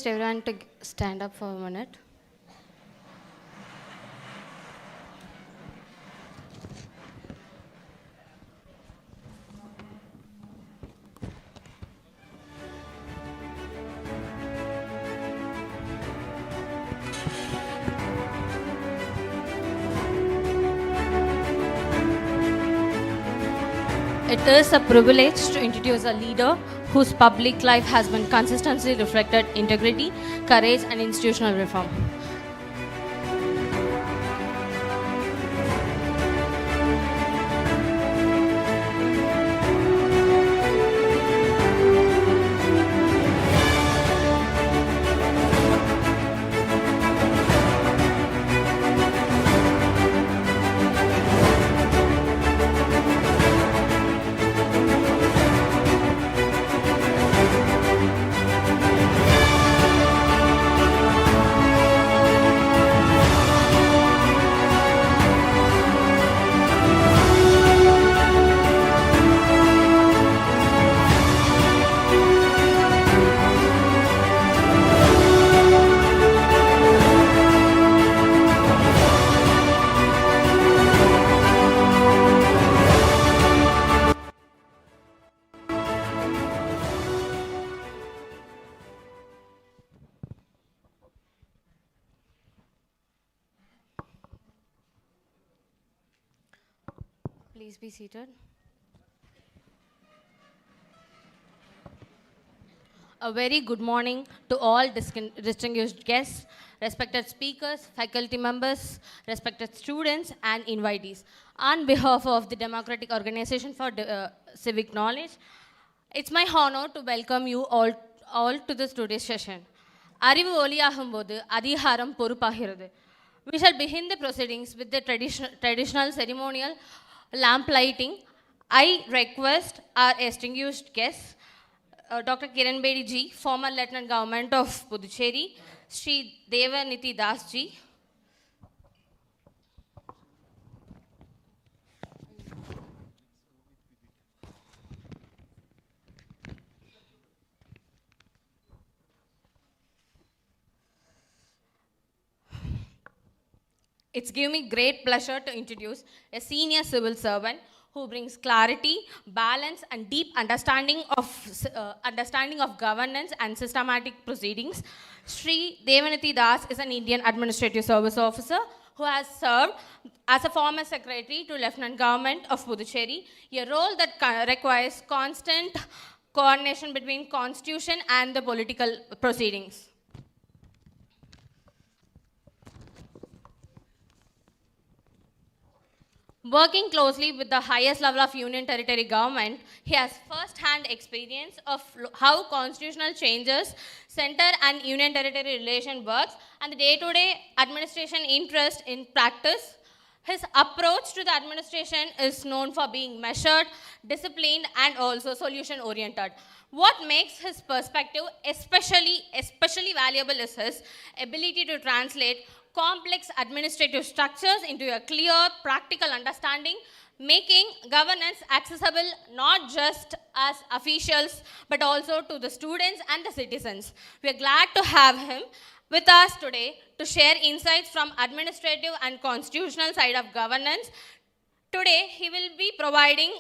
Everyone to stand up for a minute. It is a privilege to introduce a leader whose public life has been consistently reflected integrity, courage, and institutional reform. Please be seated. A very good morning to all distinguished guests, respected speakers, faculty members, respected students, and invitees. On behalf of the Democratic Organization for Civic Knowledge, it's my honor to welcome you all to this today's session. அறிவு ஒளியாகும்போது அதிகாரம் பொறுப்பாகிறது. We shall begin the proceedings with the traditional ceremonial lamp lighting. I request our distinguished guests, Dr. Kiran Bedi ji, former Lieutenant Government of Puducherry, Sri Devaniti Das ji, it's given me great pleasure to introduce a senior civil servant who brings clarity, balance, and deep understanding of governance and systematic proceedings. Sri Devanati Das is an Indian Administrative Service Officer who has served as a former secretary to Lieutenant Government of Puducherry, a role that requires constant coordination between constitution and the political proceedings. Working closely with the highest level of union territory government, he has first-hand experience of how constitutional changes center and union territory relation works and the day-to-day administration interest in practice. His approach to the administration is known for being measured, disciplined, and also solution-oriented. What makes his perspective especially valuable is his ability to translate complex administrative structures into a clear, practical understanding, making governance accessible not just as officials, but also to the students and the citizens. We are glad to have him with us today to share insights from administrative and constitutional side of governance. Today, he will be providing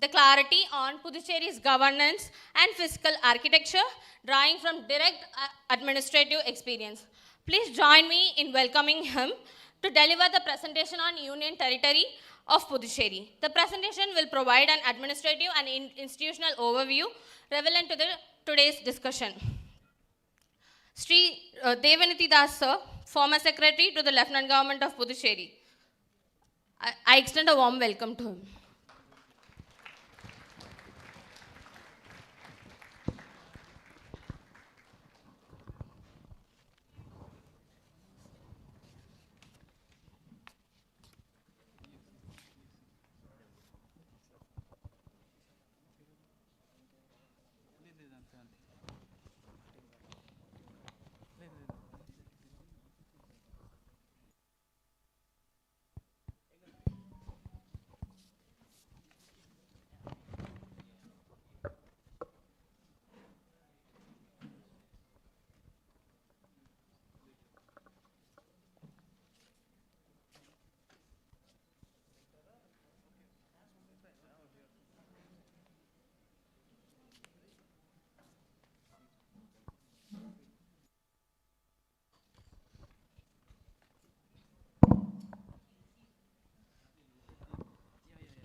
the clarity on Puducherry's governance and fiscal architecture, drawing from direct administrative experience. Please join me in welcoming him to deliver the presentation on Union Territory of Puducherry. The presentation will provide an administrative and institutional overview relevant to today's discussion. Sri Devaniti Das sir, former secretary to the Lieutenant Government of Puducherry. I extend a warm welcome to him.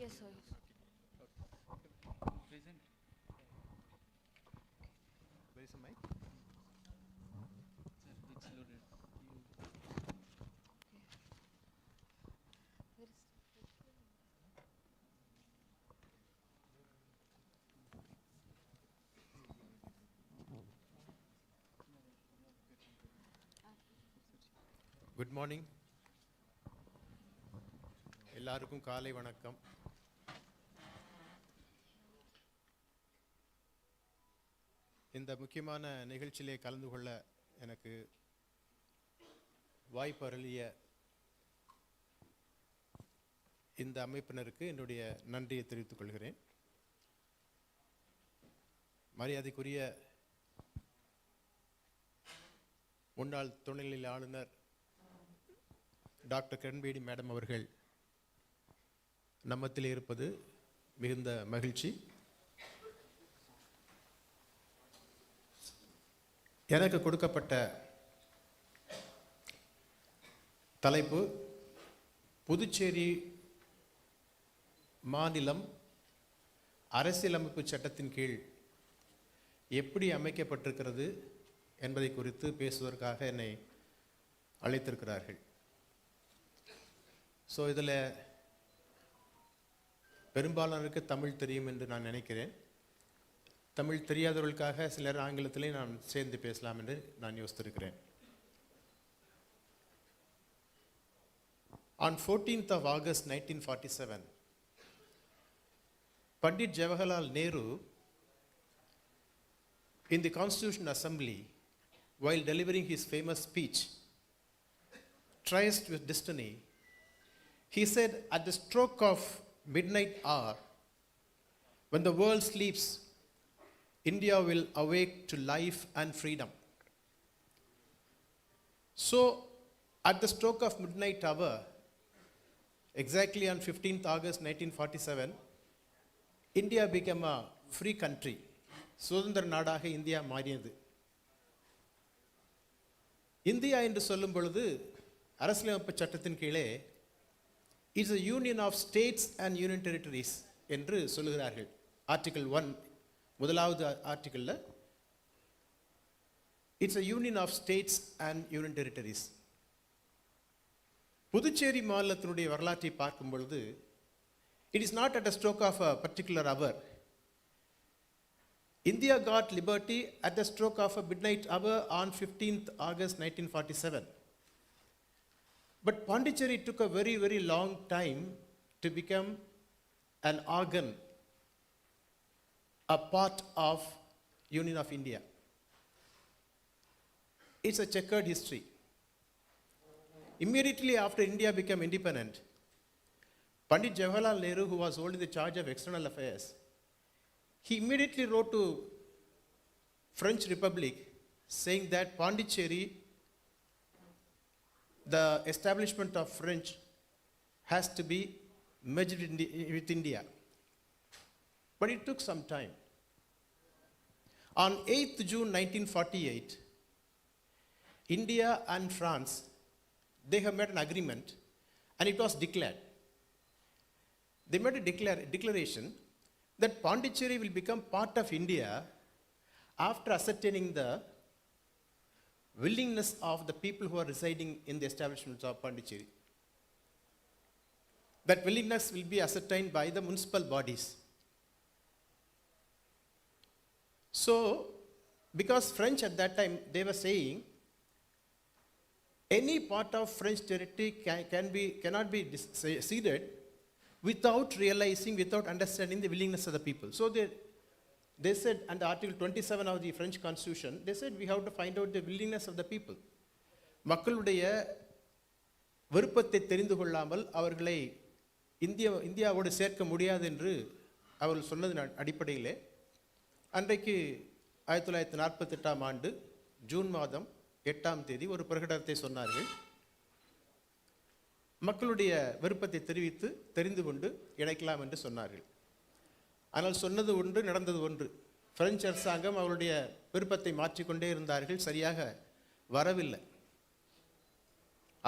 Yes, sir. Present. Where is the mic? Sir, it's loaded. Good morning. எல்லாருக்கும் காலை வணக்கம். இந்த முக்கியமான நிகழ்ச்சியிலே கலந்து கொள்ள எனக்கு வாய்ப்பு அருளிய இந்த அமைப்பினருக்கு என்னுடைய நன்றியை தெரிவித்துக் கொள்கிறேன். மரியாதைக்குரிய முன்னாள் துணைநிலை ஆளுநர் டாக்டர் கிரண்பேடி மேடம் அவர்கள் நம்மத்திலே இருப்பது மிகுந்த மகிழ்ச்சி. எனக்கு கொடுக்கப்பட்ட தலைப்பு புதுச்சேரி மாநிலம் அரசியலமைப்பு சட்டத்தின் கீழ் எப்படி அமைக்கப்பட்டிருக்கிறது என்பதை குறித்து பேசுவதற்காக என்னை அழைத்திருக்கிறார்கள். ஸோ இதில் பெரும்பாலானருக்கு தமிழ் தெரியும் என்று நான் நினைக்கிறேன். தமிழ் தெரியாதவர்களுக்காக சிலர் ஆங்கிலத்திலே நான் சேர்ந்து பேசலாம் என்று நான் யோசித்திருக்கிறேன். On 14th of August 1947, Pandit Jawaharlal Nehru, in the Constitution Assembly, while delivering his famous speech, Traced with Destiny, he said, at the stroke of midnight hour, when the world sleeps, India will awake to life and freedom. So, at the stroke of midnight hour, exactly on 15th August 1947, India became a free country. சுதந்திர நாடாக India மாறியது. India என்று சொல்லும் பொழுது அரசியலமைப்பு சட்டத்தின் கீழே it's a union of states and union territories என்று சொல்லுகிறார்கள். ஆர்டிகிள் 1 முதலாவது ஆர்டிகிளில் it's a union of states and union territories. Puducherry மாநிலத்தினுடைய வரலாற்றை பார்க்கும் பொழுது it is not at a stroke of a particular hour. India got liberty at the stroke of a midnight hour on 15th August 1947. But Pondicherry took a very, very long time to become an organ, a part of Union of India. It's a checkered history. Immediately after India became independent, Pandit Jawaharlal Nehru, who was holding the charge of external affairs, he immediately wrote to French Republic saying that Pondicherry, the establishment of French, has to be merged with India. But it took some time. On 8th June 1948, India and France, they have made an agreement and it was declared. They made a declaration that Pondicherry will become part of India after ascertaining the willingness of the people who are residing in the establishment of Pondicherry. That willingness will be ascertained by the municipal bodies. So, because French at that time, they were saying, any part of French territory cannot be ceded without realizing, without understanding the willingness of the people. So they said, under Article 27 of the French Constitution, they said we have to find out the willingness of the people. மக்களுடைய விருப்பத்தை தெரிந்து கொள்ளாமல் அவர்களை இந்தியாவோடு சேர்க்க முடியாது என்று அவர்கள் சொன்னது அடிப்படையிலே அன்றைக்கு 1948ஆம் ஆண்டு ஜூன் மாதம் 8ஆம் தேதி ஒரு பிரகடனத்தை சொன்னார்கள். மக்களுடைய விருப்பத்தை தெரிந்து கொண்டு இணைக்கலாம் என்று சொன்னார்கள். ஆனால் சொன்னது ஒன்று, நடந்தது ஒன்று. பிரெஞ்சு அரசாங்கம் அவருடைய விருப்பத்தை மாற்றிக்கொண்டே இருந்தார்கள், சரியாக வரவில்லை.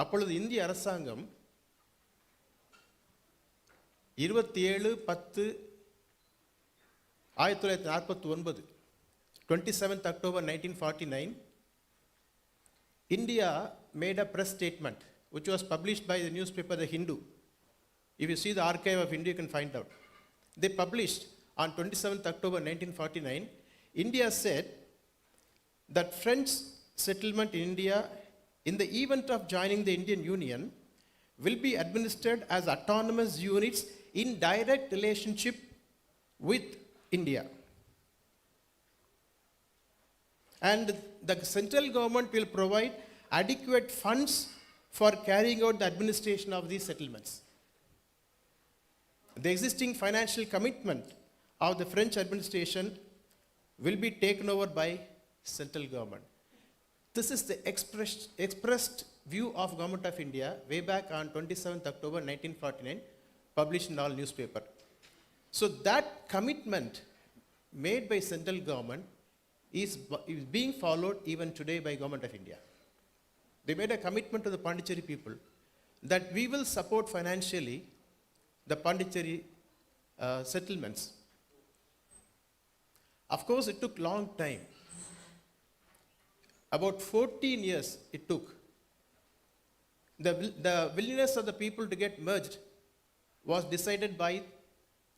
அப்பொழுது இந்திய அரசாங்கம் 27/10/1949, 27th October 1949, India made a press statement which was published by the newspaper The Hindu. If you see the archive of India, you can find out. They published on 27th October 1949, India said that French settlement in India in the event of joining the Indian Union will be administered as autonomous units in direct relationship with India. And the central government will provide adequate funds for carrying out the administration of these settlements. The existing financial commitment of the French administration will be taken over by central government. This is the expressed view of Government of India way back on 27th October 1949, published in all newspaper. So that commitment made by central government is being followed even today by Government of India. They made a commitment to the Pondicherry people that we will support financially the Pondicherry settlements. Of course, it took long time. About 14 years it took. The willingness of the people to get merged was decided by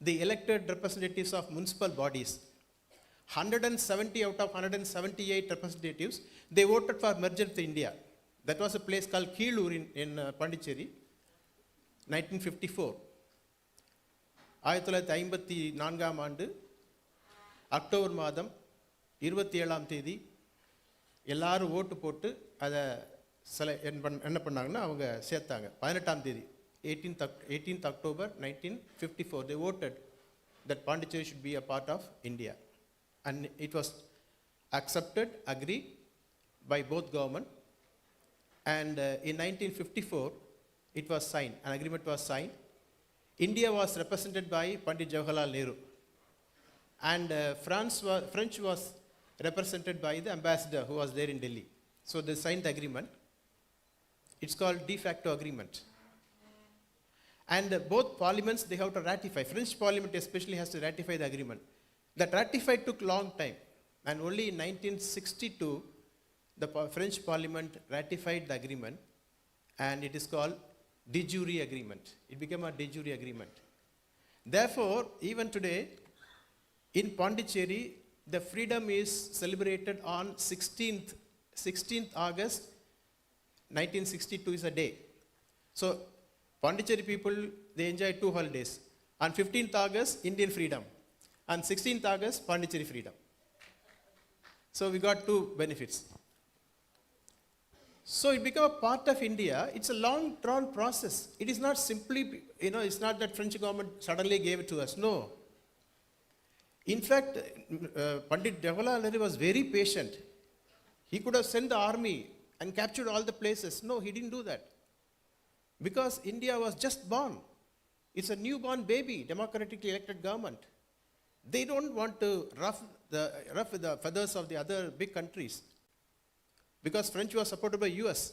the elected representatives of municipal bodies. 170 out of 178 representatives, they voted for merger with India. That was a place called Keelur in Pondicherry, 1954. 1954 ஆண்டு October மாதம் 27ஆம் தேதி எல்லாரும் ஓட்டு போட்டு அதை என்ன பண்ணாங்கன்னா அவங்க சேர்த்தாங்க. 18ஆம் தேதி 18th October 1954 they voted that Pondicherry should be a part of India, and it was accepted, agreed by both government, and in 1954 it was signed, an agreement was signed. India was represented by Pandit Jawaharlal Nehru, and French was represented by the ambassador who was there in Delhi. So they signed the agreement. It's called de facto agreement. And both parliaments, they have to ratify. French parliament especially has to ratify the agreement. That ratified took long time. And only in 1962, the French parliament ratified the agreement. And it is called de jure agreement. It became a de jure agreement. Therefore, even today, in Pondicherry, the freedom is celebrated on 16th August 1962 is a day. So Pondicherry people, they enjoy 2 holidays. On 15th August, Indian freedom. On 16th August, Pondicherry freedom. So we got 2 benefits. So it became a part of India. It's a long drawn process. It is not simply, it's not that French government suddenly gave it to us. No. In fact, Pandit Jawaharlal Nehru was very patient. He could have sent the army and captured all the places. No, he didn't do that. Because India was just born. It's a newborn baby, democratically elected government. They don't want to rough the feathers of the other big countries. Because French was supported by US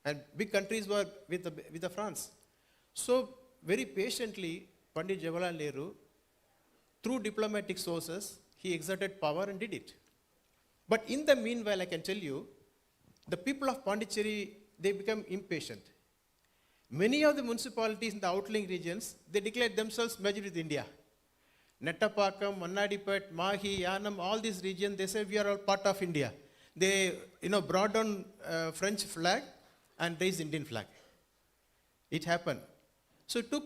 and big countries were with the France. So very patiently, Pandit Jawaharlal Nehru, through diplomatic sources, he exerted power and did it. But in the meanwhile, I can tell you, the people of Pondicherry, they become impatient. Many of the municipalities in the outlying regions, they declared themselves merged with India. Nettapakam, Mannadipet, Mahi, Yanam, all these regions, they said we are all part of India. They, brought down French flag and raised Indian flag. It happened. So it took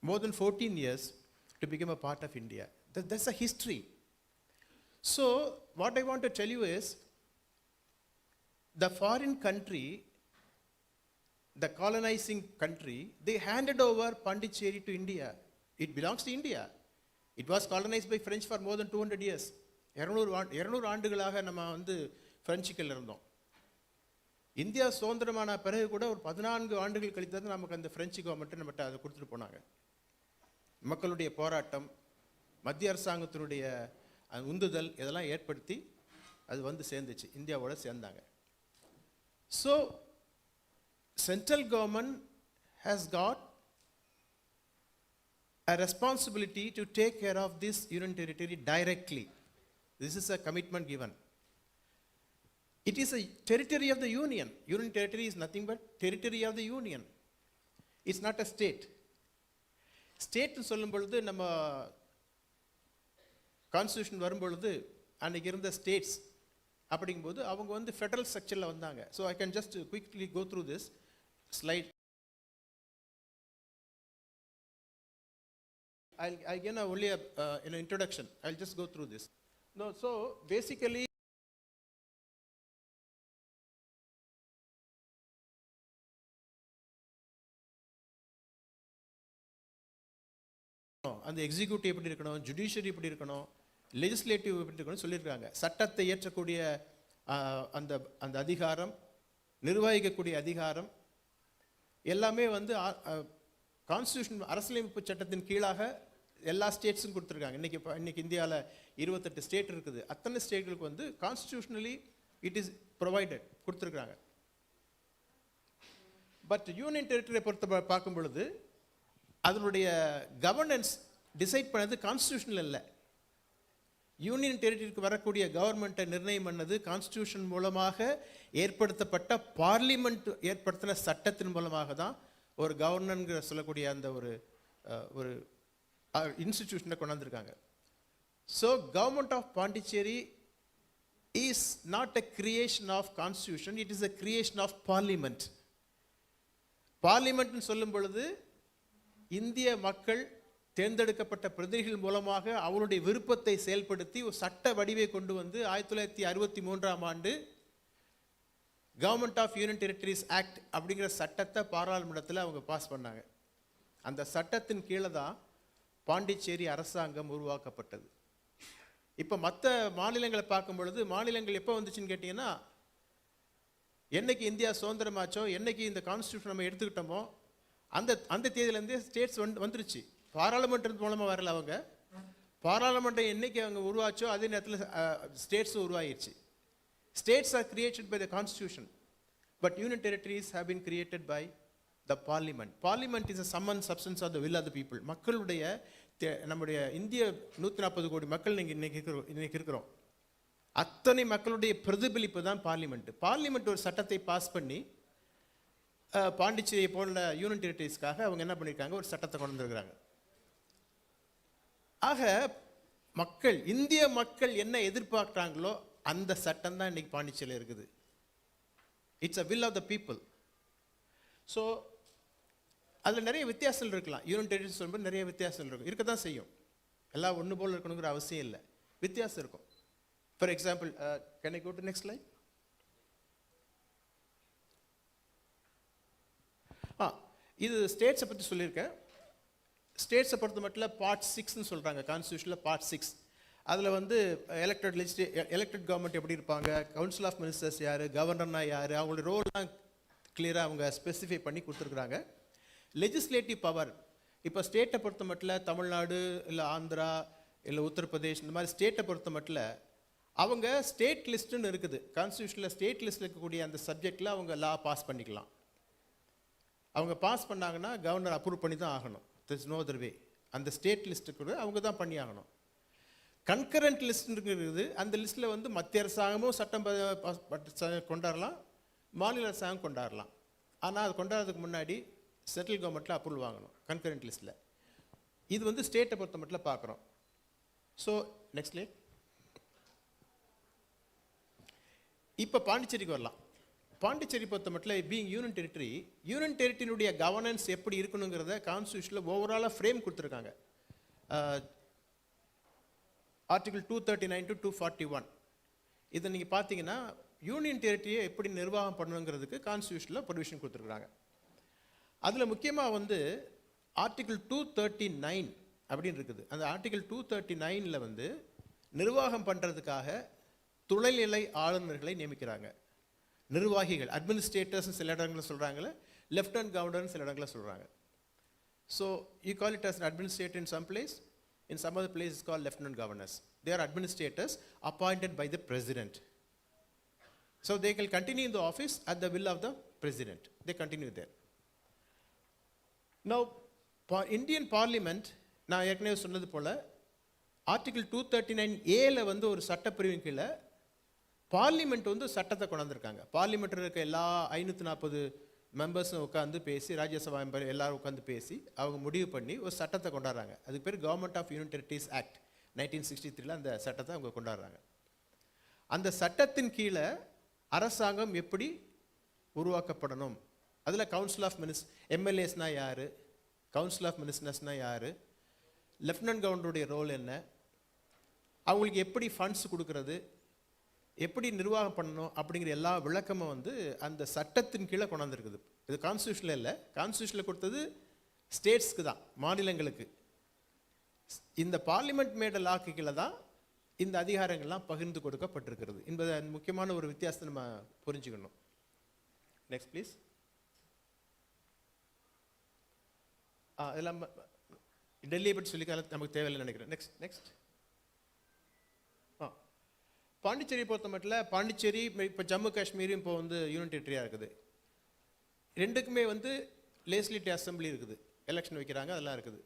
more than 14 years to become a part of India. That's a history. So what I want to tell you is, the foreign country, the colonizing country, they handed over Pondicherry to India. It belongs to India. It was colonized by French for more than 200 years. 200 ஆண்டுகளாக நம்ம பிரெஞ்சுக்கள் இருந்தோம். India சுதந்திரமான பிறகு கூட ஒரு 14 ஆண்டுகள் கழித்து நமக்கு அந்த பிரெஞ்சு கவர்மெண்ட் நம்மகிட்ட அதை கொடுத்துட்டு போனாங்க. மக்களுடைய போராட்டம், மத்திய அரசாங்கத்தினுடைய உந்துதல் இதெல்லாம் ஏற்படுத்தி அது சேர்ந்துச்சு, இந்தியாவோட சேர்ந்தாங்க. So central government has got a responsibility to take care of this union territory directly. This is a commitment given. It is a territory of the union. Union territory is nothing but territory of the union. It's not a state. State சொல்லும் பொழுது நம்ம constitution வரும் பொழுது அன்னைக்கு இருந்த states அப்படிங்கும்போது அவங்க வந்து ஃபெடரல் ஸ்ட்ரக்சரில் வந்தாங்க. So I can just quickly go through this slide. I'll give only an introduction. I'll just go through this. No, so basically, அந்த எக்ஸிக்யூட்டிவ் எப்படி இருக்கணும், ஜுடிஷியரி எப்படி இருக்கணும், லெஜிஸ்லேட்டிவ் எப்படி இருக்கணும் சொல்லியிருக்காங்க. சட்டத்தை இயற்றக்கூடிய அந்த அந்த அதிகாரம், நிர்வகிக்கக்கூடிய அதிகாரம் எல்லாமே வந்து கான்ஸ்டியூஷன் அரசியலமைப்பு சட்டத்தின் கீழாக எல்லா ஸ்டேட்ஸும் கொடுத்துருக்காங்க. இன்னைக்கு இந்தியாவில் 28 ஸ்டேட் இருக்குது. அத்தனை ஸ்டேட்களுக்கு வந்து கான்ஸ்டியூஷனலி இட் இஸ் ப்ரொவைடட் கொடுத்துருக்காங்க. பட் யூனியன் டெரிட்டரியை பொறுத்த பார்க்கும் பொழுது அதனுடைய கவர்னன்ஸ் டிசைட் பண்ணது கான்ஸ்டியூஷனில் இல்லை. யூனியன் டெரிட்டரிக்கு வரக்கூடிய கவர்மெண்ட்டை நிர்ணயம் பண்ணது கான்ஸ்டியூஷன் மூலமாக ஏற்படுத்தப்பட்ட பார்லிமெண்ட் ஏற்படுத்தின சட்டத்தின் மூலமாக தான் ஒரு கவர்னன்கிற சொல்லக்கூடிய அந்த ஒரு இன்ஸ்டிடியூஷனை கொண்டாந்துருக்காங்க. So government of Pondicherry is not a creation of constitution, it is a creation of parliament. பார்லிமெண்ட்னு சொல்லும் பொழுது இந்திய மக்கள் தேர்ந்தெடுக்கப்பட்ட பிரதிநிதிகள் மூலமாக அவருடைய விருப்பத்தை செயல்படுத்தி ஒரு சட்ட வடிவை கொண்டு வந்து 1963ஆம் ஆண்டு government of union territories act அப்படிங்கிற சட்டத்தை பாராளுமன்றத்தில் அவங்க பாஸ் பண்ணாங்க. அந்த சட்டத்தின் கீழே தான் பாண்டிச்சேரி அரசாங்கம் உருவாக்கப்பட்டது. இப்போ மற்ற மாநிலங்களை பார்க்கும் பொழுது மாநிலங்கள் எப்போ வந்துச்சுன்னு கேட்டிங்கன்னா, என்னைக்கு இந்தியா சுதந்திரமாச்சோ, என்னைக்கு இந்த கான்ஸ்டியூஷன் நம்ம எடுத்துக்கிட்டோமோ அந்த தேதியிலேருந்தே ஸ்டேட்ஸ் வந்துருச்சு. பாராளுமன்றம் மூலமாக வரல. அவங்க பாராளுமன்றம் என்னைக்கு அவங்க உருவாச்சோ அதே நேரத்தில் ஸ்டேட்ஸும் உருவாகிடுச்சு. States are created by the constitution, but union territories have been created by the parliament. Parliament is a sum and substance of the will of the people. மக்களுடைய நம்முடைய இந்திய 140 கோடி மக்கள் இன்னைக்கு இருக்கிறோம். அத்தனை மக்களுடைய பிரதிபலிப்பு தான் பார்லிமெண்ட். பார்லிமெண்ட் ஒரு சட்டத்தை பாஸ் பண்ணி பாண்டிச்சேரியை போல யூனியன் டெரிட்டரிஸ்க்காக அவங்க என்ன பண்ணியிருக்காங்க, ஒரு சட்டத்தை கொண்டு வந்திருக்கிறாங்க. ஆக மக்கள், இந்திய மக்கள் என்ன எதிர்பார்க்குறாங்களோ அந்த சட்டம் தான் இன்னைக்கு பாண்டிச்சேரியில் இருக்குது. It's a will of the people. So அதில் நிறைய வித்தியாசங்கள் இருக்கலாம். யூனியன் டெரிட்டரிஸ் சொல்லும்போது நிறைய வித்தியாசங்கள் இருக்கும், இருக்க தான் செய்யும். எல்லாம் ஒன்று போல் இருக்கணுங்கிற அவசியம் இல்லை, வித்தியாசம் இருக்கும். For example, can I go to next line? இது ஸ்டேட்ஸை பற்றி சொல்லியிருக்கேன். ஸ்டேட்ஸை பொறுத்த மட்டும் பார்ட் 6ன்னு சொல்கிறாங்க கான்ஸ்டியூஷனில். பார்ட் 6 அதில் வந்து எலெக்டட் கவர்மெண்ட் எப்படி இருப்பாங்க, கவுன்சில் ஆஃப் மினிஸ்டர்ஸ் யார், கவர்னர்னா யார், அவங்களோட ரோல்லாம் கிளியராக அவங்க ஸ்பெசிஃபை பண்ணி கொடுத்துருக்குறாங்க. லெஜிஸ்லேட்டிவ் பவர் இப்போ ஸ்டேட்டை பொறுத்த மட்டும் தமிழ்நாடு இல்லை ஆந்திரா இல்லை உத்தரப்பிரதேஷ் இந்த மாதிரி ஸ்டேட்டை பொறுத்த மட்டும் அவங்க ஸ்டேட் லிஸ்ட்டுன்னு இருக்குது. கான்ஸ்டியூஷனில் ஸ்டேட் லிஸ்ட்டில் இருக்கக்கூடிய அந்த சப்ஜெக்டில் அவங்க லா பாஸ் பண்ணிக்கலாம். அவங்க பாஸ் பண்ணாங்கன்னா கவர்னர் அப்ரூவ் பண்ணி தான் ஆகணும். There is no other way. அந்த ஸ்டேட் லிஸ்ட்டுக்கு அவங்க தான் பண்ணி ஆகணும். கன்கரண்ட் லிஸ்ட்னு இருக்குது. அந்த லிஸ்ட்டில் வந்து மத்திய அரசாங்கமும் சட்டம் கொண்டாடலாம், மாநில அரசாங்கம் கொண்டாடலாம். ஆனால் அது கொண்டாடுறதுக்கு முன்னாடி சென்ட்ரல் கவர்மெண்ட்டில் அப்ரூவல் வாங்கணும் கன்கரண்ட் லிஸ்ட்டில். இது வந்து ஸ்டேட்டை பொறுத்த மட்டும் பார்க்குறோம். So next light. இப்போ பாண்டிச்சேரிக்கு வரலாம். பாண்டிச்சேரி பொறுத்த மட்டும் பீங் யூனியன் டெரிட்டரியினுடைய கவர்னன்ஸ் எப்படி இருக்கணுங்கிறத கான்ஸ்டியூஷனில் ஓவராலாக ஃப்ரேம் கொடுத்துருக்காங்க. ஆர்டிகிள் 239 to 241 இதை நீங்கள் பார்த்தீங்கன்னா யூனியன் டெரிட்டரியை எப்படி நிர்வாகம் பண்ணணுங்கிறதுக்கு கான்ஸ்டியூஷனில் ப்ரொவிஷன் கொடுத்துருக்குறாங்க. அதில் முக்கியமாக வந்து ஆர்டிகிள் 239 அப்படின்னு இருக்குது. அந்த ஆர்டிகிள் 239 வந்து நிர்வாகம் பண்ணுறதுக்காக துணைநிலை ஆளுநர்களை நியமிக்கிறாங்க. நிர்வாகிகள், அட்மினிஸ்ட்ரேட்டர்ஸ் சில இடங்களில் சொல்கிறாங்களே, லெஃப்டினன்ட் கவர்னர் சில இடங்களில் சொல்கிறாங்க. So you call it as an administrator in some place, in some other place it's called lieutenant governors. They are administrators appointed by the president. So they can continue in the office at the will of the president. They continue there. Now Indian parliament நான் ஏற்கனவே சொன்னது போல் article 239A வந்து ஒரு சட்டப்பிரிவின் கீழே parliament வந்து சட்டத்தை கொண்டாந்துருக்காங்க. பார்லிமெண்ட்டில் இருக்க எல்லா 540 மெம்பர்ஸும் உட்காந்து பேசி, ராஜ்யசபா மெம்பர் எல்லாரும் உட்காந்து பேசி அவங்க முடிவு பண்ணி ஒரு சட்டத்தை கொண்டாடுறாங்க. அதுக்கு பேர் government of union territories act 1963 அந்த சட்டத்தை அவங்க கொண்டாடுறாங்க. அந்த சட்டத்தின் கீழே அரசாங்கம் எப்படி உருவாக்கப்படணும், அதில் கவுன்சில் ஆஃப் எம்எல்ஏஸ்னா யார், கவுன்சில் ஆஃப் மினிஸ்டர்ஸ்னா யார், லெஃப்டினன்ட் கவர்னருடைய ரோல் என்ன, அவங்களுக்கு எப்படி ஃபண்ட்ஸ் கொடுக்கறது, எப்படி நிர்வாகம் பண்ணணும் அப்படிங்கிற எல்லா விளக்கமும் வந்து அந்த சட்டத்தின் கீழே கொண்டாந்துருக்குது. இது கான்ஸ்டியூஷனில் இல்லை, கான்ஸ்டியூஷனில் கொடுத்தது ஸ்டேட்ஸ்க்கு தான், மாநிலங்களுக்கு. இந்த பார்லிமெண்ட் மேட லாக்கு கீழே தான் இந்த அதிகாரங்கள்லாம் பகிர்ந்து கொடுக்கப்பட்டிருக்கிறது என்பது முக்கியமான ஒரு வித்தியாசத்தை நம்ம புரிஞ்சுக்கணும். Next please. இதெல்லாம் டெல்லியை பற்றி சொல்லிக்கால நமக்கு தேவையில்லை நினைக்கிறேன். நெக்ஸ்ட். பாண்டிச்சேரி பொறுத்த மட்டும் பாண்டிச்சேரி இப்போ ஜம்மு காஷ்மீரும் இப்போ வந்து யூனியன் டெரிட்டரியாக இருக்குது. ரெண்டுக்குமே வந்து லெஜிஸ்லேட்டிவ் அசம்பிளி இருக்குது, எலெக்ஷன் வைக்கிறாங்க, அதெல்லாம் இருக்குது.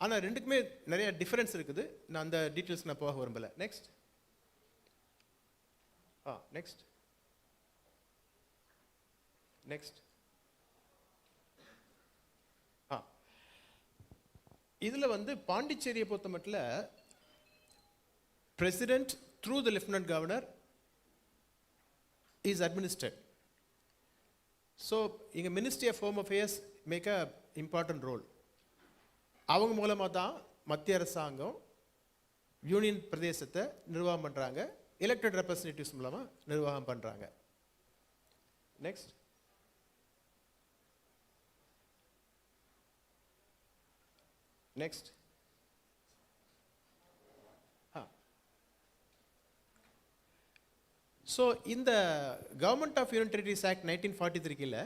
ஆனால் ரெண்டுக்குமே நிறைய டிஃப்ரென்ஸ் இருக்குது. நான் அந்த டீட்டெயில்ஸ் நான் போக விரும்பலை. நெக்ஸ்ட். இதில் வந்து பாண்டிச்சேரியை பொறுத்த மட்டும் president through the lieutenant governor is administered. So இங்க Ministry of Home Affairs make a important role. அவங்க மூலமாக தான் மத்திய அரசாங்கம் யூனியன் பிரதேசத்தை நிர்வாகம் பண்ணுறாங்க, எலெக்டட் ரெப்ரசன்டேட்டிவ்ஸ் மூலமாக நிர்வாகம் பண்ணுறாங்க. நெக்ஸ்ட். ஸோ இந்த government of union territories act 1943 கீழே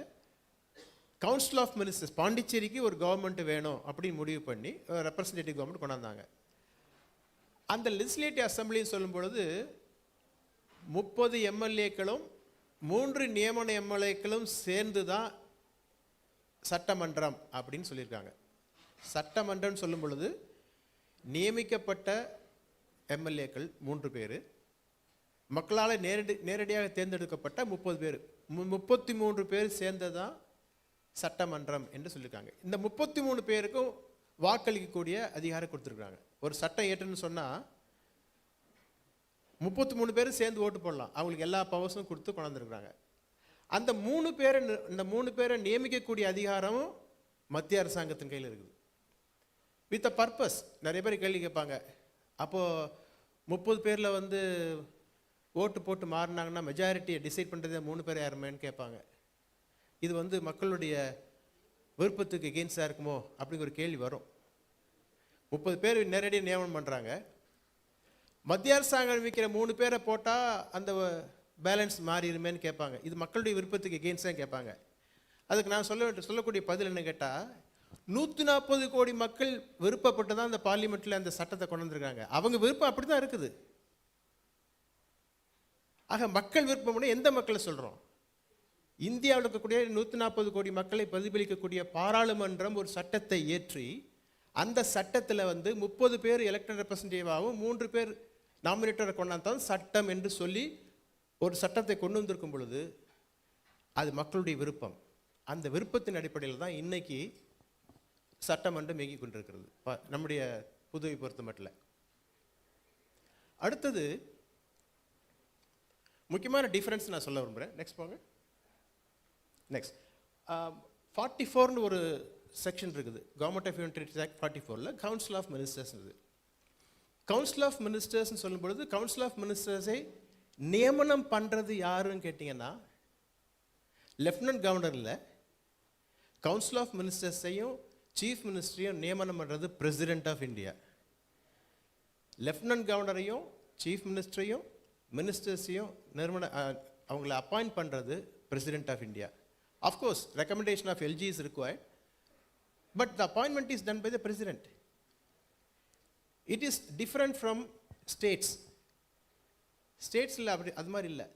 கவுன்சில் ஆஃப் மினிஸ்டர்ஸ், பாண்டிச்சேரிக்கு ஒரு கவர்மெண்ட் வேணும் அப்படின்னு முடிவு பண்ணி ரெப்ரசன்டேட்டிவ் கவர்மெண்ட் கொண்டாந்தாங்க. அந்த லெஜிஸ்லேட்டிவ் அசம்பிளின்னு சொல்லும் பொழுது 30 எம்எல்ஏக்களும் 3 நியமன எம்எல்ஏக்களும் சேர்ந்து தான் சட்டமன்றம் அப்படின்னு சொல்லியிருக்காங்க. சட்டமன்றம் சொல்லும் பொழுது நியமிக்கப்பட்ட எம்எல்ஏக்கள் 3 பேர், மக்களால் நேரடியாக தேர்ந்தெடுக்கப்பட்ட 30 பேர், 33 பேர் சேர்ந்ததான் சட்டமன்றம் என்று சொல்லியிருக்காங்க. இந்த 33 பேருக்கும் வாக்களிக்கக்கூடிய அதிகாரம் கொடுத்துருக்காங்க. ஒரு சட்டம் ஏற்றுன்னு சொன்னால் 33 பேரும் சேர்ந்து ஓட்டு போடலாம், அவங்களுக்கு எல்லா பவர்ஸும் கொடுத்து கொண்டாந்துருக்குறாங்க. அந்த 3 பேரை நியமிக்கக்கூடிய அதிகாரமும் மத்திய அரசாங்கத்தின் கையில் இருக்குது. With a purpose. நிறைய பேர் கேள்வி கேட்பாங்க, அப்போது 30 பேரில் வந்து ஓட்டு போட்டு மாறினாங்கன்னா மெஜாரிட்டியை டிசைட் பண்ணுறதே 3 பேர் யாருமேன்னு கேட்பாங்க. இது வந்து மக்களுடைய விருப்பத்துக்கு எகெயின்ஸ்டாக இருக்குமோ அப்படிங்கிற ஒரு கேள்வி வரும். 30 பேர் நேரடியாக நியமனம் பண்ணுறாங்க, மத்திய அரசாங்கம் விற்கிற 3 பேரை போட்டால் அந்த பேலன்ஸ் மாறிடுமேன்னு கேட்பாங்க. இது மக்களுடைய விருப்பத்துக்கு எகெயின்ஸ்டாக கேட்பாங்க. அதுக்கு நான் சொல்லக்கூடிய பதில் என்ன கேட்டால், 140 கோடி மக்கள் விருப்பப்பட்டு தான் அந்த பார்லிமெண்ட்டில் அந்த சட்டத்தை கொண்டு வந்திருக்காங்க. அவங்க விருப்பம் அப்படி தான் இருக்குது. ஆக மக்கள் விருப்பம் எந்த மக்களை சொல்கிறோம்? இந்தியாவில் இருக்கக்கூடிய 140 கோடி மக்களை பிரதிபலிக்கக்கூடிய பாராளுமன்றம் ஒரு சட்டத்தை ஏற்றி அந்த சட்டத்தில் வந்து 30 பேர் எலெக்டட் ரெப்ரசன்டேட்டிவாகவும் 3 பேர் நாமினேட்டரை கொண்டாந்தான் சட்டம் என்று சொல்லி ஒரு சட்டத்தை கொண்டு வந்திருக்கும் பொழுது அது மக்களுடைய விருப்பம். அந்த விருப்பத்தின் அடிப்படையில் தான் இன்னைக்கு சட்டமன்றம் இயங்கி கொண்டிருக்கிறது நம்முடைய புதுவை பொறுத்த மட்டும். அடுத்தது முக்கியமான டிஃபரன்ஸ் நான் சொல்ல விரும்புகிறேன். நெக்ஸ்ட் போங்க. நெக்ட் 44ன்னு ஒரு செக்ஷன் இருக்குது government of union territories act 44ல் கவுன்சில் ஆஃப் மினிஸ்டர்ஸ் இருக்குது. கவுன்சில் ஆஃப் மினிஸ்டர்ஸ்ன்னு சொல்லும்பொழுது கவுன்சில் ஆஃப் மினிஸ்டர்ஸை நியமனம் பண்ணுறது யாருன்னு கேட்டிங்கன்னா லெஃப்டினன்ட் கவர்னர் இல்லை, கவுன்சில் ஆஃப் மினிஸ்டர்ஸையும் சீஃப் மினிஸ்டரையும் நியமனம் பண்ணுறது பிரசிடென்ட் ஆஃப் இந்தியா. லெஃப்டினன்ட் கவர்னரையும் சீஃப் மினிஸ்டரையும் மினிஸ்டர்ஸையும் அவங்கள அப்பாயிண்ட் பண்ணுறது president of India. Of course recommendation of LG is required, but the appointment is done by the president. It is different from states. ஸ்டேட்ஸில் அப்படி அது மாதிரி இல்லை.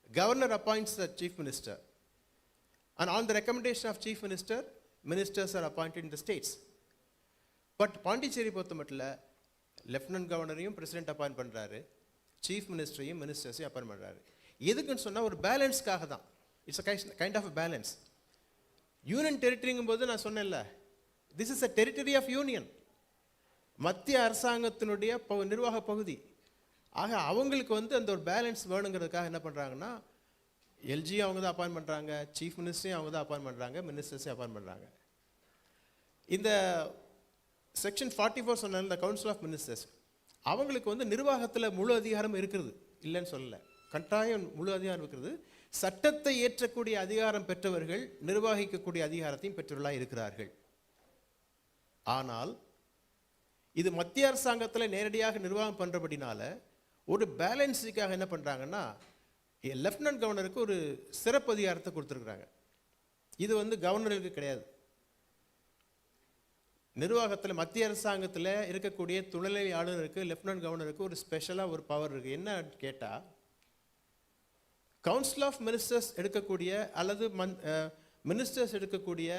Governor appoints the chief minister and on the recommendation of chief minister, ministers are appointed in the states. But Pondicherry பொறுத்த மட்டும் lieutenant கவர்னரையும் president appoint பண்ணுறாரு, chief மினிஸ்டரையும் மினிஸ்டர்ஸையும் அப்பாயின்ட் பண்ணுறாரு. எதுக்குன்னு சொன்னால் ஒரு பேலன்ஸ்க்காக தான். It's a kind of balance. Union டெரிட்டரிங்கும் போது நான் சொன்னேன்ல, this is a territory of union, மத்திய அரசாங்கத்தினுடைய நிர்வாக பகுதி. ஆக அவங்களுக்கு வந்து அந்த ஒரு பேலன்ஸ் வேணுங்கிறதுக்காக என்ன பண்ணுறாங்கன்னா, எல்ஜி அவங்க தான் அப்பாயின்ட் பண்ணுறாங்க, சீஃப் மினிஸ்டரையும் அவங்க தான் அப்பாயின்ட் பண்ணுறாங்க, மினிஸ்டர்ஸையும் அப்பாயின்ட் பண்ணுறாங்க. இந்த செக்ஷன் 44 சொன்ன இந்த கவுன்சில் ஆஃப் மினிஸ்டர்ஸ், அவங்களுக்கு வந்து நிர்வாகத்தில் முழு அதிகாரம் இருக்கிறது, இல்லைன்னு சொல்லலை, கட்டாயம் முழு அதிகாரம் இருக்கிறது. சட்டத்தை ஏற்றக்கூடிய அதிகாரம் பெற்றவர்கள் நிர்வகிக்கக்கூடிய அதிகாரத்தையும் பெற்றவர்களாக இருக்கிறார்கள். ஆனால் இது மத்திய அரசாங்கத்தில் நேரடியாக நிர்வாகம் பண்ணுறபடினால ஒரு பேலன்ஸுக்காக என்ன பண்ணுறாங்கன்னா, லெஃப்டினன்ட் கவர்னருக்கு ஒரு சிறப்பு அதிகாரத்தை கொடுத்துருக்குறாங்க. இது வந்து கவர்னருக்கு கிடையாது. நிர்வாகத்தில் மத்திய அரசாங்கத்தில் இருக்கக்கூடிய துணைநிலை ஆளுநருக்கு, லெஃப்டினன்ட் கவர்னருக்கு ஒரு ஸ்பெஷலாக ஒரு பவர் இருக்குது. என்ன கேட்டால், கவுன்சில் ஆஃப் மினிஸ்டர்ஸ் எடுக்கக்கூடிய அல்லது மினிஸ்டர்ஸ் எடுக்கக்கூடிய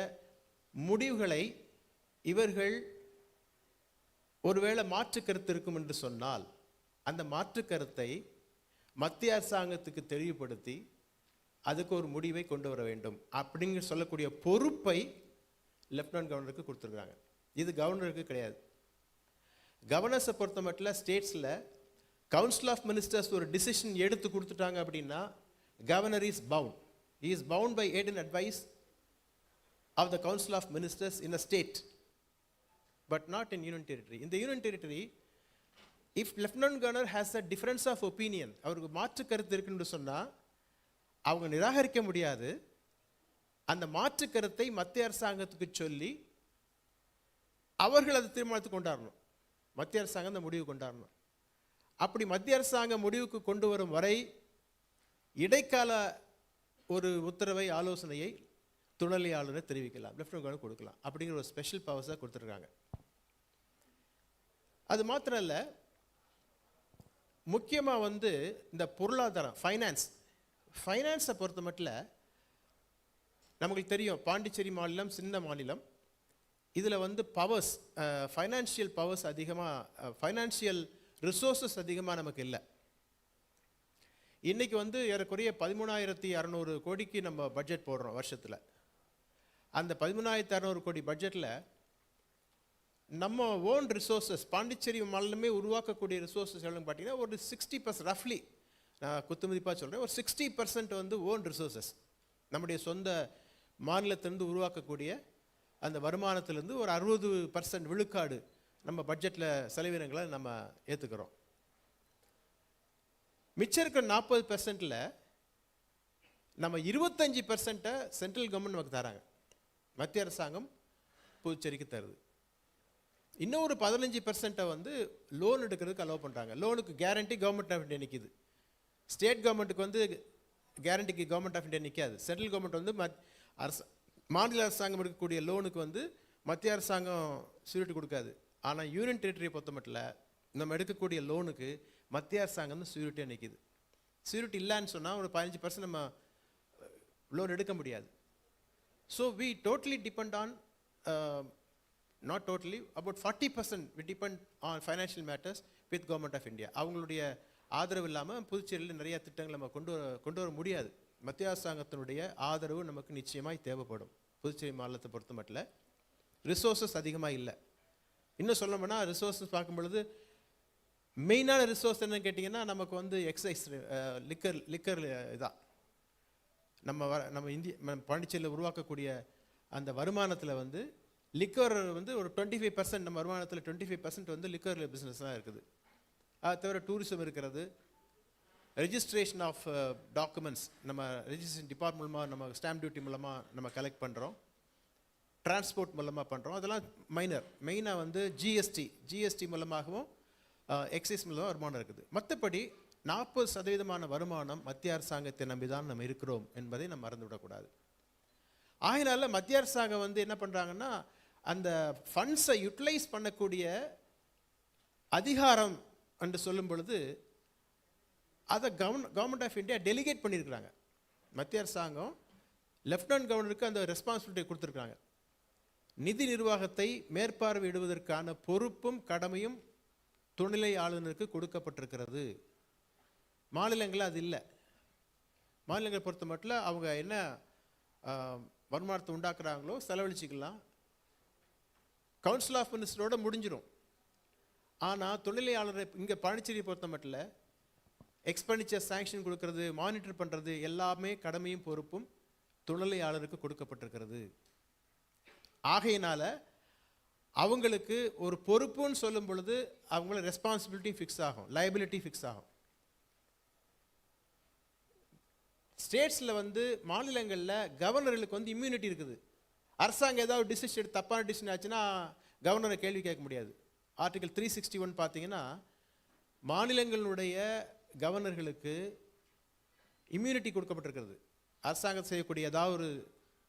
முடிவுகளை இவர்கள் ஒருவேளை மாற்று கருத்து இருக்கும் என்று சொன்னால், அந்த மாற்று கருத்தை மத்திய அரசாங்கத்துக்கு தெளிவுபடுத்தி அதுக்கு ஒரு முடிவை கொண்டு வர வேண்டும் அப்படிங்கிற சொல்லக்கூடிய பொறுப்பை லெஃப்டினன்ட் கவர்னருக்கு கொடுத்துருக்காங்க. இது கவர்னருக்கு கிடையாது. கவர்னர்ஸை பொறுத்த மட்டும் ஸ்டேட்ஸில் கவுன்சில் ஆஃப் மினிஸ்டர்ஸ் ஒரு டிசிஷன் எடுத்து கொடுத்துட்டாங்க அப்படின்னா, governor is bound. He is bound by aid and advice of the council of ministers in a state, but not in union territory. In the union territory, if lieutenant governor has a difference of opinion, அவருக்கு மாற்று கருத்து இருக்குன்னு சொன்னால் அவங்க நிராகரிக்க முடியாது. அந்த மாற்று கருத்தை மத்திய அரசாங்கத்துக்கு சொல்லி அவர்கள் அதை தீர்மானத்துக்கு கொண்டாடணும். மத்திய அரசாங்கம் அந்த முடிவு கொண்டாடணும். அப்படி மத்திய அரசாங்கம் முடிவுக்கு கொண்டு வரும் வரை இடைக்கால ஒரு உத்தரவை, ஆலோசனையை துணைநிலை ஆளுநர் தெரிவிக்கலாம், லெஃப்டினன்ட் கவர்னர் கொடுக்கலாம். அப்படிங்கிற ஒரு ஸ்பெஷல் பவர்ஸாக கொடுத்துருக்காங்க. அது மாத்திரம் இல்லை, முக்கியமாக வந்து இந்த பொருளாதாரம், ஃபைனான்ஸை பொறுத்த மட்டும் நமக்கு தெரியும், பாண்டிச்சேரி மாநிலம் சின்ன மாநிலம். இதில் வந்து பவர்ஸ், ஃபைனான்ஷியல் பவர்ஸ் அதிகமாக, ஃபைனான்ஷியல் ரிசோர்ஸஸ் அதிகமாக நமக்கு இல்லை. இன்றைக்கி வந்து ஏறக்குறைய 13,600 கோடிக்கு நம்ம பட்ஜெட் போடுறோம் வருஷத்தில். அந்த 13,600 கோடி பட்ஜெட்டில் நம்ம ஓன் ரிசோர்ஸஸ், பாண்டிச்சேரி மாநிலமே உருவாக்கக்கூடிய ரிசோர்ஸஸ் எவ்வளோன்னு பார்த்தீங்கன்னா ஒரு 60%, ரஃப்லி நான் குத்துமதிப்பாக சொல்கிறேன், ஒரு 60% வந்து ஓன் ரிசோர்ஸஸ், நம்முடைய சொந்த மாநிலத்திலிருந்து உருவாக்கக்கூடிய அந்த வருமானத்திலேருந்து ஒரு 60% விழுக்காடு நம்ம பட்ஜெட்டில் செலவினங்களை நம்ம ஏற்றுக்கிறோம். மிச்சம் இருக்கிற 40%ல் நம்ம 25% சென்ட்ரல் கவர்மெண்ட் நமக்கு தராங்க, மத்திய அரசாங்கம் புதுச்சேரிக்கு தருது. இன்னொரு 15% வந்து லோன் எடுக்கிறதுக்கு அலோவ் பண்ணுறாங்க. லோனுக்கு கேரண்டி கவர்மெண்ட் ஆஃப் இந்தியா நிற்கிது. ஸ்டேட் கவர்மெண்ட்டுக்கு வந்து கேரண்டிக்கு கவர்மெண்ட் ஆஃப் இந்தியா நிற்காது. சென்ட்ரல் கவர்மெண்ட் வந்து மாநில அரசாங்கம் எடுக்கக்கூடிய லோனுக்கு வந்து மத்திய அரசாங்கம் சியூரிட்டி கொடுக்காது. ஆனால் யூனியன் டெரிட்டரியை பொறுத்த மட்டும் நம்ம எடுக்கக்கூடிய லோனுக்கு மத்திய அரசாங்கம் தான் சியூரிட்டியாக நிற்கிது. சியூரிட்டி இல்லைன்னு சொன்னால் ஒரு 15% நம்ம லோன் எடுக்க முடியாது. So we totally depend on, not totally, about 40% we depend on financial matters with government of India. அவங்களுடைய ஆதரவு இல்லாமல் புதுச்சேரியில் நிறைய திட்டங்கள் நம்ம கொண்டு வர முடியாது. மத்திய அரசாங்கத்தினுடைய ஆதரவு நமக்கு நிச்சயமாய் தேவைப்படும். புதுச்சேரி மாநிலத்தை பொறுத்த மட்டும் ரிசோர்ஸஸ் அதிகமாக இல்லை. இன்னும் சொல்லணும்னா ரிசோர்ஸஸ் பார்க்கும் பொழுது மெயினான ரிசோர்ஸ் என்னன்னு கேட்டிங்கன்னா, நமக்கு வந்து எக்ஸைஸ், லிக்கர் இதான். நம்ம பாண்டிச்சேரியில் உருவாக்கக்கூடிய அந்த வருமானத்தில் வந்து லிக்கர் வந்து ஒரு 25%, நம்ம வருமானத்தில் 25% வந்து லிக்கர் பிஸ்னஸ் தான் இருக்குது. அது தவிர டூரிசம் இருக்கிறது, ரெஜிஸ்ட்ரேஷன் ஆஃப் டாக்குமெண்ட்ஸ், நம்ம ரெஜிஸ்ட்ரேஷன் டிபார்ட்மெண்ட் மூலமாக, நம்ம ஸ்டாம்ப் டியூட்டி மூலமாக நம்ம கலெக்ட் பண்ணுறோம், டிரான்ஸ்போர்ட் மூலமாக பண்ணுறோம். அதெல்லாம் மெயினாக வந்து ஜிஎஸ்டி மூலமாகவும் எக்ஸைஸ் மூலமாக வருமானம் இருக்குது. மற்றபடி 40% வருமானம் மத்திய அரசாங்கத்தை நம்பி தான் நம்ம இருக்கிறோம் என்பதை நம்ம மறந்துவிடக்கூடாது. ஆகையினால மத்திய அரசாங்கம் வந்து என்ன பண்ணுறாங்கன்னா, அந்த ஃபண்ட்ஸை யூட்டிலைஸ் பண்ணக்கூடிய அதிகாரம் என்று சொல்லும் பொழுது அதை கவர்மெண்ட் ஆஃப் இந்தியா டெலிகேட் பண்ணியிருக்கிறாங்க. மத்திய அரசாங்கம் லெஃப்டினன்ட் கவர்னருக்கு அந்த ரெஸ்பான்சிபிலிட்டி கொடுத்துருக்காங்க. நிதி நிர்வாகத்தை மேற்பார்வையிடுவதற்கான பொறுப்பும் கடமையும் துணைநிலை ஆளுநருக்கு கொடுக்கப்பட்டிருக்கிறது. மாநிலங்களில் அது இல்லை. மாநிலங்களை பொறுத்த மட்டும் அவங்க என்ன வருமானத்தை உண்டாக்குறாங்களோ செலவழிச்சிக்கலாம், கவுன்சில் ஆஃப் மினிஸ்டரோட முடிஞ்சிடும். ஆனால் துணைநிலை ஆளுநர் இங்கே பாண்டிச்சேரியை பொறுத்த மட்டும் எக்ஸ்பெண்டிச்சர் சாங்ஷன் கொடுக்கறது, மானிட்டர் பண்ணுறது எல்லாமே கடமையும் பொறுப்பும் துணைநிலை ஆளுநருக்கு கொடுக்கப்பட்டிருக்கிறது. ஆகையினால அவங்களுக்கு ஒரு பொறுப்புன்னு சொல்லும் பொழுது அவங்கள ரெஸ்பான்சிபிலிட்டி ஃபிக்ஸ் ஆகும், லைபிலிட்டி ஃபிக்ஸ் ஆகும். ஸ்டேட்ஸில் மாநிலங்களில் கவர்னர்களுக்கு இம்யூனிட்டி இருக்குது. அரசாங்கம் ஏதாவது டிசிஷன் எடுத்து தப்பான டிசிஷன் ஆச்சுன்னா கவர்னரை கேள்வி கேட்க முடியாது. ஆர்டிகல் 361 பார்த்தீங்கன்னா மாநிலங்களுடைய கவர்னர்களுக்கு இம்யூனிட்டி கொடுக்கப்பட்டிருக்கிறது. அரசாங்கம் செய்யக்கூடிய ஏதாவது ஒரு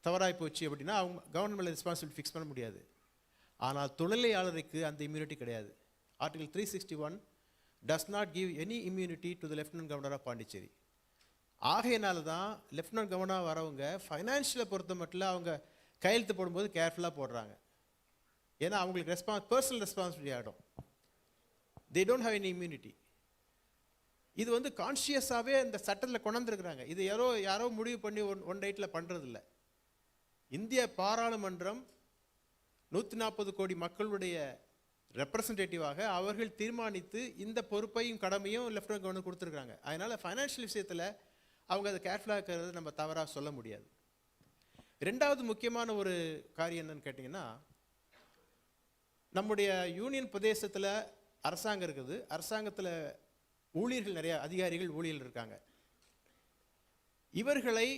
தவறாய் போச்சு அப்படின்னா அவங்க கவர்மெண்ட் ரெஸ்பான்சிபிலிட்டி ஃபிக்ஸ் பண்ண முடியாது. ஆனால் துணைநிலை ஆளுநருக்கு அந்த இம்யூனிட்டி கிடையாது. Article 361 does not give any immunity to the Lieutenant Governor of Pondicherry. ஆகையினால தான் லெஃப்டினன்ட் கவர்னராக வரவங்க ஃபைனான்ஷியலை பொறுத்த மட்டும் அவங்க கையெழுத்து போடும்போது கேர்ஃபுல்லாக போடுறாங்க. ஏன்னா அவங்களுக்கு பர்சனல் ரெஸ்பான்சிபிலிட்டி ஆகிடும். They don't have any immunity. இது கான்ஷியஸாகவே இந்த சட்டத்தில் கொண்டாந்துருக்குறாங்க. இது யாரோ முடிவு பண்ணி ஒன் நைட்டில் பண்ணுறதில்ல. இந்திய பாராளுமன்றம் 140 கோடி மக்களுடைய ரெப்ரசன்டேட்டிவாக அவர்கள் தீர்மானித்து இந்த பொறுப்பையும் கடமையும் லெஃப்டினன்ட் கவர்னர் கொடுத்துருக்காங்க. அதனால் ஃபைனான்ஷியல் விஷயத்தில் அவங்க அதை கேர்ஃபுல்லாக இருக்கிறது நம்ம தவறாக சொல்ல முடியாது. ரெண்டாவது முக்கியமான ஒரு காரியம் என்னன்னு கேட்டிங்கன்னா, நம்முடைய யூனியன் பிரதேசத்தில் அரசாங்கம் இருக்குது. அரசாங்கத்தில் ஊழியர்கள் நிறைய அதிகாரிகள் ஊழியர்கள் இருக்காங்க. இவர்களை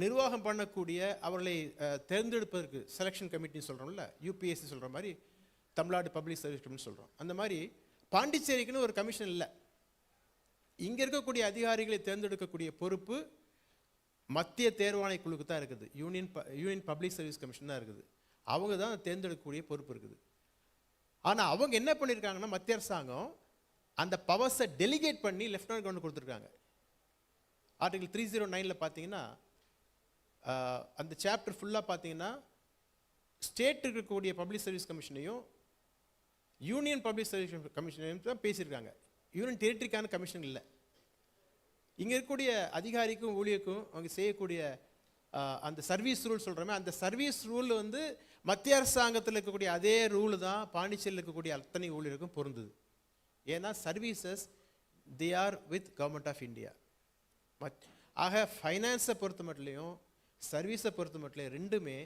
நிர்வாகம் பண்ணக்கூடிய அவர்களை தேர்ந்தெடுப்பதற்கு செலெக்ஷன் கமிட்டின்னு சொல்கிறோம்ல, யூபிஎஸ்சி சொல்கிற மாதிரி தமிழ்நாடு பப்ளிக் சர்வீஸ் கமிஷன் சொல்கிறோம். அந்த மாதிரி பாண்டிச்சேரிக்குன்னு ஒரு கமிஷன் இல்லை. இங்கே இருக்கக்கூடிய அதிகாரிகளை தேர்ந்தெடுக்கக்கூடிய பொறுப்பு மத்திய தேர்வாணை குழுக்கு தான் இருக்குது. யூனியன் பப்ளிக் சர்வீஸ் கமிஷன் தான் இருக்குது. அவங்க தான் தேர்ந்தெடுக்கக்கூடிய பொறுப்பு இருக்குது. ஆனால் அவங்க என்ன பண்ணியிருக்காங்கன்னா, மத்திய அரசாங்கம் அந்த பவர்ஸை டெலிகேட் பண்ணி லெஃப்டினன்ட் கவர்னர் கொடுத்துருக்காங்க. ஆர்டிகல் 309 பார்த்தீங்கன்னா அந்த சாப்டர் ஃபுல்லாக பார்த்தீங்கன்னா ஸ்டேட் இருக்கக்கூடிய பப்ளிக் சர்வீஸ் கமிஷனையும் யூனியன் பப்ளிக் சர்வீஸ் கமிஷனையும் தான் பேசியிருக்காங்க. யூனியன் டெரிட்டரிக்கான கமிஷன் இல்லை. இங்கே இருக்கக்கூடிய அதிகாரிக்கும் ஊழியருக்கும் அவங்க செய்யக்கூடிய அந்த சர்வீஸ் ரூல் சொல்கிறோமே, அந்த சர்வீஸ் ரூல் மத்திய அரசாங்கத்தில் இருக்கக்கூடிய அதே ரூல் தான் பாண்டிச்சேரியில் இருக்கக்கூடிய அத்தனை ஊழியருக்கும் பொருந்தது. ஏன்னா services they are with government of India. ஆக ஃபைனான்ஸை பொறுத்த மட்டும் சர்வீஸை பொறுத்த மட்டும் ரெண்டுமே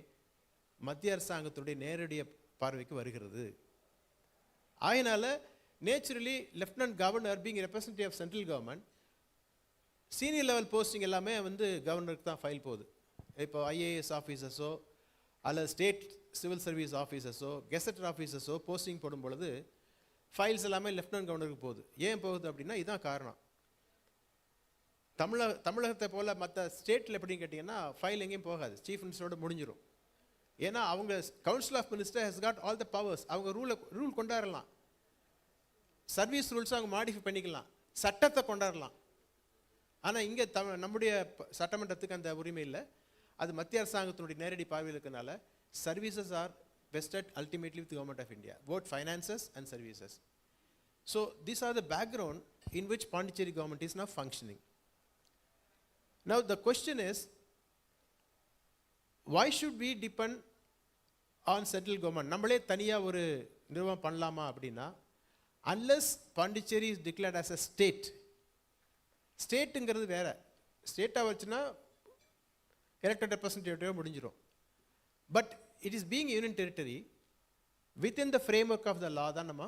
மத்திய அரசாங்கத்துடைய நேரடிய பார்வைக்கு வருகிறது. அதனால naturally lieutenant governor being representative of central government, senior level posting எல்லாமே கவர்னருக்கு தான் ஃபைல் போகுது. இப்போ ஐஏஎஸ் ஆஃபீஸர்ஸோ அல்லது ஸ்டேட் சிவில் சர்வீஸ் ஆஃபீஸர்ஸோ கெசட்டட் ஆஃபீஸர்ஸோ போஸ்டிங் போடும் பொழுது ஃபைல்ஸ் எல்லாமே லெஃப்டினன்ட் கவர்னருக்கு போகுது. ஏன் போகுது அப்படின்னா இதுதான் காரணம். தமிழகத்தை போல் மற்ற ஸ்டேட்டில் எப்படின்னு கேட்டிங்கன்னா ஃபைல் எங்கேயும் போகாது, சீஃப் மினிஸ்டரோட முடிஞ்சிடும். ஏன்னா அவங்க council of minister has got all the powers. அவங்க ரூல் கொண்டாடலாம், சர்வீஸ் ரூல்ஸை அவங்க மாடிஃபை பண்ணிக்கலாம், சட்டத்தை கொண்டாடலாம். ஆனால் இங்கே நம்முடைய சட்டமன்றத்துக்கு அந்த உரிமை இல்லை. அது மத்திய அரசாங்கத்தினுடைய நேரடி பார்வையில் இருக்கிறதுனால services are vested ultimately with the government of India, both finances and services. So these are the background in which Pondicherry government is now functioning. Now the question is, why should we depend on central government? நம்மளே தனியா ஒரு நிர்வாகம் பண்ணலாமா அப்படின்னா, unless Pondicherry is declared as a state. ஸ்டேட்டுங்கிறது வேற. ஸ்டேட்டா வச்சுன்னா elected representative முடிஞ்சிடும். But it is being union territory within the framework of the law தான் நம்ம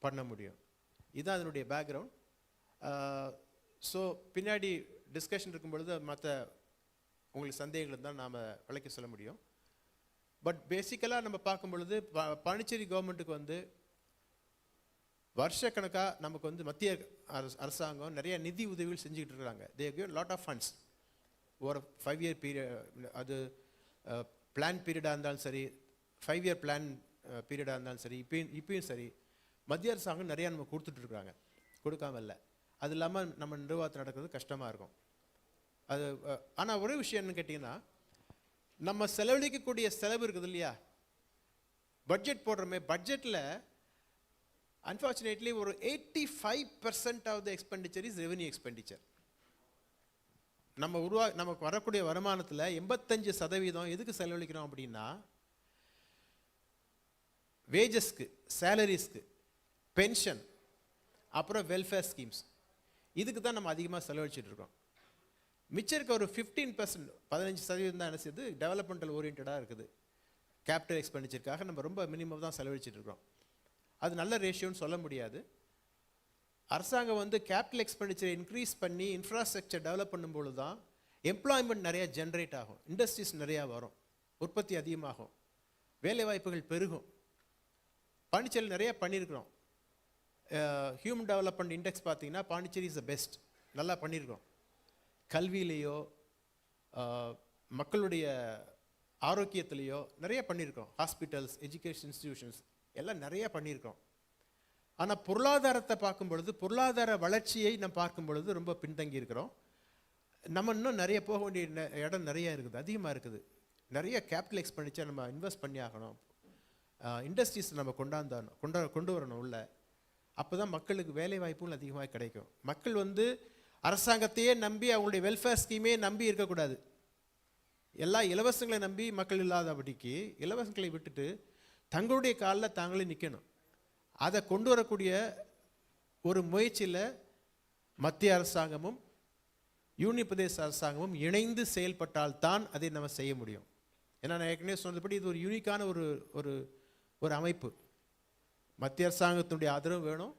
பண்ண முடியும். இதுதான் அதனுடைய பேக்ரவுண்ட். ஸோ பின்னாடி டிஸ்கஷன் இருக்கும் பொழுது மற்ற உங்களுக்கு சந்தேகங்கள் தான் நாம் விளக்கி சொல்ல முடியும். பட் பேசிக்கலாக நம்ம பார்க்கும் பொழுது பாண்டிச்சேரி கவர்மெண்ட்டுக்கு வருஷக்கணக்காக நமக்கு மத்திய அரசாங்கம் நிறைய நிதி உதவிகள் செஞ்சுக்கிட்டு இருக்கிறாங்க. They give lot of funds ஒரு 5 year பீரியட். அது பிளான் பீரியடாக இருந்தாலும் சரி, 5 year பிளான் பீரியடாக இருந்தாலும் சரி, இப்பயும் சரி மத்திய அரசாங்கம் நிறையா நம்ம கொடுத்துட்ருக்குறாங்க, கொடுக்காம இல்லை. அது இல்லாமல் நம்ம நிர்வாகத்தில் நடக்கிறது கஷ்டமாக இருக்கும். அது ஆனால் ஒரே விஷயம் என்னன்னு கேட்டிங்கன்னா, நம்ம செலவழிக்கக்கூடிய செலவு இருக்குது இல்லையா, பட்ஜெட் போடுறோமே, பட்ஜெட்டில் அன்ஃபார்ச்சுனேட்லி ஒரு 85% of the expenditure is revenue expenditure. நமக்கு வரக்கூடிய வருமானத்தில் 85% எதுக்கு செலவழிக்கிறோம் அப்படின்னா, வேஜஸ்க்கு, சேலரிஸ்க்கு, பென்ஷன், அப்புறம் வெல்ஃபேர் ஸ்கீம்ஸ், இதுக்கு தான் நம்ம அதிகமாக செலவழிச்சிட்டு இருக்கோம். மிச்சம் இருக்க ஒரு 15% தான் என்ன செய்யுது, டெவலப்மெண்டல் ஓரியன்டாக இருக்குது. கேபிட்டல் எக்ஸ்பெண்டிச்சருக்காக நம்ம ரொம்ப மினிமம் தான் செலவழிச்சிட்டு இருக்கோம். அது நல்ல ரேஷியோன்னு சொல்ல முடியாது. அரசாங்கம் வந்து கேபிட்டல் எக்ஸ்பெண்டிச்சரை இன்க்ரீஸ் பண்ணி இன்ஃப்ராஸ்ட்ரக்சர் டெவலப் பண்ணும்போது தான் எம்ப்ளாய்மெண்ட் நிறையா ஜென்ரேட் ஆகும், இண்டஸ்ட்ரீஸ் நிறையா வரும், உற்பத்தி அதிகமாகும், வேலைவாய்ப்புகள் பெருகும். பாண்டிச்சேரி நிறையா பண்ணியிருக்கிறோம். ஹியூமன் டெவலப்மெண்ட் இண்டெக்ஸ் பார்த்தீங்கன்னா பாண்டிச்சேரி இஸ் த பெஸ்ட், நல்லா பண்ணியிருக்கோம். கல்வியிலேயோ மக்களுடைய ஆரோக்கியத்திலேயோ நிறைய பண்ணியிருக்கோம். ஹாஸ்பிட்டல்ஸ், எஜுகேஷன் இன்ஸ்டிடியூஷன்ஸ் எல்லாம் நிறைய பண்ணியிருக்கோம். ஆனால் பொருளாதாரத்தை பார்க்கும் பொழுது, பொருளாதார வளர்ச்சியை நம்ம பார்க்கும் பொழுது ரொம்ப பின்தங்கி இருக்கிறோம். நம்ம இன்னும் நிறைய போக வேண்டிய இடம் நிறைய இருக்குது, அதிகமாக இருக்குது. நிறைய கேபிட்டல் எக்ஸ்பெண்டிச்சர் நம்ம இன்வெஸ்ட் பண்ணி ஆகணும். இண்டஸ்ட்ரீஸ் நம்ம கொண்டு வரணும் உள்ள. அப்போ தான் மக்களுக்கு வேலை வாய்ப்புகள் அதிகமாக கிடைக்கும். மக்கள் வந்து அரசாங்கத்தையே நம்பி, அவங்களுடைய வெல்ஃபேர் ஸ்கீமே நம்பி இருக்கக்கூடாது. எல்லா இலவசங்களை நம்பி மக்கள் இல்லாதபடிக்கு இலவசங்களை விட்டுட்டு தங்களுடைய காலில் தாங்களே நிற்கணும். அதை கொண்டு வரக்கூடிய ஒரு முயற்சியில் மத்திய அரசாங்கமும் யூனியன் பிரதேச அரசாங்கமும் இணைந்து செயல்பட்டால்தான் அதை நம்ம செய்ய முடியும். ஏன்னா நான் ஏற்கனவே சொன்னதுபடி இது ஒரு யூனிக்கான ஒரு அமைப்பு. மத்திய அரசாங்கத்தினுடைய ஆதரவு வேணும்,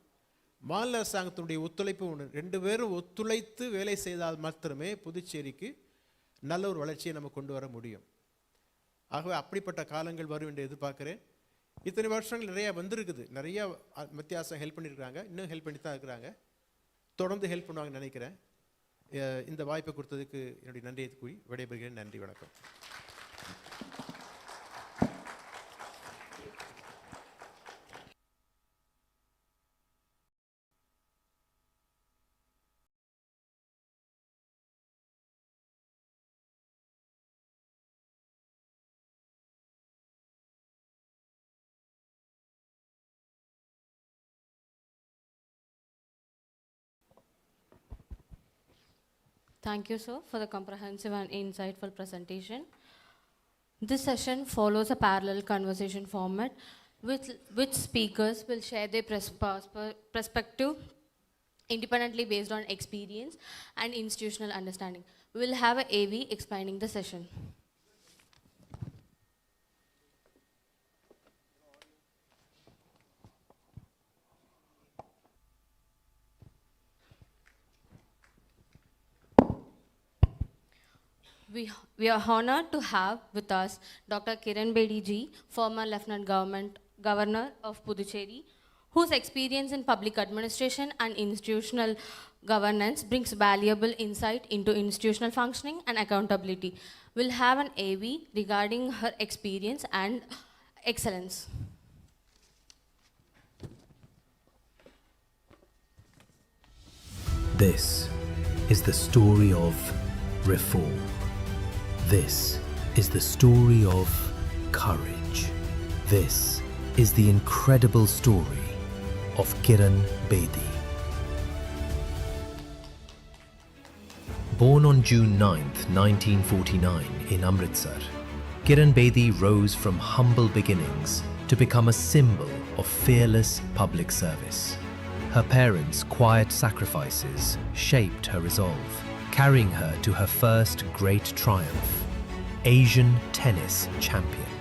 மாநில அரசாங்கத்தினுடைய ஒத்துழைப்பு ஒன்று. 2 பேரும் ஒத்துழைத்து வேலை செய்தால் மாத்திரமே புதுச்சேரிக்கு நல்ல ஒரு வளர்ச்சியை நம்ம கொண்டு வர முடியும். ஆகவே அப்படிப்பட்ட காலங்கள் வரும் என்று எதிர்பார்க்குறேன். இத்தனை வருஷங்கள் நிறையா வந்திருக்குது, நிறையா மத்திய அரசாங்கம் ஹெல்ப் பண்ணியிருக்காங்க, இன்னும் ஹெல்ப் பண்ணி தான் இருக்கிறாங்க, தொடர்ந்து ஹெல்ப் பண்ணுவாங்கன்னு நினைக்கிறேன். இந்த வாய்ப்பை கொடுத்ததுக்கு என்னுடைய நன்றியை கூறி விடைபெறுகிறேன். நன்றி, வணக்கம். Thank you, sir, for the comprehensive and insightful presentation. This session follows a parallel conversation format with which speakers will share their perspective independently based on experience and institutional understanding. We will have an AV explaining the session. We are honored to have with us Dr. Kiran Bedi ji, former Lieutenant Governor of Puducherry, whose experience in public administration and institutional governance brings valuable insight into institutional functioning and accountability. We'll have an AV regarding her experience and excellence. This is the story of reform. This is the story of courage. This is the incredible story of Kiran Bedi. Born on June 9th, 1949 in Amritsar, Kiran Bedi rose from humble beginnings to become a symbol of fearless public service. Her parents' quiet sacrifices shaped her resolve, carrying her to her first great triumph, Asian tennis champion.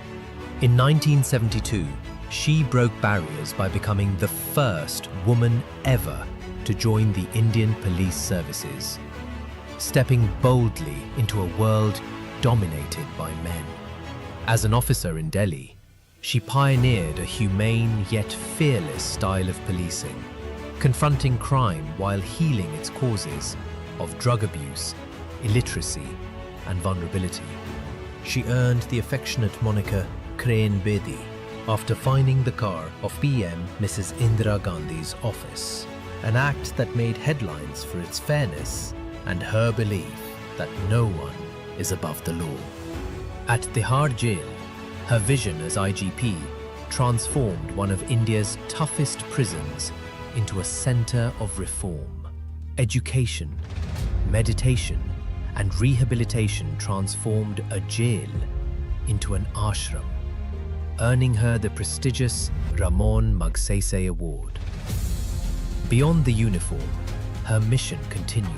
In 1972, she broke barriers by becoming the first woman ever to join the Indian police services, stepping boldly into a world dominated by men. As an officer in Delhi, she pioneered a humane yet fearless style of policing, confronting crime while healing its causes of drug abuse, illiteracy, and vulnerability. She earned the affectionate moniker Kiran Bedi after finding the car of PM Mrs. Indira Gandhi's office, an act that made headlines for its fairness and her belief that no one is above the law. At Tihar Jail, her vision as IGP transformed one of India's toughest prisons into a center of reform. Education, meditation, and rehabilitation transformed a jail into an ashram, earning her the prestigious Ramon Magsaysay Award. Beyond the uniform, her mission continued.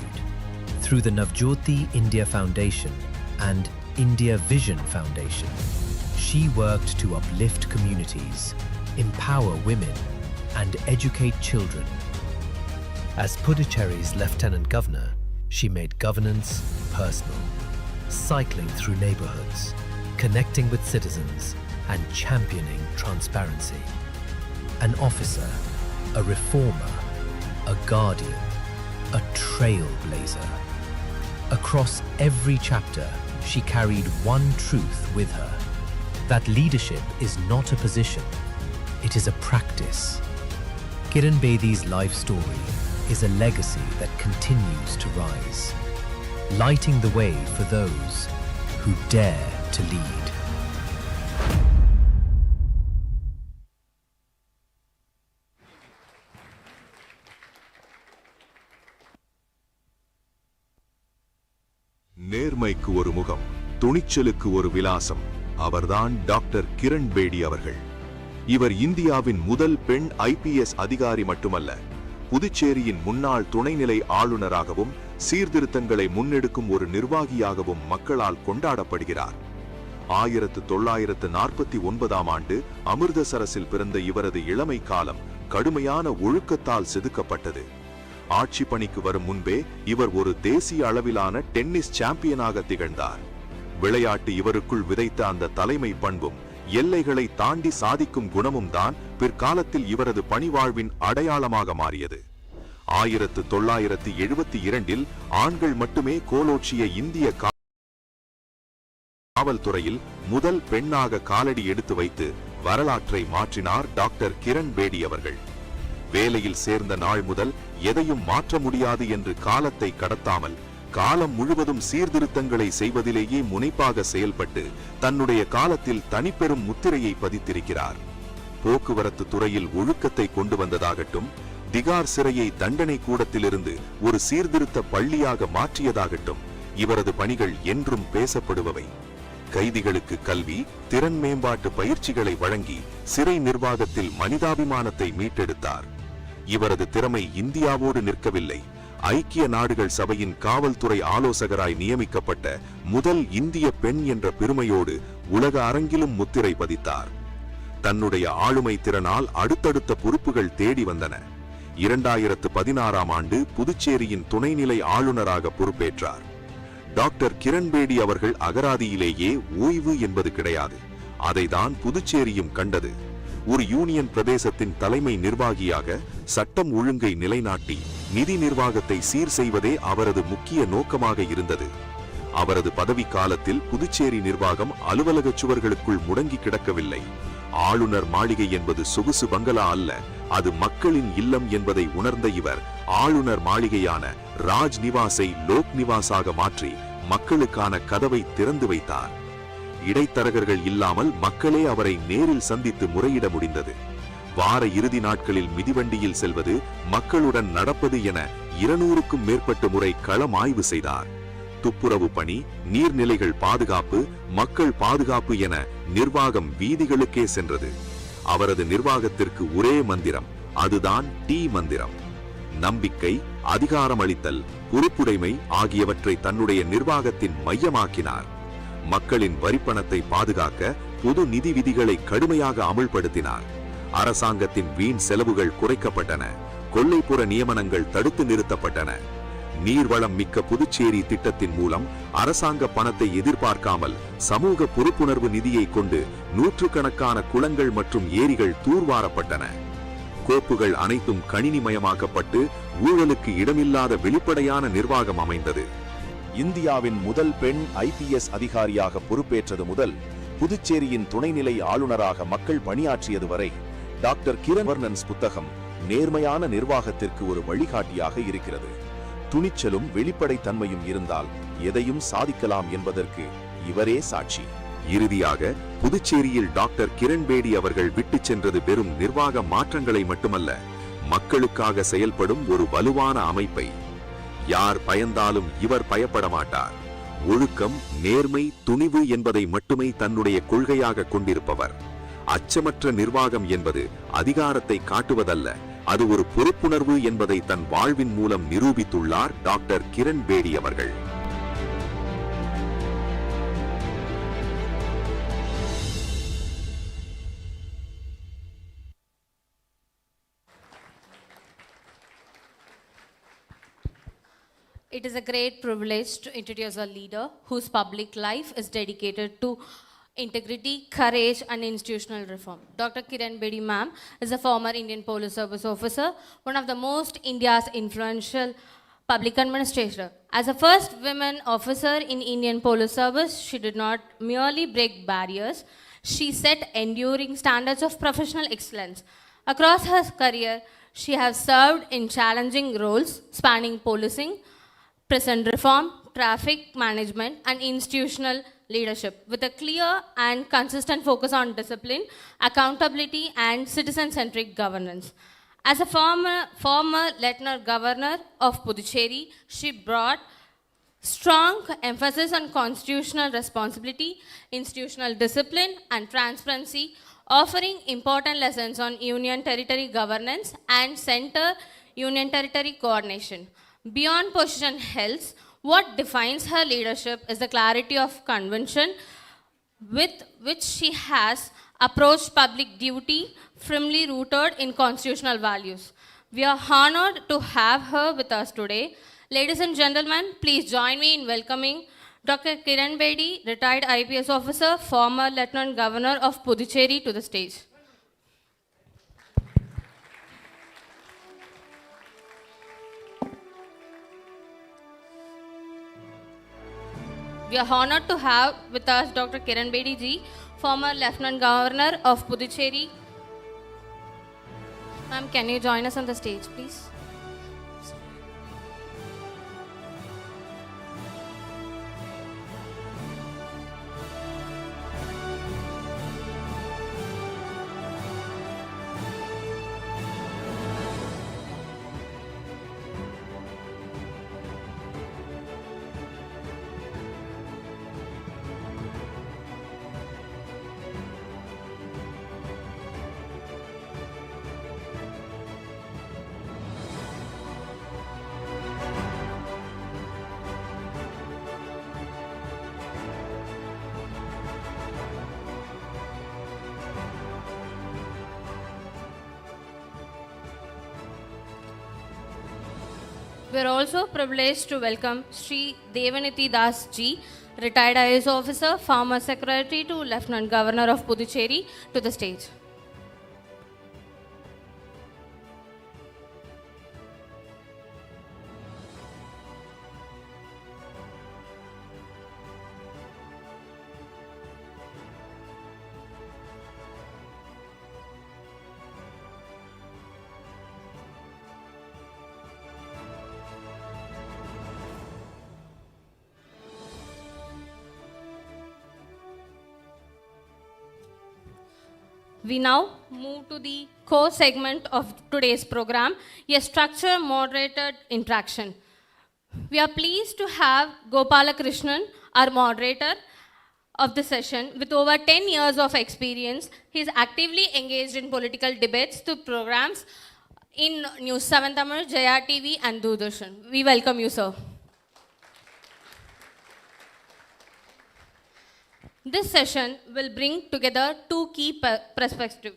Through the Navjyoti India Foundation and India Vision Foundation, she worked to uplift communities, empower women, and educate children. As Puducherry's Lieutenant Governor, she made governance personal, cycling through neighborhoods, connecting with citizens, and championing transparency. An officer, a reformer, a guardian, a trailblazer. Across every chapter, she carried one truth with her, that leadership is not a position, it is a practice. Kiran Bedi's life story is a legacy that continues to rise, lighting the way for those who dare to lead. நேர்மைக்கு ஒரு முகம், துணிச்சலுக்கு ஒரு விலாசம். அவர்தான் doctor Kiran Bedi அவர்கள். இவர் இந்தியாவின் முதல் பெண் IPS அதிகாரி மட்டுமல்ல, புதுச்சேரியின் முன்னாள் துணைநிலை ஆளுநராகவும் சீர்திருத்தங்களை முன்னெடுக்கும் ஒரு நிர்வாகியாகவும் மக்களால் கொண்டாடப்படுகிறார். 1949ஆம் ஆண்டு அமிர்தசரஸில் பிறந்த இவரது இளமை காலம் கடுமையான ஒழுக்கத்தால் செதுக்கப்பட்டது. ஆட்சி பணிக்கு வரும் முன்பே இவர் ஒரு தேசிய அளவிலான டென்னிஸ் சாம்பியனாக திகழ்ந்தார். விளையாட்டு இவருக்குள் விதைத்த அந்த தலைமை பண்பும் எல்லைகளை தாண்டி சாதிக்கும் குணமும் தான் பிற்காலத்தில் இவரது பணிவாழ்வின் அடையாளமாக மாறியது. 1972இல் ஆண்கள் மட்டுமே கோலோச்சிய இந்திய காவல்துறையில் முதல் பெண்ணாக காலடி எடுத்து வைத்து வரலாற்றை மாற்றினார் டாக்டர் கிரண் பேடி அவர்கள். வேலையில் சேர்ந்த நாள் முதல் எதையும் மாற்ற முடியாது என்று காலத்தை கடத்தாமல் காலம் முழுவதும் சீர்திருத்தங்களை செய்வதிலேயே முனைப்பாக செயல்பட்டு தன்னுடைய காலத்தில் தனிப்பெரும் முத்திரையை பதித்திருக்கிறார். போக்குவரத்து துறையில் ஒழுக்கத்தை கொண்டு வந்ததாகட்டும், திகார் சிறையை தண்டனை கூடத்திலிருந்து ஒரு சீர்திருத்த பள்ளியாக மாற்றியதாகட்டும், இவரது பணிகள் என்றும் பேசப்படுபவை. கைதிகளுக்கு கல்வி, திறன் மேம்பாட்டு பயிற்சிகளை வழங்கி சிறை நிர்வாகத்தில் மனிதாபிமானத்தை மீட்டெடுத்தார். இவரது திறமை இந்தியாவோடு நிற்கவில்லை. ஐக்கிய நாடுகள் சபையின் காவல்துறை ஆலோசகராய் நியமிக்கப்பட்ட முதல் இந்திய பெண் என்ற பெருமையோடு உலக அரங்கிலும் முத்திரை பதித்தார். தன்னுடைய ஆளுமை திறனால் அடுத்தடுத்த பொறுப்புகள் தேடி வந்தன. 2016ஆம் ஆண்டு புதுச்சேரியின் துணைநிலை ஆளுநராக பொறுப்பேற்றார். டாக்டர் கிரண் பேடி அவர்கள் அகராதியிலேயே ஓய்வு என்பது கிடையாது. அதைதான் புதுச்சேரியும் கண்டது. ஒரு யூனியன் பிரதேசத்தின் தலைமை நிர்வாகியாக சட்டம் ஒழுங்கை நிலைநாட்டி நிதி நிர்வாகத்தை சீர் செய்வதே அவரது முக்கிய நோக்கமாக இருந்தது. அவரது பதவி காலத்தில் புதுச்சேரி நிர்வாகம் அலுவலக சுவர்களுக்குள் முடங்கி கிடக்கவில்லை. ஆளுநர் மாளிகை என்பது சொகுசு பங்களா அல்ல, அது மக்களின் இல்லம் என்பதை உணர்ந்த இவர் ஆளுநர் மாளிகையான ராஜ் நிவாஸை லோக் நிவாஸாக மாற்றி மக்களுக்கான கதவை திறந்து வைத்தார். இடைத்தரகர்கள் இல்லாமல் மக்களே அவரை நேரில் சந்தித்து முறையிட முடிந்தது. வார இறுதி நாட்களில் மிதிவண்டியில் செல்வது, மக்களுடன் நடப்பது என 200க்கும் மேற்பட்ட முறை களம் ஆய்வு செய்தார். துப்புரவு பணி, நீர்நிலைகள் பாதுகாப்பு, மக்கள் பாதுகாப்பு என நிர்வாகம் வீதிகளுக்கே சென்றது. அவரது நிர்வாகத்திற்கு ஒரே மந்திரம், அதுதான் டி மந்திரம். நம்பிக்கை, அதிகாரம் அளித்தல், பொறுப்புடைமை ஆகியவற்றை தன்னுடைய நிர்வாகத்தின் மையமாக்கினார். மக்களின் வரிப்பணத்தை பாதுகாக்க பொது நிதி விதிகளை கடுமையாக அமல்படுத்தினார். அரசாங்கத்தின் வீண் செலவுகள் குறைக்கப்பட்டன. கொள்ளைப்புற நியமனங்கள் தடுத்து நிறுத்தப்பட்டன. நீர்வளம் மிக்க புதுச்சேரி திட்டத்தின் மூலம் அரசாங்க பணத்தை எதிர்பார்க்காமல் சமூக பொறுப்புணர்வு நிதியை கொண்டு நூற்றுக்கணக்கான குளங்கள் மற்றும் ஏரிகள் தூர்வாரப்பட்டன. கோப்புகள் அனைத்தும் கணினிமயமாக்கப்பட்டு ஊழலுக்கு இடமில்லாத வெளிப்படையான நிர்வாகம் அமைந்தது. இந்தியாவின் முதல் பெண் IPS அதிகாரியாக பொறுப்பேற்றது முதல் புதுச்சேரியின் துணைநிலை ஆளுநராக மக்கள் பணியாற்றியது வரை டாக்டர் கிரண் வர்ணன்ஸ் புத்தகம் நேர்மையான நிர்வாகத்திற்கு ஒரு வழிகாட்டியாக இருக்கிறது. துணிச்சலும் வெளிப்படை தன்மையும் இருந்தால் எதையும் சாதிக்கலாம் என்பதற்கு இவரே சாட்சி. இறுதியாக புதுச்சேரியில் டாக்டர் கிரண்பேடி அவர்கள் விட்டுச் சென்றது வெறும் நிர்வாக மாற்றங்களை மட்டுமல்ல, மக்களுக்காக செயல்படும் ஒரு வலுவான அமைப்பை. யார் பயந்தாலும் இவர் பயப்பட மாட்டார். ஒழுக்கம், நேர்மை, துணிவு என்பதை மட்டுமே தன்னுடைய கொள்கையாக கொண்டிருப்பவர். அச்சமற்ற நிர்வாகம் என்பது அதிகாரத்தை காட்டுவதல்ல, அது ஒரு பொறுப்புணர்வு என்பதை தன் வாழ்வின் மூலம் நிரூபித்துள்ளார் டாக்டர் கிரண்பேடி அவர்கள். It is a great privilege to introduce a leader whose public life is dedicated to integrity, courage and institutional reform. Dr. Kiranbedi ma'am is a former Indian Police Service officer, one of the most India's influential public administrator. As a first woman officer in Indian Police Service, she did not merely break barriers, she set enduring standards of professional excellence. Across her career, she has served in challenging roles spanning policing, prison reform, traffic management and institutional leadership with a clear and consistent focus on discipline, accountability and citizen-centric governance. As a former Lieutenant Governor of Puducherry, she brought strong emphasis on constitutional responsibility, institutional discipline and transparency, offering important lessons on union territory governance and center union territory coordination. Beyond position health, what defines her leadership is the clarity of conviction with which she has approached public duty, firmly rooted in constitutional values. We are honored to have her with us today. Ladies and gentlemen, please join me in welcoming Dr. Kiranbedi, retired IPS officer, former Lieutenant Governor of Puducherry, to the stage. We are honored to have with us Dr. Kiranbedi ji, former Lieutenant Governor of Puducherry. Ma'am, can you join us on the stage, please? We are also privileged to welcome Sri Devaniti Das ji, retired IAS officer, former secretary to Lieutenant Governor of Puducherry, to the stage. We now move to the core segment of today's program, a structured moderated interaction. We are pleased to have Gopalakrishnan, our moderator of the session. With over 10 years of experience, he is actively engaged in political debates through programs in News 7 Tamil, Jaya TV and Doordarshan. We welcome you, sir. This session will bring together two key perspectives.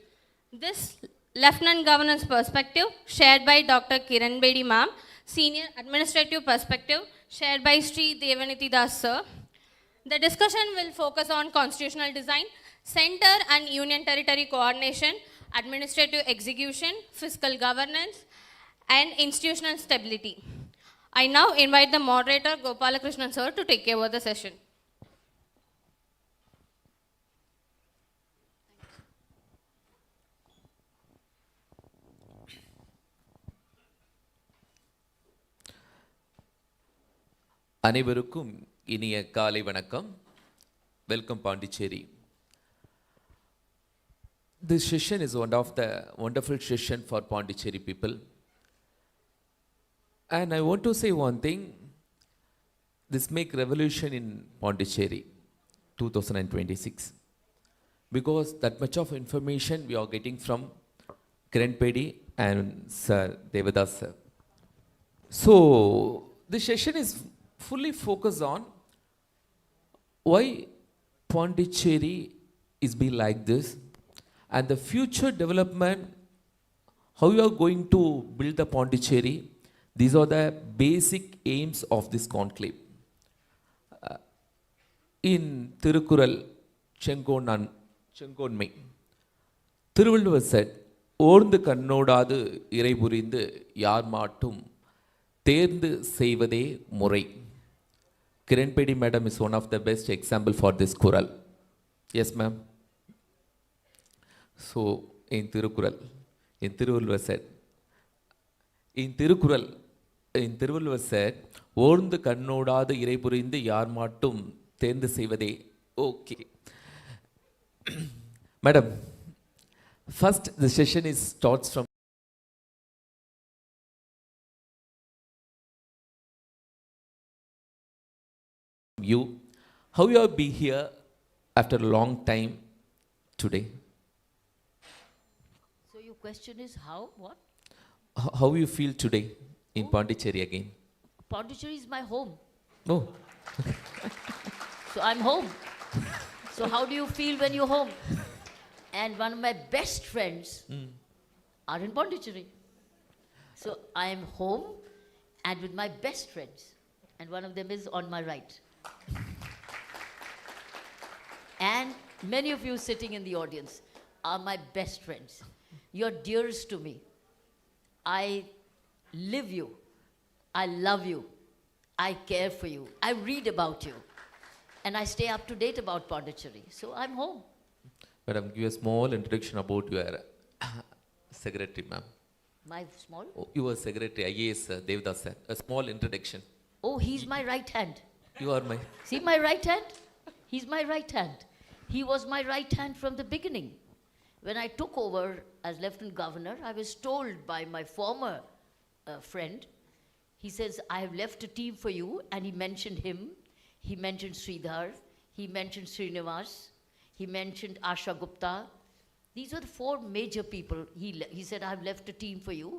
This Lieutenant Governor's perspective, shared by Dr. Kiranbedi ma'am, senior administrative perspective, shared by Sri Devaniti Das sir. The discussion will focus on constitutional design, center and union territory coordination, administrative execution, fiscal governance, and institutional stability. I now invite the moderator, Gopalakrishnan sir, to take over the session. அனைவருக்கும் இனிய காலை வணக்கம். welcome Pondicherry. This session is one of the wonderful session for Pondicherry people. And I want to say one thing. This make revolution in Pondicherry 2026. Because that much of information we are getting from Kiran Bedi and Sir Devadas sir. So this session is fully focused on why Pondicherry is be like this and the future development, how you are going to build the Pondicherry. These are the basic aims of this conclave. In Tirukural Chengonmai, Thiruvalluvar said, ஓர்ந்து கண்ணோடாது இறைபுரிந்து யார் மாட்டும் தேர்ந்து செய்வதே முறை. Kiran Bedi madam is one of the best example for this kural. Yes, ma'am. So, in Tirukural, in Thiruvalluvar said, in Thiruvalluvar said, ஓர்ந்து கண்ணோடாது இறைபுரிந்து யார் மாட்டும் தேர்ந்து செய்வதே. Okay. Madam, first the session starts from you. How you have been here after a long time today? So your question is how, what? How you feel today in Pondicherry again? Pondicherry is my home. Oh, So I'm home. So how do you feel when you're home? And one of my best friends are in Pondicherry. So I am home and with my best friends. And one of them is on my right. And many of you sitting in the audience are my best friends. You're dearest to me. I live you. I love you. I care for you. I read about you. And I stay up to date about Pondicherry. So I'm home. Madam, give a small introduction about your secretary, ma'am. My small? Oh, your secretary, IAS Devadas sir. A small introduction. Oh, he's my right hand. You are my... See my right hand? He's my right hand. He was my right hand from the beginning. When I took over as Lieutenant Governor, I was told by my former friend, he says, I have left a team for you, and he mentioned him. He mentioned Sridhar, he mentioned Srinivas, he mentioned Asha Gupta. These were the four major people. He said, I've left a team for you.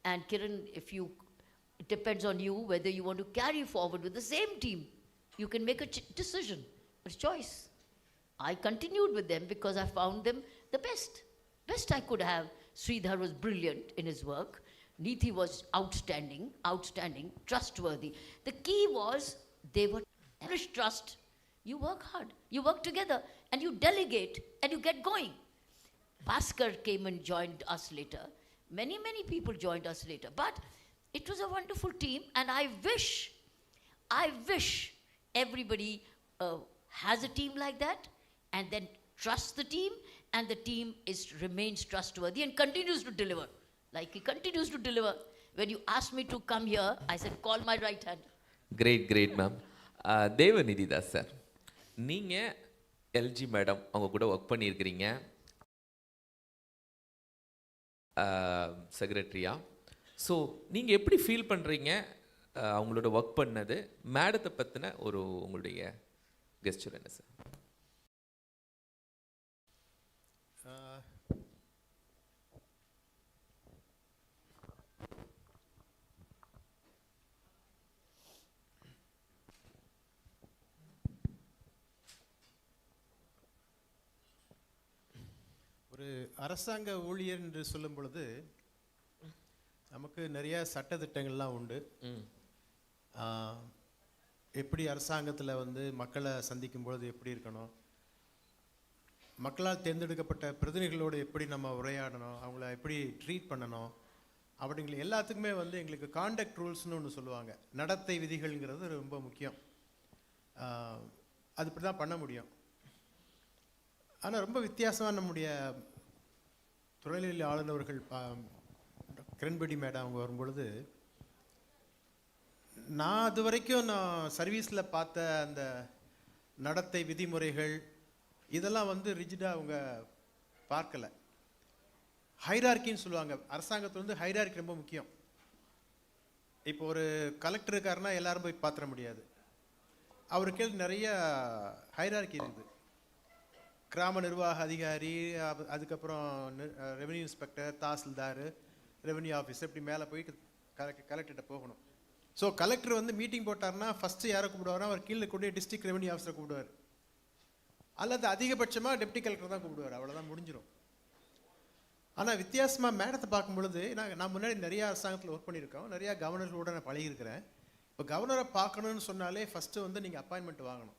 And Kiran, it depends on you whether you want to carry forward with the same team. You can make a decision, a choice. I continued with them because I found them the best I could have. Sridhar was brilliant in his work. Neethi was outstanding, trustworthy. The key was they were trust. You work hard, you work together, and you delegate, and you get going. Bhaskar came and joined us later. Many people joined us later. But it was a wonderful team, and I wish everybody has a team like that, and then trusts the team, and the team remains trustworthy and continues to deliver. Like he continues to deliver. When you asked me to come here, I said, call my right hand. Great, ma'am. Devanidhidas sir, நீங்கள் LG madam அவங்க கூட work பண்ணியிருக்கிறீங்க செக்ரட்டரியா. So நீங்கள் எப்படி feel பண்ணுறீங்க அவங்களோட work பண்ணது, மேடத்தை பற்றின உங்களுடைய கெஸ்டர் என்ன சார்? ஒரு அரசாங்க ஊழியர் என்று சொல்லும் பொழுது நமக்கு நிறைய சட்டத்திட்டங்கள்லாம் உண்டு. எப்படி அரசாங்கத்தில் மக்களை சந்திக்கும் பொழுது எப்படி இருக்கணும், மக்களால் தேர்ந்தெடுக்கப்பட்ட பிரதிநிதிகளோடு எப்படி நம்ம உரையாடணும், அவங்கள எப்படி ட்ரீட் பண்ணணும் அப்படிங்கிற எல்லாத்துக்குமே எங்களுக்கு காண்டக்ட் ரூல்ஸ்னு ஒன்று சொல்லுவாங்க. நடத்தை விதிகள்ங்கிறது ரொம்ப முக்கியம். அது இப்படி தான் பண்ண முடியும். ஆனால் ரொம்ப வித்தியாசமாக நம்முடைய துணைநிலை ஆளுநர்கள் கிரண் பேடி மேடம் அவங்க வரும்பொழுது, நான் அது வரைக்கும் நான் சர்வீஸில் பார்த்த அந்த நடத்தை விதிமுறைகள் இதெல்லாம் வந்து ரிஜிடாக அவங்க பார்க்கல. ஹைரார்கின்னு சொல்லுவாங்க. அரசாங்கத்தில் வந்து ஹைரார்கி ரொம்ப முக்கியம். இப்போ ஒரு கலெக்டர் இருக்காருன்னா எல்லாரும் போய் பார்த்துட முடியாது. அவருக்கு நிறைய ஹைரார்கி இருக்குது. கிராம நிர்வாக அதிகாரி, அதுக்கப்புறம் revenue inspector, tahsildar, revenue officer, இப்படி மேலே போய் கலெக்டர்கிட்ட போகணும். ஸோ கலெக்டர் வந்து மீட்டிங் போட்டார்னா ஃபஸ்ட்டு யாரை கூப்பிடுவார்னா அவர் கீழே கூடிய டிஸ்ட்ரிக்ட் ரெவென்யூ ஆஃபீஸரை கூப்பிடுவார், அல்லது அதிகபட்சமாக டெப்டி கலெக்டர் தான் கூப்பிடுவார். அவ்வளோதான், முடிஞ்சிடும். ஆனால் வித்தியாசமாக மேடத்தை பார்க்கும் பொழுது நான் முன்னாடி நிறையா அரசாங்கத்தில் ஒர்க் பண்ணியிருக்கோம், நிறையா கவர்னர்களோட நான் பழகியிருக்கிறேன். இப்போ கவர்னரை பார்க்கணுன்னு சொன்னாலே ஃபஸ்ட்டு வந்து நீங்கள் அப்பாயின்மெண்ட் வாங்கணும்.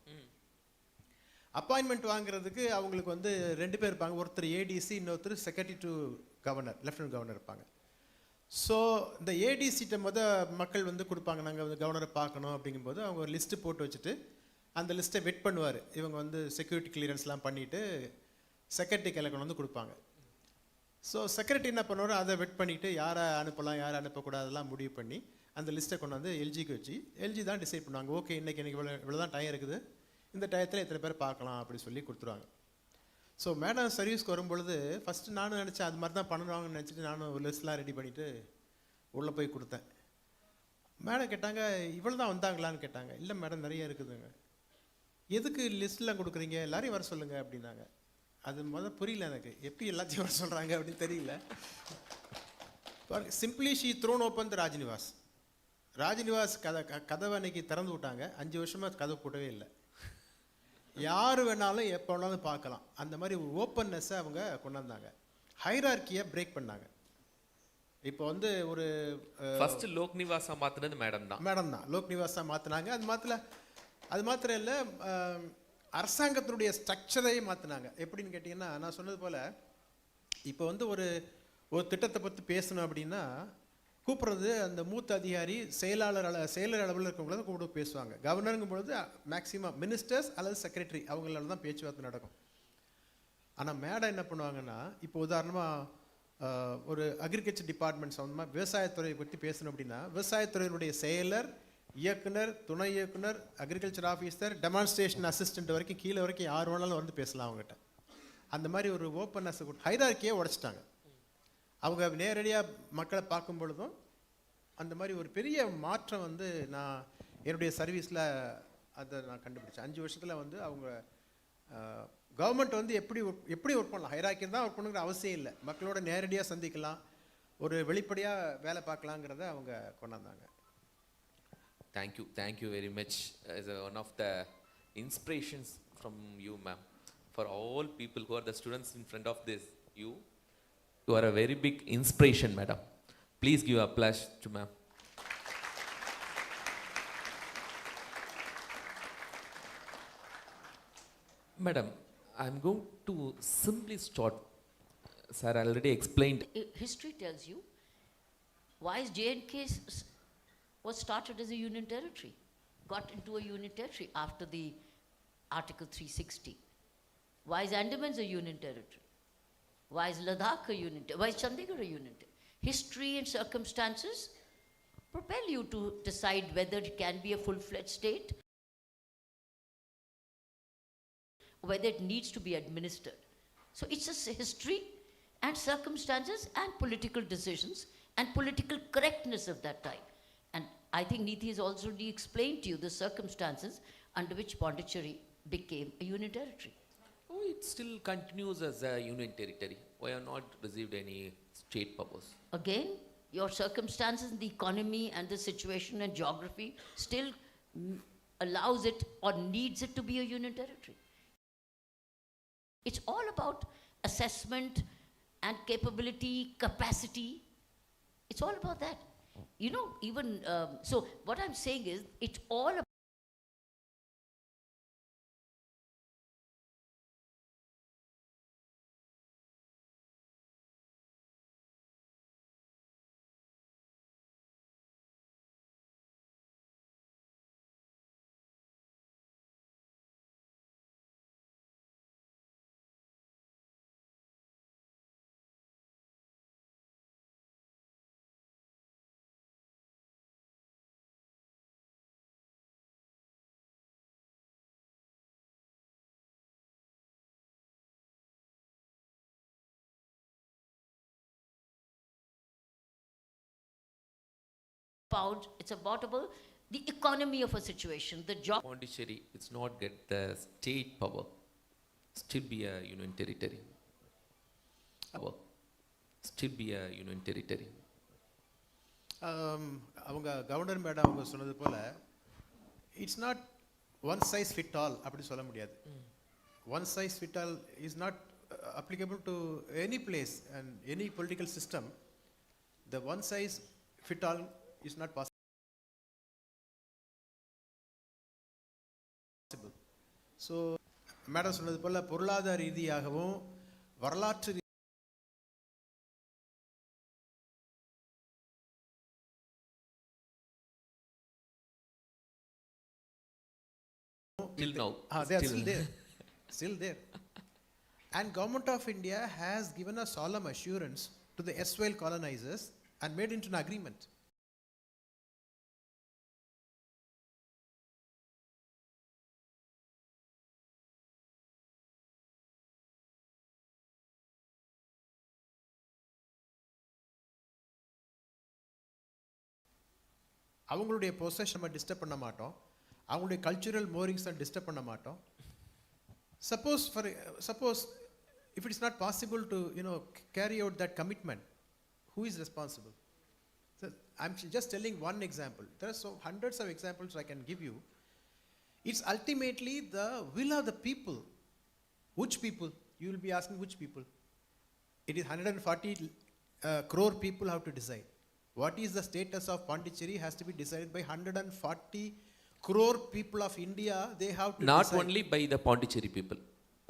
அப்பாயின்மெண்ட் வாங்குறதுக்கு அவங்களுக்கு வந்து 2 பேர் இருப்பாங்க. ஒருத்தர் ஏடிசி, இன்னொருத்தர் secretary to governor, lieutenant governor இருப்பாங்க. ஸோ இந்த ஏடிசிட்ட மக்கள் வந்து கொடுப்பாங்க, நாங்கள் வந்து கவர்னரை பார்க்கணும் அப்படிங்கும்போது அவங்க ஒரு லிஸ்ட்டு போட்டு வச்சுட்டு அந்த லிஸ்ட்டை வெட் பண்ணுவார். இவங்க வந்து செக்யூரிட்டி கிளியரன்ஸ்லாம் பண்ணிவிட்டு செக்ரட்டரி கையில் வந்து கொடுப்பாங்க. ஸோ செக்ரட்டரி என்ன பண்ணுவார், அதை வெட் பண்ணிவிட்டு யாரை அனுப்பலாம் யாரை அனுப்பக்கூடாதெல்லாம் முடிவு பண்ணி அந்த லிஸ்ட்டை கொண்டு வந்து எல்ஜிக்கு வச்சு எல்ஜி தான் டிசைட் பண்ணுவாங்க. ஓகே, இன்றைக்கி இவ்வளோ தான் டைம் இருக்குது, இந்த டயத்தில் எத்தனை பேர் பார்க்கலாம் அப்படி சொல்லி கொடுத்துருவாங்க. ஸோ மேடம் சர்வீஸ்க்கு வரும்பொழுது ஃபஸ்ட்டு நானும் நினச்சேன் அது மாதிரி தான் பண்ணுவாங்கன்னு நினச்சிட்டு நானும் ஒரு லிஸ்ட்லாம் ரெடி பண்ணிவிட்டு உள்ளே போய் கொடுத்தேன். மேடம் கேட்டாங்க, இவ்வளோ தான் வந்தாங்களான்னு கேட்டாங்க. இல்லை மேடம், நிறைய இருக்குதுங்க. எதுக்கு லிஸ்ட்லாம் கொடுக்குறீங்க, எல்லாரையும் வர சொல்லுங்கள் அப்படின்னாங்க. அது புரியல எனக்கு, எப்படி எல்லாத்தையும் வர சொல்கிறாங்க அப்படின்னு தெரியல. Simply she thrown open the Raj Nivas. Raj Nivas கதவை அன்னைக்கு திறந்து விட்டாங்க. 5 வருஷமாக கதவை போட்டவே இல்லை. யார் வேணாலும் எப்போ வேணாலும் பார்க்கலாம். அந்த மாதிரி ஓப்பன்னஸை அவங்க கொண்டாந்தாங்க. ஹைரார்கியை பிரேக் பண்ணாங்க. இப்போ வந்து ஒரு ஃபர்ஸ்ட் லோக் நிவாஸா மாற்றினது மேடம் தான். லோக் நிவாஸா மாற்றினாங்க. அது மாத்திரம் இல்லை, அரசாங்கத்தினுடைய ஸ்ட்ரக்சரை மாற்றினாங்க. எப்படின்னு கேட்டிங்கன்னா, நான் சொன்னது போல் இப்போ வந்து ஒரு திட்டத்தை பற்றி பேசணும் அப்படின்னா கூப்பிட்றது அந்த மூத்த அதிகாரி, செயலர் அளவில் இருக்கவங்கள தான் கூப்பிட்டு பேசுவாங்க. கவர்னருங்கும் பொழுது மேக்ஸிமம் மினிஸ்டர்ஸ் அல்லது செக்ரட்டரி அவங்களால தான் பேச்சுவார்த்தை நடக்கும். ஆனால் மேடம் என்ன பண்ணுவாங்கன்னா, இப்போ உதாரணமாக ஒரு அக்ரிகல்ச்சர் டிபார்ட்மெண்ட் சம்மந்தமாக விவசாயத்துறையை பற்றி பேசணும் அப்படின்னா விவசாயத்துறையினுடைய செயலர், இயக்குனர், துணை இயக்குனர், அக்ரிகல்ச்சர் ஆஃபீஸர், டெமான்ஸ்ட்ரேஷன் அசிஸ்டண்ட் வரைக்கும் கீழே வரைக்கும் யார் வேணாலும் வந்து பேசலாம் அவங்ககிட்ட. அந்த மாதிரி ஒரு ஓப்பன்னஸ் ஹைரார்கியை உடைச்சிட்டாங்க. அவங்க நேரடியாக மக்களை பார்க்கும் பொழுதும் அந்த மாதிரி ஒரு பெரிய மாற்றம் வந்து நான் என்னுடைய சர்வீஸில் அதை நான் கண்டுபிடிச்சேன். 5 வருஷத்தில் வந்து அவங்க கவர்மெண்ட் வந்து எப்படி ஒர்க் பண்ணலாம், ஹைரார்கி தான் ஒர்க் பண்ணுங்கிற அவசியம் இல்லை, மக்களோட நேரடியாக சந்திக்கலாம், ஒரு வெளிப்படையாக வேலை பார்க்கலாங்கிறத அவங்க கொண்டாந்தாங்க. Thank you very much as one of the inspirations from you, ma'am. For all people who are the students in front of this, you are a very big inspiration, madam. Please give applause to ma'am. Madam, I'm going to simply start. Sir, I already explained. History tells you why J&K was started as a union territory, got into a union territory after the Article 360. Why is Andaman's a union territory? Why is Ladakh a union territory? Why is Chandigarh a union territory? History and circumstances propel you to decide whether it can be a full-fledged state, whether it needs to be administered. So it's just history and circumstances and political decisions and political correctness of that time. And I think Neeti has already explained to you the circumstances under which Pondicherry became a union territory. Oh, it still continues as a union territory. Why have not received any state powers? Again, your circumstances in the economy and the situation and geography still allows it or needs it to be a union territory. It's all about assessment and capability, capacity. It's all about that. You know, even, so what I'm saying is, it's all about about, the economy of a situation, the job. Pondicherry, it's not get the state power, still be a union territory. Power, still be a union territory. அவங்க governor madam அவங்க சொன்னது போல it's not one size fit all அப்படி சொல்ல முடியாது. One size fit all is not applicable to any place and any political system. The one size fit all is not possible. So madam சொன்னது போல பொருளாதார ரீதியாகவும் வரலாற்று Till now. they are still there. And Government of India has given a solemn assurance to the erstwhile colonizers and made into an agreement. அவங்களுடைய possession நம்ம disturb பண்ண மாட்டோம், அவங்களுடைய கல்ச்சுரல் மோரிங்ஸை டிஸ்டர்ப் பண்ண மாட்டோம். Suppose if it is not possible to carry out that commitment, who is responsible? So I'm just telling one example. There are so hundreds of examples I can give you. It's ultimately the will of the people. Which people? You will be asking which people? It is 140 crore people have to decide. What is the status of Pondicherry has to be decided by 140 crore people of India. They have to Not decide. only by the Pondicherry people.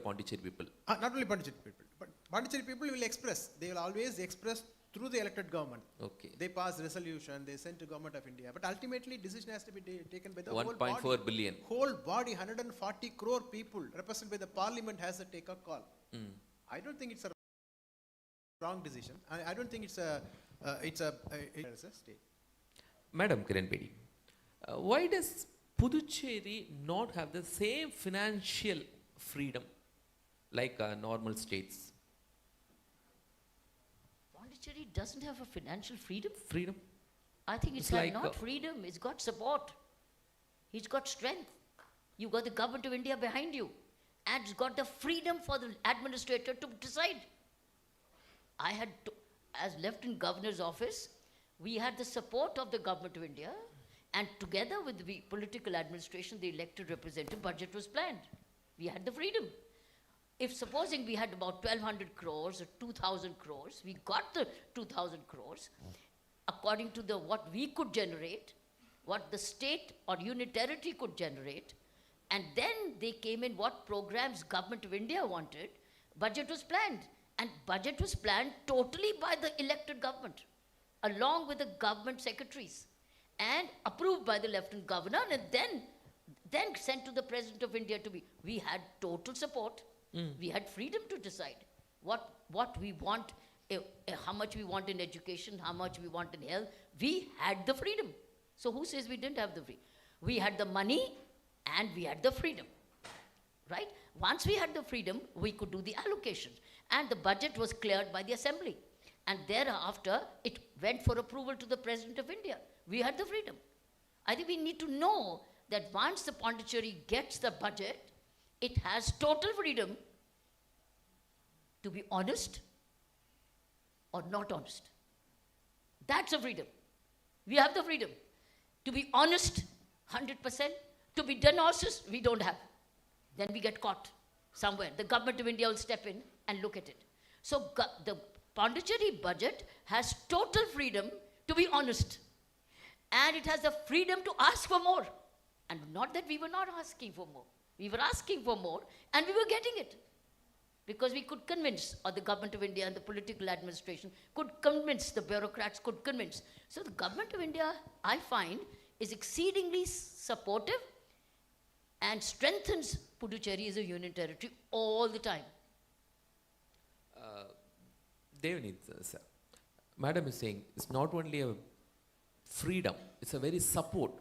Pondicherry people. Not only Pondicherry people, but Pondicherry people will express. They will always express through the elected government. Okay. They pass resolution, they send to Government of India. But ultimately, decision has to be taken by the whole 1.4 body. billion. Whole body, 140 crore people represented by the parliament has to take a call. I don't think it's a wrong decision. I don't think it's a state. Madam Kiran Bedi, why does Puducherry not have the same financial freedom like normal states? Pondicherry doesn't have a financial freedom. Freedom? I think it's like not freedom. It's got support. It's got strength. You got the Government of India behind you, and it's got the freedom for the administrator to decide. I had, as Lieutenant Governor's office, we had the support of the Government of India, and together with the political administration, the elected representative, budget was planned. We had the freedom. If supposing we had about 1,200 crores or 2,000 crores, we got the 2,000 crores according to what we could generate, what the state or unit territory could generate, and then they came in what programs Government of India wanted. Budget was planned, and budget was planned totally by the elected government, along with the government secretaries, and approved by the Lieutenant Governor, and then sent to the President of India to be. We had total support. We had freedom to decide what we want, how much we want in education, how much we want in health. We had the freedom. So who says we didn't have the freedom? We had the money and we had the freedom, right? Once we had the freedom, we could do the allocations, and the budget was cleared by the Assembly, and thereafter it went for approval to the President of India. We had the freedom. I think we need to know that once the Pondicherry gets the budget, it has total freedom to be honest or not honest. That's a freedom. We have the freedom to be honest 100%, to be dishonest, we don't have. Then we get caught somewhere. The Government of India will step in and look at it. So the Pondicherry budget has total freedom to be honest. And it has the freedom to ask for more. And not that we were not asking for more. We were asking for more, and we were getting it. Because we could convince, or the Government of India and the political administration could convince, the bureaucrats could convince. So the Government of India, I find, is exceedingly supportive and strengthens Puducherry as a union territory all the time. Devanith, sir. Madam is saying it's not only a freedom, it's a very support.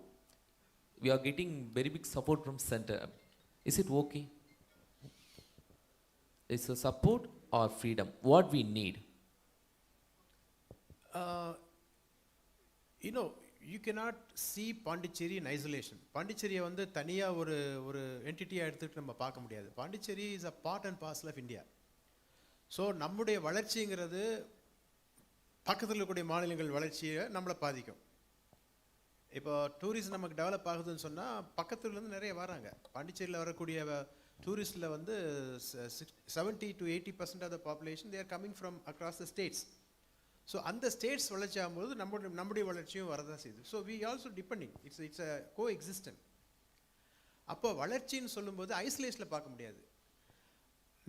We are getting very big support from center. Is it okay? It's a support or freedom? What we need? you cannot see Pondicherry in isolation. Pondicherry வந்து தனியா ஒரு என்டிட்டியா எடுத்துட்டு நம்ம பார்க்க முடியாது. Pondicherry is a part and parcel of India. So நம்முடைய வளர்ச்சிங்கிறது பக்கத்தில் இருக்கக்கூடிய மாநிலங்கள் வளர்ச்சியை நம்மளை பாதிக்கும். இப்போ டூரிஸ்ட் நமக்கு டெவலப் ஆகுதுன்னு சொன்னால் பக்கத்துலேருந்து நிறைய வராங்க. பாண்டிச்சேரியில் வரக்கூடிய டூரிஸ்டில் வந்து 70 to 80% of the population they are coming from across the states. So அந்த ஸ்டேட்ஸ் வளர்ச்சி ஆகும்போது நம்முடைய வளர்ச்சியும் வரதான் செய்யுது. So we also depending, it's a coexistent. அப்போ வளர்ச்சின்னு சொல்லும்போது ஐசோலேஷனில் பார்க்க முடியாது.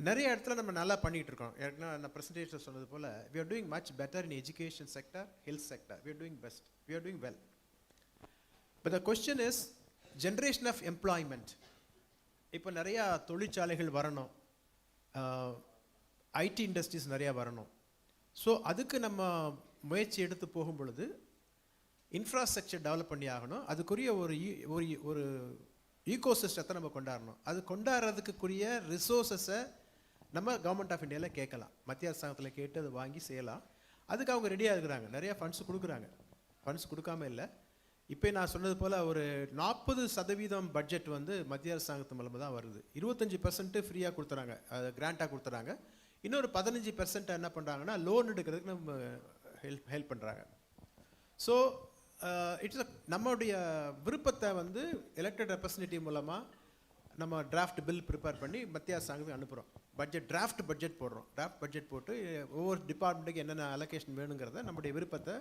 நிறைய இடத்துல நம்ம நல்லா பண்ணிகிட்டு இருக்கோம். ஏன்னா நான் ப்ரெசன்டேஷனில் சொன்னது போல் we are doing much better in education sector, health sector. We are doing best, we are doing well. But the question is generation of employment. இப்போ நிறையா தொழிற்சாலைகள் வரணும், ஐடி இண்டஸ்ட்ரீஸ் நிறையா வரணும். ஸோ அதுக்கு நம்ம முயற்சி எடுத்து போகும் பொழுது இன்ஃப்ராஸ்ட்ரக்சர் டெவலப் பண்ணி ஆகணும். அதுக்குரிய ஒரு ஈகோசிஸ்டத்தை நம்ம கொண்டாடணும். அது கொண்டாடுறதுக்குரிய ரிசோர்ஸஸை நம்ம கவர்மெண்ட் ஆஃப் இந்தியாவில் கேட்கலாம், மத்திய அரசாங்கத்தில் கேட்டு அதை வாங்கி செய்யலாம். அதுக்கு அவங்க ரெடியாக இருக்கிறாங்க, நிறையா ஃபண்ட்ஸ் கொடுக்குறாங்க, ஃபண்ட்ஸ் கொடுக்காம இல்லை. இப்போ நான் சொன்னது போல் ஒரு 40% பட்ஜெட் வந்து மத்திய அரசாங்கத்து மூலமாக தான் வருது. 25% ஃப்ரீயாக கொடுத்துறாங்க, அது கிராண்டாக கொடுத்துறாங்க. இன்னொரு 15% என்ன பண்ணுறாங்கன்னா லோன் எடுக்கிறதுக்கு நம்ம ஹெல்ப் பண்ணுறாங்க. ஸோ இட்ஸ் நம்மளுடைய விருப்பத்தை வந்து எலெக்டட் ரெப்ரசன்டேட்டிவ் மூலமாக நம்ம டிராஃப்ட் பில் ப்ரிப்பேர் பண்ணி மத்திய அரசாங்கத்துக்கு அனுப்புகிறோம். டிராஃப்ட் பட்ஜெட் போடுறோம். டிராஃப்ட் பட்ஜெட் போட்டு ஒவ்வொரு டிபார்ட்மெண்ட்டுக்கு என்னென்ன அலோகேஷன் வேணுங்கிறத நம்முடைய விருப்பத்தை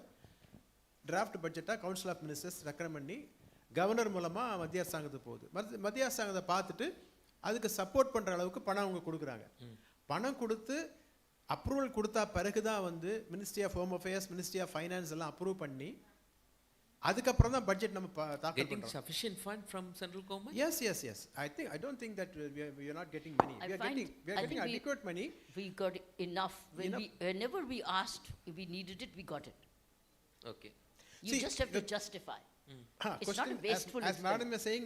டிராஃப்ட் பட்ஜெட்டாக கவுன்சில் ஆஃப் மினிஸ்டர்ஸ் ரெக்கமெண்ட் பண்ணி கவர்னர் மூலமாக மத்திய அரசாங்கத்துக்கு போகுது. மத்திய அரசாங்கத்தை பார்த்துட்டு அதுக்கு சப்போர்ட் பண்ணுற அளவுக்கு பணம் அவங்க கொடுக்குறாங்க. பணம் கொடுத்து அப்ரூவல் கொடுத்தா பிறகு தான் வந்து ministry of home affairs, ministry of finance எல்லாம் அப்ரூவ் பண்ணி அதுக்கப்புறம் தான் பட்ஜெட் நம்ம தாக்கல் பண்றோம். Sufficient fund from central government? Yes. I don't think that we are not getting money. We are getting adequate money. We got enough. Whenever we asked, if we needed it, we got it. Okay. You just have to justify. It's not a wasteful as madam is saying,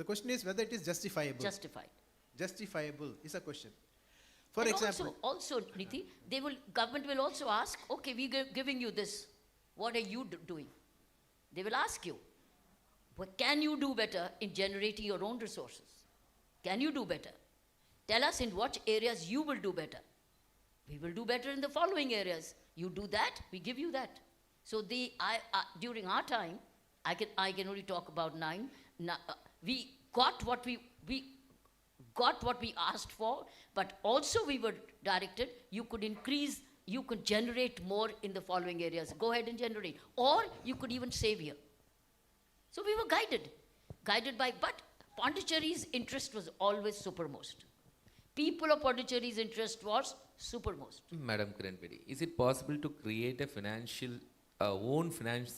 the question is whether it is justifiable. Justified. Justifiable is a question. For And example, also Niti, government will also ask, okay, we giving you this. What are you doing? They will ask you, what can you do better in generating your own resources? Can you do better? Tell us in what areas you will do better. We will do better in the following areas. You do that, we give you that. So during our time, I can only talk about 9. We got what we asked for, but also we were directed, you could generate more in the following areas. Go ahead and generate. Or you could even save here. So we were guided by, but Pondicherry's interest was always supermost. People of Pondicherry's interest was supermost. Madam Kiran Bedi, is it possible to create a own finance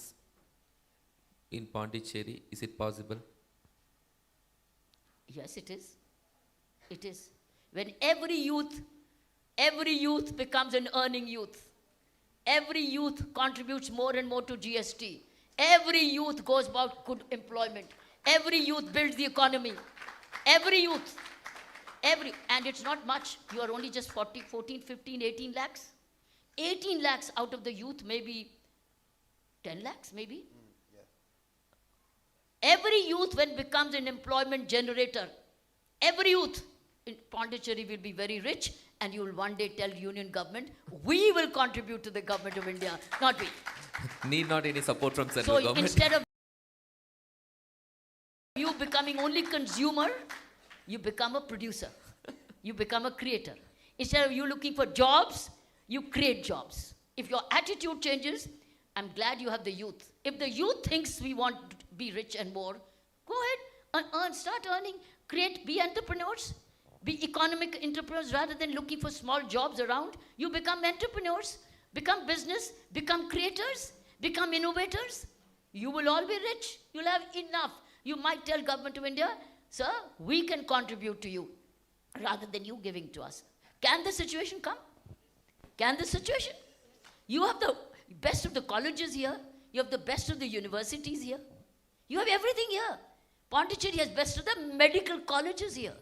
in Pondicherry? Is it possible? Yes, it is. It is. When every youth becomes an earning youth, every youth contributes more and more to GST, every youth goes about good employment, every youth builds the economy, and it's not much. You are only just 14, 15, 18 lakhs. 18 lakhs out of the youth, maybe 10 lakhs, maybe. Every youth when becomes an employment generator, every youth in Pondicherry will be very rich, and you will one day tell union government, we will contribute to the government of India, not we. Need not any support from central So government. instead of you becoming only consumer, you become a producer. You become a creator. Instead of you looking for jobs, you create jobs. If your attitude changes, I'm glad you have the youth. If the youth thinks we want to be rich and more, go ahead and earn, start earning, be entrepreneurs. Be economic entrepreneurs rather than looking for small jobs around. You become entrepreneurs, become business, become creators, become innovators. You will all be rich. You'll have enough. You might tell government of India, sir, we can contribute to you rather than you giving to us. Can the situation come? Can the situation? You have the best of the colleges here. You have the best of the universities here. You have everything here. Pondicherry has best of the medical colleges here.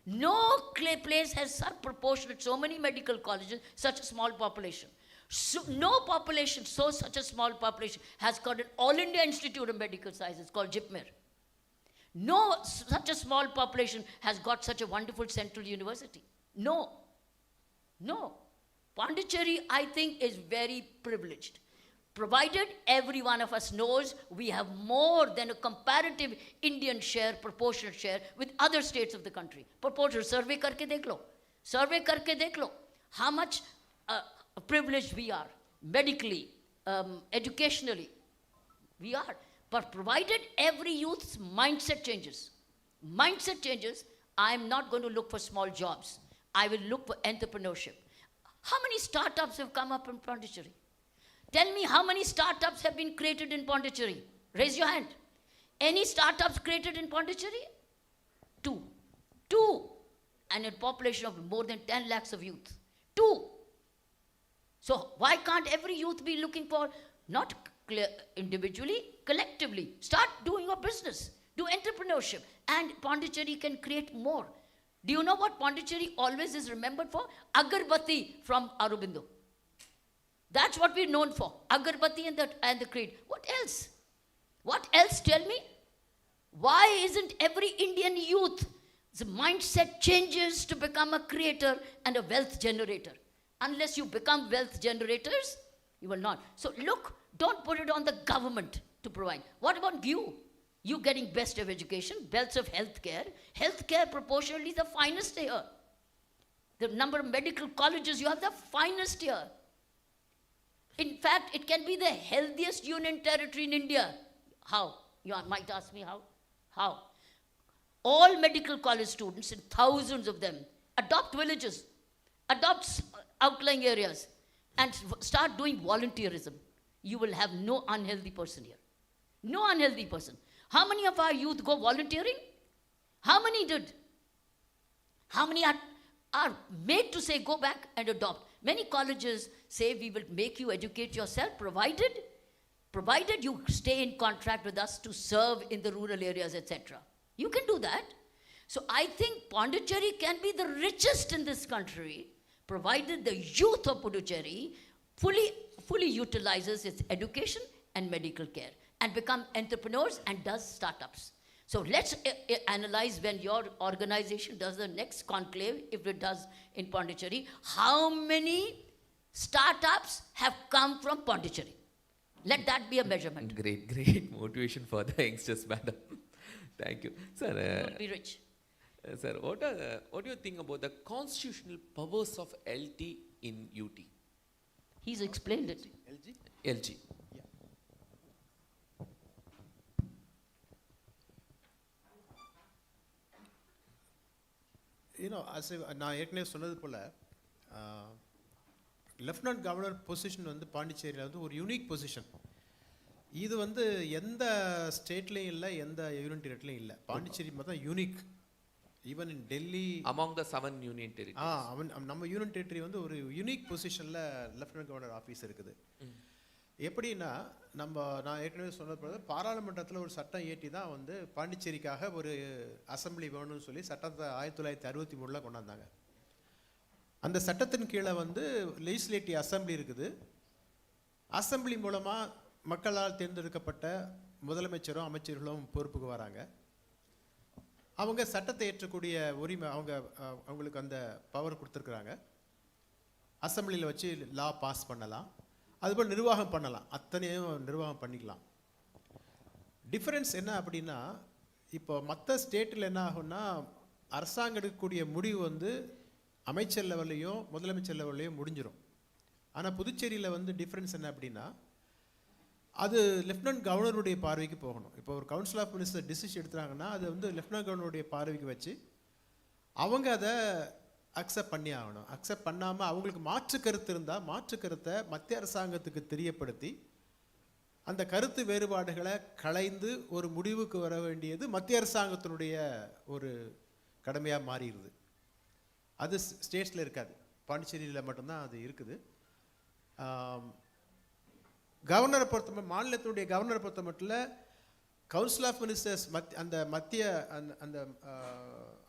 No place has such proportionate, so many medical colleges, such a small population. So, no population, such a small population, has got an All India Institute of Medical Sciences called JIPMER. No such a small population has got such a wonderful central university. No. Pondicherry, I think, is very privileged. Provided every one of us knows we have more than a comparative Indian share, proportionate share with other states of the country. Proportional survey karke dekh lo. Survey karke dekh lo. How much privileged we are, medically, educationally, we are. But provided every youth's mindset changes, I am not going to look for small jobs. I will look for entrepreneurship. How many startups have come up in Pondicherry? Tell me how many startups have been created in Pondicherry. Raise your hand. Any startups created in Pondicherry? Two. And a population of more than 10 lakhs of youth. 2. So why can't every youth be looking for, not individually, collectively, start doing your business, do entrepreneurship, and Pondicherry can create more. Do you know what Pondicherry always is remembered for? Agarbatti from Aurobindo. That's what we're known for. Agarbatti and the creed. What else? What else? Tell me. Why isn't every Indian youth's mindset changes to become a creator and a wealth generator? Unless you become wealth generators, you will not. So look, don't put it on the government to provide. What about you? You getting best of education, best of healthcare. Healthcare proportionally the finest here. The number of medical colleges, you have the finest here. In fact, it can be the healthiest union territory in India. How? You might ask me how? How? All medical college students, and thousands of them, adopt villages, adopt outlying areas, and start doing volunteerism. You will have no unhealthy person here. No unhealthy person. How many of our youth go volunteering? How many did? How many are made to say go back and adopt? Many colleges say we will make you educate yourself, provided you stay in contract with us to serve in the rural areas, etc. You can do that. So I think Pondicherry can be the richest in this country, provided the youth of Puducherry fully utilizes its education and medical care and become entrepreneurs and does startups. So let's analyze when your organization does the next conclave, if it does in Pondicherry, how many startups have come from Pondicherry. Let that be a measurement. Great motivation for the youngsters, madam. Thank you. Sir, You'll be rich. Sir, what do you think about the constitutional powers of LT in UT? He's explained it. LG. நான் ஏற்கனவே சொன்னது போல் lieutenant governor position வந்து பாண்டிச்சேரியில் வந்து ஒரு unique position. இது வந்து எந்த ஸ்டேட்லேயும் இல்லை, எந்த யூனியன் டெரிட்டரிலையும் இல்லை. பாண்டிச்சேரி மட்டும் unique. Even in Delhi among the 7 union territories. நம்ம யூனியன் டெரிட்டரி வந்து ஒரு யூனிக் பொசிஷனில் லெஃப்டினன்ட் கவர்னர் ஆஃபீஸ் இருக்குது. எப்படின்னா நான் ஏற்கனவே சொன்னது போல பாராளுமன்றத்தில் ஒரு சட்டம் இயற்றி தான் வந்து பாண்டிச்சேரிக்காக ஒரு அசம்பிளி வேணும்னு சொல்லி சட்டத்தை 1963 கொண்டாந்தாங்க. அந்த சட்டத்தின் கீழே வந்து லெஜிஸ்லேட்டிவ் அசம்பிளி இருக்குது. அசம்பிளி மூலமாக மக்களால் தேர்ந்தெடுக்கப்பட்ட முதலமைச்சரும் அமைச்சர்களும் பொறுப்புக்கு வராங்க. அவங்க சட்டத்தை ஏற்றக்கூடிய உரிமை அவங்களுக்கு அந்த பவர் கொடுத்துருக்குறாங்க. அசம்பிளியில் வச்சு லா பாஸ் பண்ணலாம், அதுபோல் நிர்வாகம் பண்ணலாம், அத்தனையும் நிர்வாகம் பண்ணிக்கலாம். டிஃபரன்ஸ் என்ன அப்படின்னா, இப்போ மற்ற ஸ்டேட்டில் என்ன ஆகும்னா அரசாங்கம் எடுக்கக்கூடிய முடிவு வந்து அமைச்சர் லெவல்லையும் முதலமைச்சர் லெவல்லையும் முடிஞ்சிடும். ஆனால் புதுச்சேரியில் வந்து டிஃப்ரென்ஸ் என்ன அப்படின்னா, அது லெஃப்டினன்ட் கவர்னருடைய பார்வைக்கு போகணும். இப்போ ஒரு கவுன்சில் ஆஃப் மினிஸ்டர் டிசிஷன் எடுத்துறாங்கன்னா அது வந்து லெஃப்டினன்ட் கவர்னருடைய பார்வைக்கு வச்சு அவங்க அதை அக்செப்ட் பண்ணி ஆகணும். அக்செப்ட் பண்ணாமல் அவங்களுக்கு மாற்று கருத்து இருந்தால் மாற்று கருத்தை மத்திய அரசாங்கத்துக்கு தெரியப்படுத்தி அந்த கருத்து வேறுபாடுகளை களைந்து ஒரு முடிவுக்கு வர வேண்டியது மத்திய அரசாங்கத்தினுடைய ஒரு கடமையாக மாறிடுது. அது ஸ்டேட்ஸில் இருக்காது, பாண்டிச்சேரியில் மட்டும்தான் அது இருக்குது. கவர்னரை பொறுத்த மாநிலத்தினுடைய கவர்னரை பொறுத்த மட்டும் கவுன்சில் ஆஃப் மினிஸ்டர்ஸ் அந்த மத்திய அந்த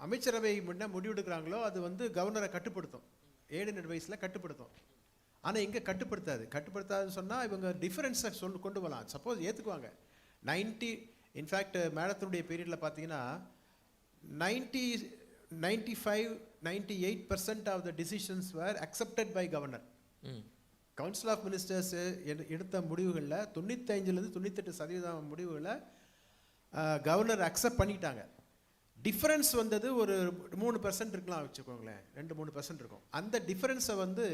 அமைச்சரவை முன்ன முடிவெடுக்கிறாங்களோ அது வந்து கவர்னரை கட்டுப்படுத்தும், ஏடு அட்வைஸில் கட்டுப்படுத்தும். ஆனால் இங்கே கட்டுப்படுத்தாதுன்னு சொன்னால் இவங்க டிஃபரன்ஸை கொண்டு வரலாம். சப்போஸ் ஏற்றுக்குவாங்க. 90 இன்ஃபேக்ட் மேடத்தினுடைய பீரியடில் பார்த்தீங்கன்னா 98% of the decisions were accepted by governor. Council of ministers எடுத்த முடிவுகளில் 95லேருந்து 98% முடிவுகளை கவர்னர் அக்செப்ட் பண்ணிட்டாங்க. டிஃபரன்ஸ் வந்தது ஒரு 3% இருக்கலாம் வச்சுக்கோங்களேன், 2-3% இருக்கும். அந்த டிஃபரன்ஸை வந்து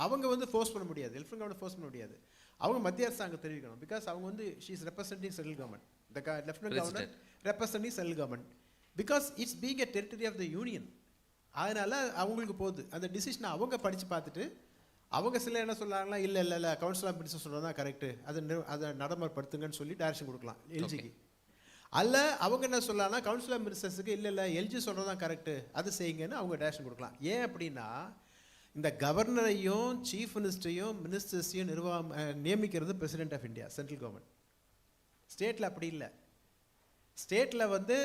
அவங்க வந்து ஃபோர்ஸ் பண்ண முடியாது, லெஃப்டினன்ட் கவர்னர் ஃபோர்ஸ் பண்ண முடியாது. அவங்க மத்திய அரசாங்கம் தெரிவிக்கணும். பிகாஸ் அவங்க வந்து she is representing central government. The lieutenant governor representing central government. Because it's being a territory of the union. அதனால் அவங்களுக்கு போகுது அந்த டிசிஷனை அவங்க படித்து பார்த்துட்டு அவங்க சில என்ன சொல்கிறாங்களா, இல்லை கவுன்சில் ஆஃப் மினிஸ்டர் சொல்கிறது தான் கரெக்டு, அதை நடைமுறைப்படுத்துங்கன்னு சொல்லி டைரக்ஷன் கொடுக்கலாம் எல்ஜிக்கு. அல்ல அவங்க என்ன சொல்லலாம்னா கவுன்சில் ஆஃப் மினிஸ்டர்ஸுக்கு இல்லை எல்ஜி சொல்கிறது தான் கரெக்டு, அது செய்யுங்கன்னு அவங்க டைரக்ஷன் கொடுக்கலாம். ஏன் அப்படின்னா இந்த கவர்னரையும் சீஃப் மினிஸ்டரையும் மினிஸ்டர்ஸையும் நியமிக்கிறது president of India, central government. ஸ்டேட்டில் அப்படி இல்லை. ஸ்டேட்டில் வந்து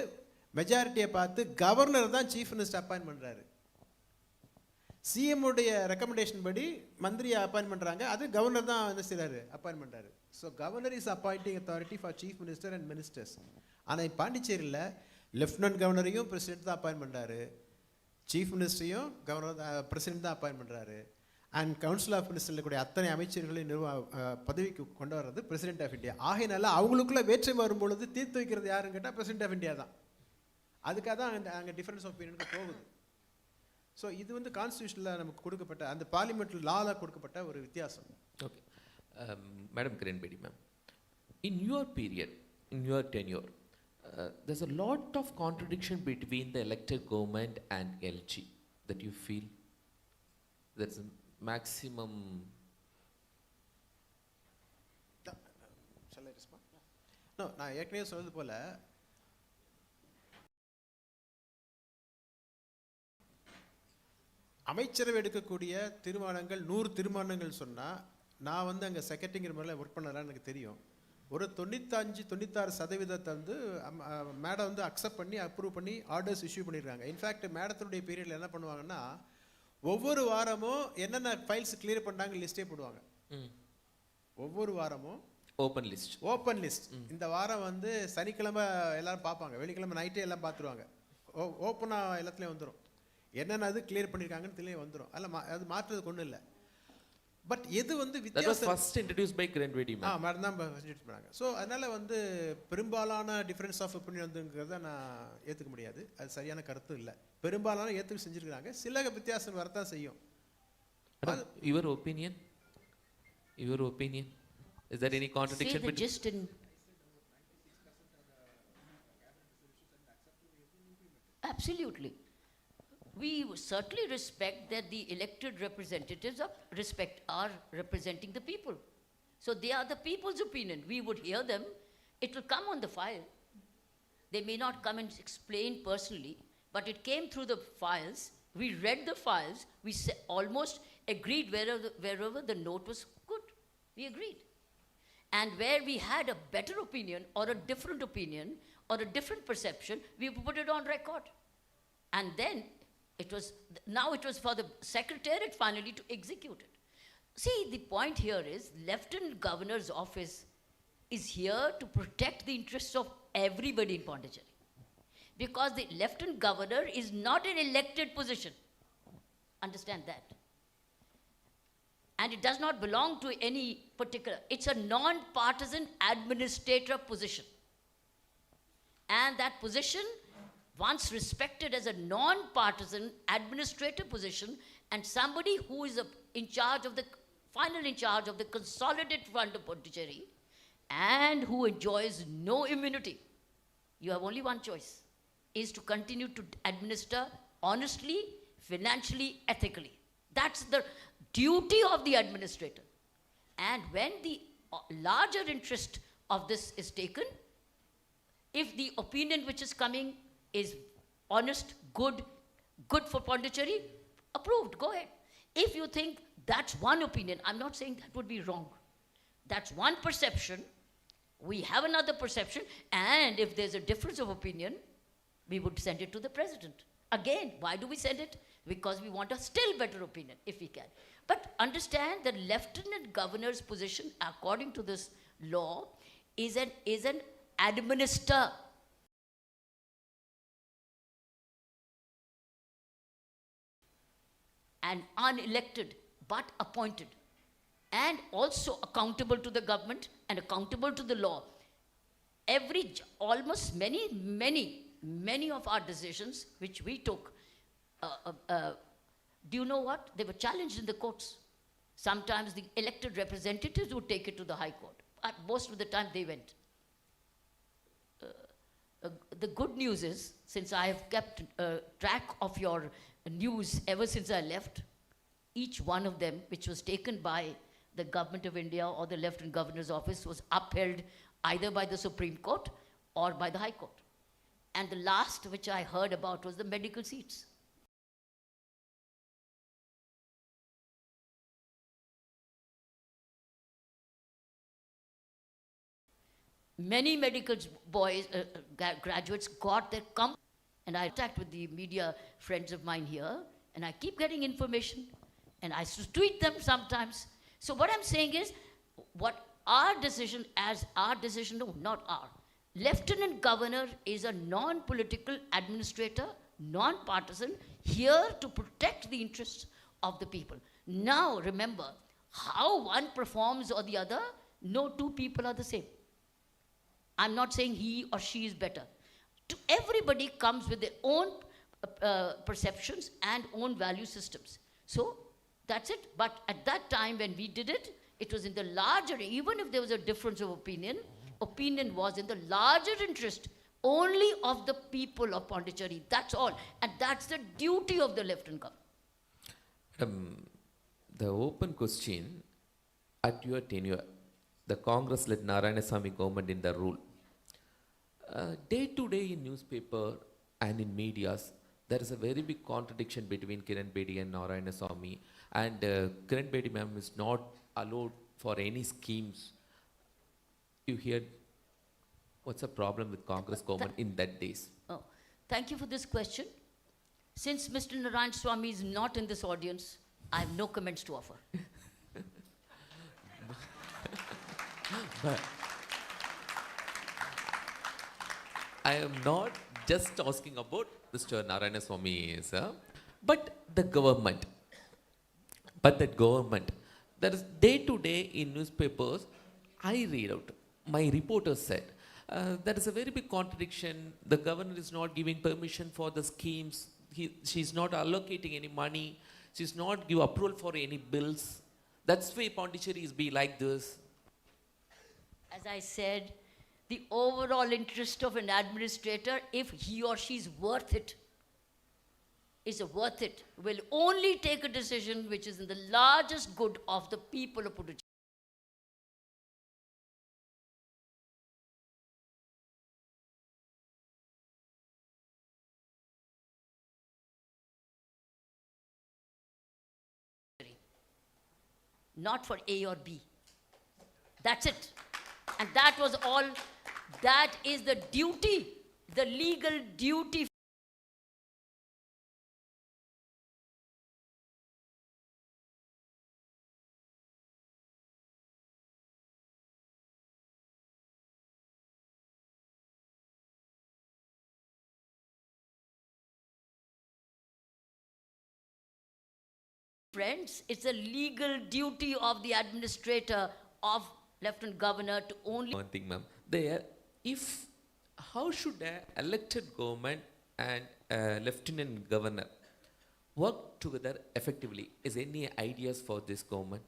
மெஜாரிட்டியை பார்த்து கவர்னர் தான் சீஃப் மினிஸ்டர் அப்பாயின்ட் பண்ணுறாரு. சிஎம்முடைய ரெக்கமெண்டேஷன் படி மந்திரியை அப்பாயின்ட் பண்ணுறாங்க, அது கவர்னர் தான் என்ன செய்கிறாரு, அப்பாயின்ட் பண்ணுறாரு. So governor is appointing authority for chief minister and ministers. ஆனால் பாண்டிச்சேரியில் லெஃப்டினன்ட் கவர்னரையும் பிரசிடென்ட் தான் அப்பாயின்ட் பண்ணுறாரு, சீஃப் மினிஸ்டரையும் கவர்னர் பிரசிடென்ட் தான் அப்பாயின்ட் பண்ணுறாரு. அண்ட் கவுன்சில் ஆஃப் மினிஸ்டரில் கூடிய அத்தனை அமைச்சர்களையும் பதவிக்கு கொண்டு வர்றது பிரசிடென்ட் ஆஃப் இந்தியா. ஆகையினால அவங்களுக்குள்ள வேற்றுமை வரும்பொழுது தீர்த்து வைக்கிறது யாருன்னு கேட்டால் பிரசிடென்ட் ஆஃப் இந்தியா தான். அதுக்காக தான் அங்கே டிஃபரன்ஸ் ஆஃப் ஒப்பீனியனுக்கு போகுது. ஸோ இது வந்து கான்ஸ்டியூஷனில் நமக்கு கொடுக்கப்பட்ட அந்த பார்லிமெண்ட் லாவில் கொடுக்கப்பட்ட ஒரு வித்தியாசம். Okay madam Kiran Bedi ma'am, in your period, in your tenure, there's a lot of contradiction between the elected government and LG that you feel there's a maximum. Shall I respond? No, நான் ஏற்கனவே சொன்னது போல அமைச்சரவை எடுக்கக்கூடிய தீர்மானங்கள் 100 தீர்மானங்கள் சொன்னால் நான் வந்து அங்கே செக்ரட்டரிங்கிற மாதிரிலாம் ஒர்க் பண்ணலான்னு எனக்கு தெரியும். ஒரு 95-96% வந்து மேடம் வந்து அக்செப்ட் பண்ணி அப்ரூவ் பண்ணி ஆர்டர்ஸ் இஷ்யூ பண்ணியிருக்காங்க. இன்ஃபேக்ட் மேடத்தினுடைய பீரியடில் என்ன பண்ணுவாங்கன்னா ஒவ்வொரு வாரமும் என்னென்ன ஃபைல்ஸ் கிளியர் பண்ணாங்க லிஸ்ட்டே போடுவாங்க. ஒவ்வொரு வாரமும் ஓப்பன் லிஸ்ட். இந்த வாரம் வந்து சனிக்கிழமை எல்லாரும் பார்ப்பாங்க, வெள்ளிக்கிழமை நைட்டே எல்லாம் பார்த்துருவாங்க. ஓப்பனாக எல்லாத்துலேயும் வந்துடும், என்னென்ன அது கிளியர் பண்ணியிருக்காங்கன்னு தெளிவாக வந்துடும். அதில் அது மாற்றுறதுக்கு ஒன்றும் இல்லை. பட் எது வந்து வித்தியாசம் first introduce by Kiran Bedi ma'am. Madam தான் இன்ட்ரோடியூஸ் பண்ணாங்க. ஸோ அதனால் வந்து பெரும்பாலான டிஃபரன்ஸ் ஆஃப் ஒப்பீனியன் வந்துங்கிறத நான் ஏற்றுக்க முடியாது, அது சரியான கருத்தும் இல்லை. பெரும்பாலான ஏற்றுக்க செஞ்சுருக்காங்க, சில வித்தியாசம் வரத்தான் செய்யும். Your opinion, is there any contradiction between? Absolutely. We certainly respect that the elected representatives are representing the people. So they are the people's opinion. We would hear them. It will come on the file. They may not come and explain personally, but it came through the files. We read the files. We almost agreed wherever the note was good. We agreed. And where we had a better opinion or a different opinion or a different perception, we put it on record. And then it was for the secretariat finally to execute it. See, the point here is Lieutenant Governor's office is here to protect the interests of everybody in Pondicherry. Because the Lieutenant Governor is not an elected position. Understand that. And it does not belong to any particular, it's a non-partisan administrator position. And that position, once respected as a non-partisan administrative position, and somebody who is in charge of the consolidated fund of Puducherry, and who enjoys no immunity, you have only one choice, is to continue to administer honestly, financially, ethically. That's the duty of the administrator. And when the larger interest of this is taken, if the opinion which is coming is honest, good for Pondicherry, approved, go ahead. If you think that's one opinion, I'm not saying that would be wrong. That's one perception. We have another perception, and if there's a difference of opinion, we would send it to the president. Again, why do we send it? Because we want a still better opinion, if we can. But understand the lieutenant governor's position, according to this law, is an administer. And unelected but appointed, and also accountable to the government and accountable to the law. Almost many of our decisions which we took, do you know what? They were challenged in the courts. Sometimes the elected representatives would take it to the High Court. But most of the time they went. The good news is, since I have kept track of your news ever since I left, each one of them, which was taken by the Government of India or the Lieutenant Governor's office, was upheld either by the Supreme Court or by the High Court. And the last which I heard about was the medical seats. Many medical graduates got their and I contact with the media friends of mine here, and I keep getting information, and I tweet them sometimes. So what I'm saying is, what our decision, no, not our. Lieutenant Governor is a non-political administrator, non-partisan, here to protect the interests of the people. Now, remember, how one performs or the other, no two people are the same. I'm not saying he or she is better. Everybody comes with their own perceptions and own value systems. So that's it. But at that time when we did it, it was in the larger, even if there was a difference of opinion, opinion was in the larger interest only of the people of Pondicherry. That's all. And that's the duty of the Lieutenant Governor. The open question, at your tenure, the Congress-led Narayanasamy government in the rule. Day to day in newspaper and in medias, there is a very big contradiction between Kiran Bedi and Narayanasamy, and Kiran Bedi ma'am is not allowed for any schemes. You hear, what's the problem with Congress government in that days? Oh, thank you for this question. Since Mr. Narayanasamy is not in this audience, I have no comments to offer. But I am not just asking about Mr. Narayanasamy, sir, but the government. But that government, there is day to day in newspapers, I read out, my reporter said, there is a very big contradiction. The governor is not giving permission for the schemes. She's not allocating any money. She's not give approval for any bills. That's why Pondicherry is be like this. As I said, the overall interest of an administrator, if he or she is worth it, will only take a decision which is in the largest good of the people of Puducherry. Not for A or B. That's it. And that was all. That is the duty, the legal duty. Friends, it's a legal duty of the administrator, of Lieutenant Governor, to only. One thing, ma'am. How should an elected government and a Lieutenant Governor work together effectively? Is any ideas for this government?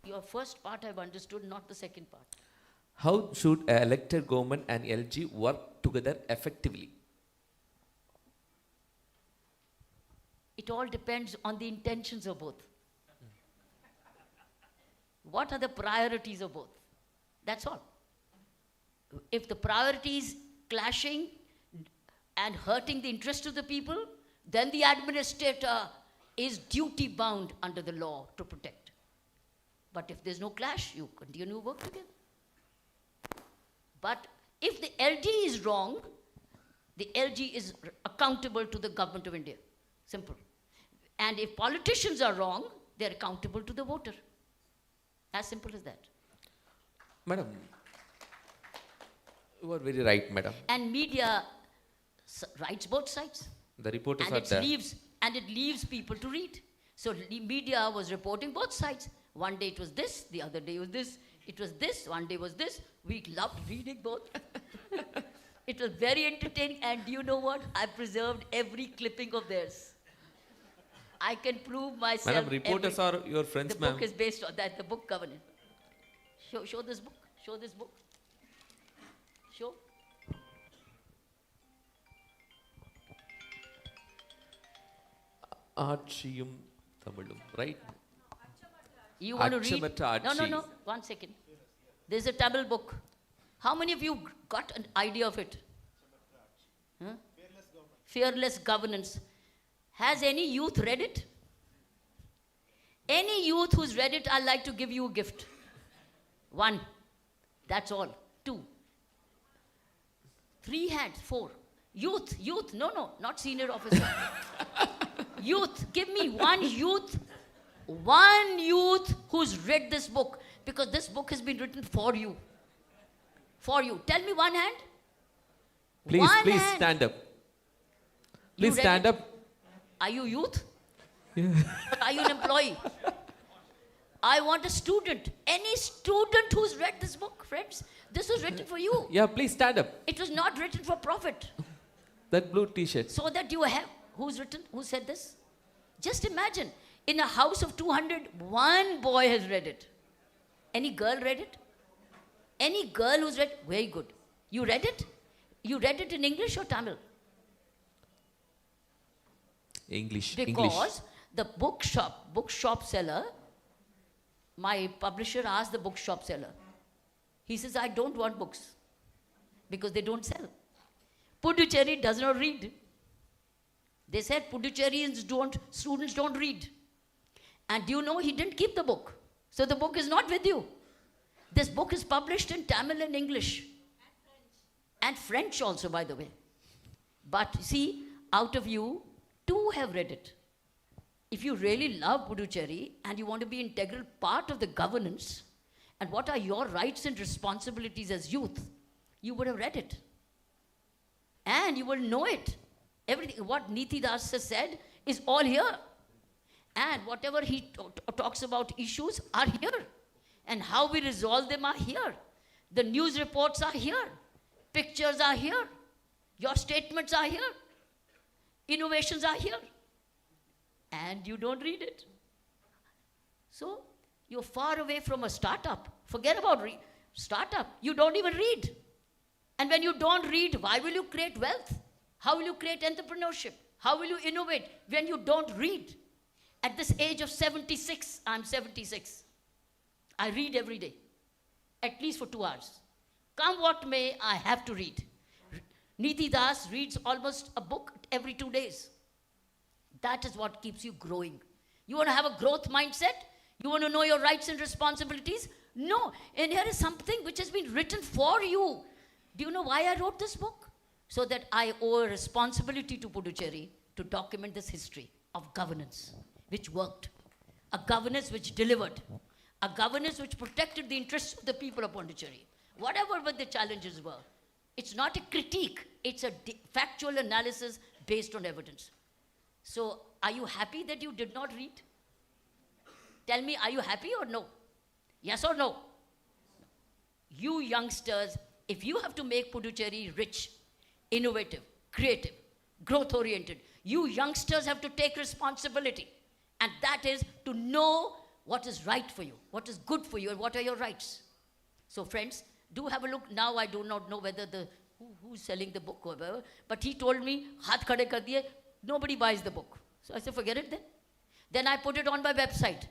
Your first part I've understood, not the second part. How should an elected government and LG work together effectively? It all depends on the intentions of both. What are the priorities of both? That's all. If the priorities clashing and hurting the interest of the people, then the administrator is duty bound under the law to protect. But if there's no clash, you continue work together. But if the LG is wrong, the LG is accountable to the Government of India. Simple. And if politicians are wrong, they're accountable to the voter. As simple as that. Madam, you are very right, madam. And media writes both sides. The reporters And are it there. leaves people to read. So the media was reporting both sides. One day it was this, the other day was this. It was this, one day was this. We loved reading both. It was very entertaining. And you know what? I preserved every clipping of theirs. I can prove myself. Madam, reporters are your friends, The ma'am. book is based on that, the book covenant. Show this book. Show this book. Show. Archiyum Tamilum, right? You want to read? Achamata No, Archi. 1 second. There's a Tamil book. How many of you got an idea of it? Huh? Fearless Governance. Has any youth read it? Any youth who's read it, I'd like to give you a gift. 1. That's all. 2. 3 hands. 4. Youth. No, not senior officer. Youth. Give me one youth who's read this book. Because this book has been written for you. For you. Tell me one hand. Please, One please hand. stand up. You Please read stand it? up. Are you youth? Are you an employee? I want a student. Any student who's read this book, friends, this was written for you. Yeah, please stand up. It was not written for profit. That blue t-shirt. So that you have, who said this? Just imagine, in a house of 200, one boy has read it. Any girl read it? Any girl who's read, very good. You read it? You read it in English or Tamil? English. Because the bookshop seller, my publisher asked the bookshop seller. He says, I don't want books because they don't sell. Puducherry does not read. They said students don't read. And you know, he didn't keep the book. So the book is not with you. This book is published in Tamil and English. And French also, by the way. But see, out of you, 2 have read it. If you really love Puducherry and you want to be an integral part of the governance, and what are your rights and responsibilities as youth, you would have read it. And you will know it. Everything, what Niti Das has said is all here. And whatever he talks about issues are here. And how we resolve them are here. The news reports are here. Pictures are here. Your statements are here. Innovations are here. And you don't read it. So, you're far away from a startup. Forget about startup. You don't even read. And when you don't read, why will you create wealth? How will you create entrepreneurship? How will you innovate when you don't read? At this age of 76, I'm 76. I read every day, at least for 2 hours. Come what may, I have to read. Niti Das reads almost a book every 2 days. That is what keeps you growing. You want to have a growth mindset? You want to know your rights and responsibilities? No. And here is something which has been written for you. Do you know why I wrote this book? So that I owe a responsibility to Puducherry to document this history of governance, which worked. A governance which delivered. A governance which protected the interests of the people of Pondicherry. Whatever the challenges were. It's not a critique. It's a factual analysis based on evidence. So, are you happy that you did not read? Tell me, are you happy or no? Yes or no? You youngsters, if you have to make Puducherry rich, innovative, creative, growth-oriented, you youngsters have to take responsibility. And that is to know what is right for you, what is good for you, and what are your rights. So friends, do have a look. Now I do not know whether who's selling the book or whatever, but he told me, haath khade kar diye, nobody buys the book. So I said, forget it then. Then I put it on my website.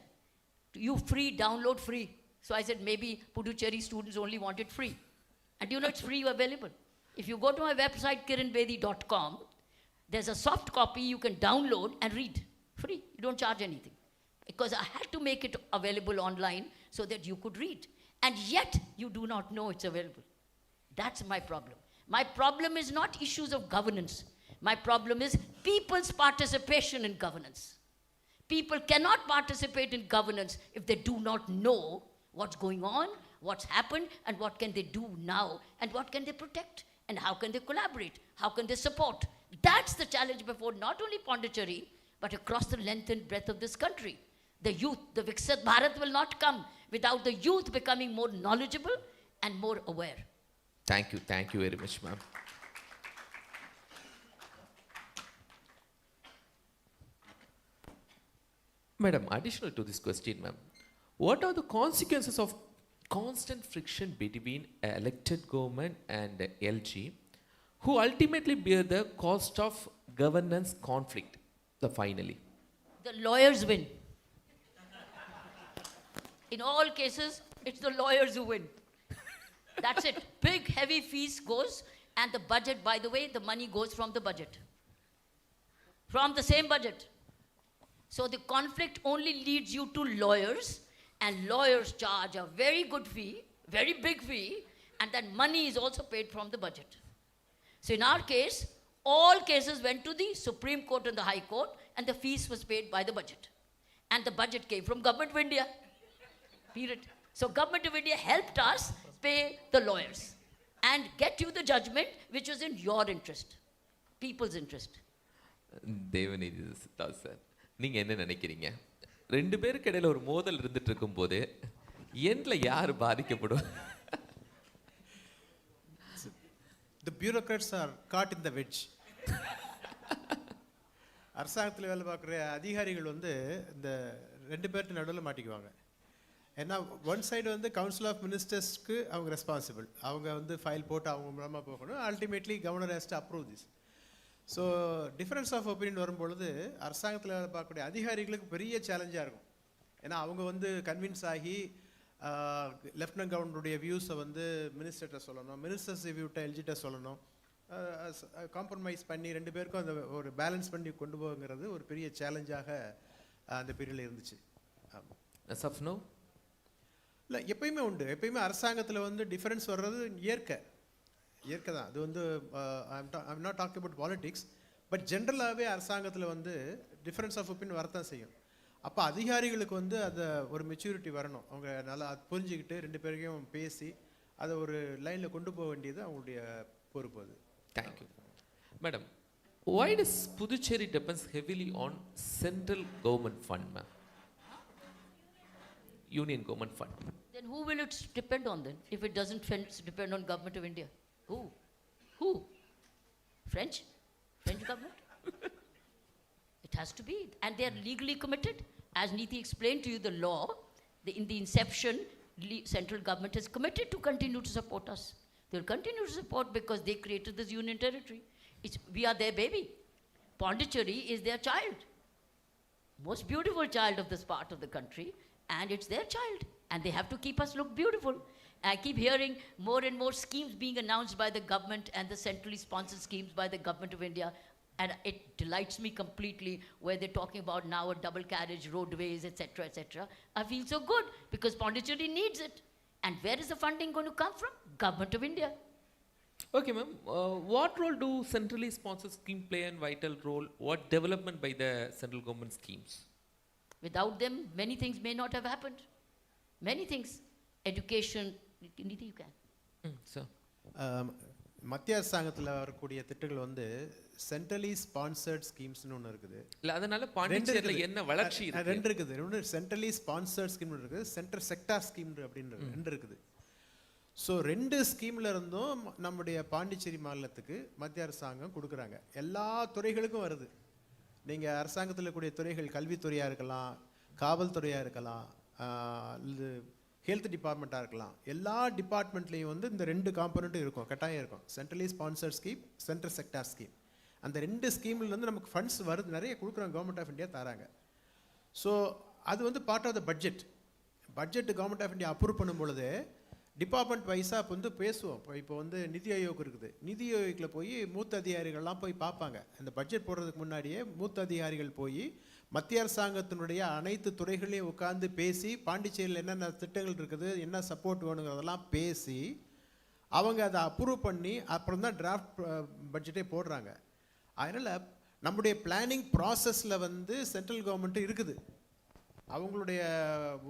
You free, download free. So I said, maybe Puducherry students only want it free. And you know it's free available. If you go to my website, kiranbedi.com, there's a soft copy you can download and read. Free. You don't charge anything. Because I had to make it available online so that you could read. And yet, you do not know it's available. That's my problem. My problem is not issues of governance. My problem is people's participation in governance. People cannot participate in governance if they do not know what's going on, what's happened, and what can they do now, and what can they protect, and how can they collaborate, how can they support. That's the challenge before not only Pondicherry, but across the length and breadth of this country. The youth, the Viksit Bharat will not come without the youth becoming more knowledgeable and more aware. Thank you very much, ma'am. Madam, additional to this question, ma'am, what are the consequences of constant friction between elected government and LG, who ultimately bear the cost of governance conflict? Finally, the lawyers win. In all cases, it's the lawyers who win. That's it. Big, heavy fees goes, and the budget, by the way, the money goes from the budget. From the same budget. So the conflict only leads you to lawyers, and lawyers charge a very good fee, very big fee, and that money is also paid from the budget. So in our case, all cases went to the Supreme Court and the High Court, and the fees was paid by the budget. And the budget came from Government of India. Period. So Government of India helped us pay the lawyers and get you the judgment which was in your interest, people's interest. Devaneethi sir, நீங்க என்ன நினைக்கிறீங்க? ரெண்டு பேருக்கு இடையில ஒரு மோதல் இருந்துட்டு இருக்கும்போது எண்ட்ல யார் பாதிக்கப்படும்? The bureaucrats are caught in the wedge. அரசாங்கத்தில் வேலை பார்க்குற அதிகாரிகள் வந்து இந்த ரெண்டு பேர்ட்டு நடுவில் மாட்டிக்குவாங்க. ஏன்னா ஒன் சைடு வந்து கவுன்சில் ஆஃப் மினிஸ்டர்ஸ்க்கு அவங்க ரெஸ்பான்சிபிள், அவங்க வந்து ஃபைல் போட்டு அவங்க மூலமாக போகணும். Ultimately governor has to approve this. So difference of opinion வரும்பொழுது அரசாங்கத்தில் வேலை பார்க்கக்கூடிய அதிகாரிகளுக்கு பெரிய சேலஞ்சாக இருக்கும். ஏன்னா அவங்க வந்து கன்வின்ஸ் ஆகி லெஃப்டினன்ட் கவர்னருடைய வியூஸை வந்து மினிஸ்டர்கிட்ட சொல்லணும், மினிஸ்டர்ஸ் வியூட்ட எல்ஜிட்ட சொல்லணும், காம்ப்ரமைஸ் பண்ணி ரெண்டு பேருக்கும் அந்த ஒரு பேலன்ஸ் பண்ணி கொண்டு போகுங்கிறது ஒரு பெரிய சேலஞ்சாக அந்த பீரியடில் இருந்துச்சு. இல்லை எப்பயுமே உண்டு, எப்பயுமே அரசாங்கத்தில் வந்து டிஃபரன்ஸ் வர்றது இயற்கை தான். அது வந்து I'm not talking about politics, but ஜென்ரலாகவே அரசாங்கத்தில் வந்து டிஃபரன்ஸ் ஆஃப் ஒப்பீனியன் வரத்தான் செய்யும். அப்போ அதிகாரிகளுக்கு வந்து அதை ஒரு மெச்சூரிட்டி வரணும், அவங்க நல்லா புரிஞ்சுக்கிட்டு ரெண்டு பேருக்கையும் பேசி அதை ஒரு லைனில் கொண்டு போக வேண்டியது அவங்களுடைய பொறுப்பு. அது. Thank you madam. Why does Puducherry depends heavily on central government fund, ma'am? Union government fund. Then who will it depend on then? If it doesn't depend on Government of India, who? French government? It has to be, and they are legally committed. As Neeti explained to you, the law, in the inception, central government is committed to continue to support us. They will continue to support because they created this union territory. We are their baby. Pondicherry is their child. Most beautiful child of this part of the country, and it's their child. And they have to keep us look beautiful. I keep hearing more and more schemes being announced by the government and the centrally sponsored schemes by the Government of India. And it delights me completely where they're talking about now a double carriage, roadways, etc., etc. I feel so good because Pondicherry needs it. And where is the funding going to come from? Government of India. Okay, ma'am. What role do centrally sponsored schemes play a vital role? What development by the central government schemes? Without them, many things may not have happened. Many things. Education. Neeti, you can. Sir. மத்திய அரசாங்கத்தில் வரக்கூடிய திட்டங்கள் வந்து centrally sponsored ஸ்கீம்ஸ்னு ஒன்று இருக்குது. இல்லை, அதனால பாண்டிச்சேரியில் என்ன வளர்ச்சி இருக்கு? ரெண்டு இருக்குது. ஒன்று சென்ட்ரலி ஸ்பான்சர்ட் ஸ்கீம் இருக்குது, சென்ட்ரல் செக்டார் ஸ்கீம் அப்படின்றது ரெண்டு இருக்குது. ஸோ ரெண்டு ஸ்கீமில் இருந்தும் நம்முடைய பாண்டிச்சேரி மாநிலத்துக்கு மத்திய அரசாங்கம் கொடுக்குறாங்க. எல்லா துறைகளுக்கும் வருது. நீங்கள் அரசாங்கத்தில் இருக்கக்கூடிய துறைகள் கல்வித்துறையாக இருக்கலாம், காவல்துறையாக இருக்கலாம், இது ஹெல்த் டிபார்ட்மெண்ட்டாக இருக்கலாம். எல்லா டிபார்ட்மெண்ட்லேயும் வந்து இந்த ரெண்டு காம்பனண்ட்டும் இருக்கும், கட்டாயம் இருக்கும். Centrally sponsored scheme, central sector scheme. அந்த ரெண்டு ஸ்கீம்லேருந்து நமக்கு ஃபண்ட்ஸ் வருது, நிறைய கொடுக்குறாங்க, கவர்மெண்ட் ஆஃப் இந்தியா தராங்க. ஸோ அது வந்து part of the budget. Government of India approve பண்ணும் பொழுது டிபார்ட்மெண்ட் வைஸாக இப்போ வந்து பேசுவோம். இப்போ வந்து நிதி ஆயோக் இருக்குது, நிதி ஆயோக்கில் போய் மூத்த அதிகாரிகள்லாம் போய் பார்ப்பாங்க. அந்த பட்ஜெட் போடுறதுக்கு முன்னாடியே மூத்த அதிகாரிகள் போய் மத்திய அரசாங்கத்தினுடைய அனைத்து துறைகளையும் உட்கார்ந்து பேசி பாண்டிச்சேரியில் என்னென்ன திட்டங்கள் இருக்குது, என்ன சப்போர்ட் வேணுங்கிறதெல்லாம் பேசி அவங்க அதை அப்ரூவ் பண்ணி அப்புறம் தான் டிராஃப்ட் பட்ஜெட்டே போடுறாங்க. அதனால் நம்முடைய பிளானிங் ப்ராசஸில் வந்து சென்ட்ரல் கவர்மெண்ட் இருக்குது. அவங்களுடைய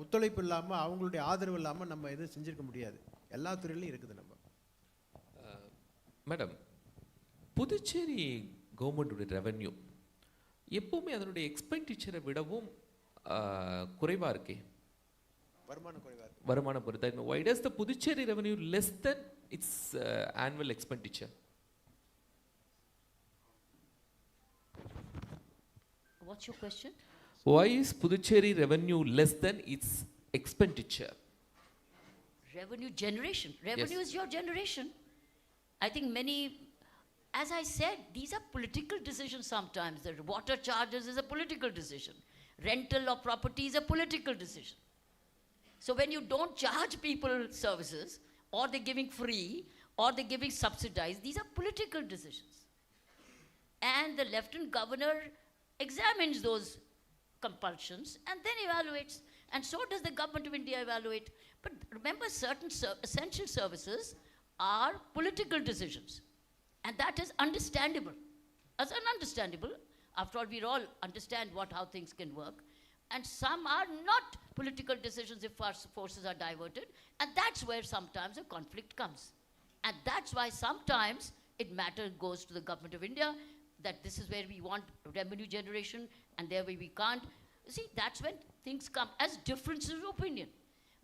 ஒத்துழைப்பு இல்லாமல், அவங்களுடைய ஆதரவு இல்லாமல் நம்ம எதுவும் செஞ்சிருக்க முடியாது. எல்லா துறையிலையும் இருக்குது. நம்ம மேடம், புதுச்சேரி கவர்மெண்ட்டுடைய ரெவென்யூ எப்பவுமே அதனுடைய எக்ஸ்பெண்டிச்சரை விடவும் குறைவாக இருக்கே. வருமானம் குறைவாக இருக்கு. வருமானம் பொறுத்த why does the Puducherry revenue less than its annual expenditure? What's your question? Why is Puducherry revenue less than its expenditure? Revenue generation. Revenue Yes. is your generation. I think many, as I said, these are political decisions sometimes. The water charges is a political decision. Rental of property is a political decision. So when you don't charge people services, or they're giving free, or they're giving subsidized, these are political decisions. And the Lieutenant Governor examines those compulsions and then evaluates. And so does the Government of India evaluate. But remember, certain essential services are political decisions. And that is understandable. As understandable. After all, we all understand how things can work. And some are not political decisions if our forces are diverted. And that's where sometimes a conflict comes. And that's why sometimes it goes to the Government of India that this is where we want revenue generation and there we can't. See, that's when things come as differences of opinion.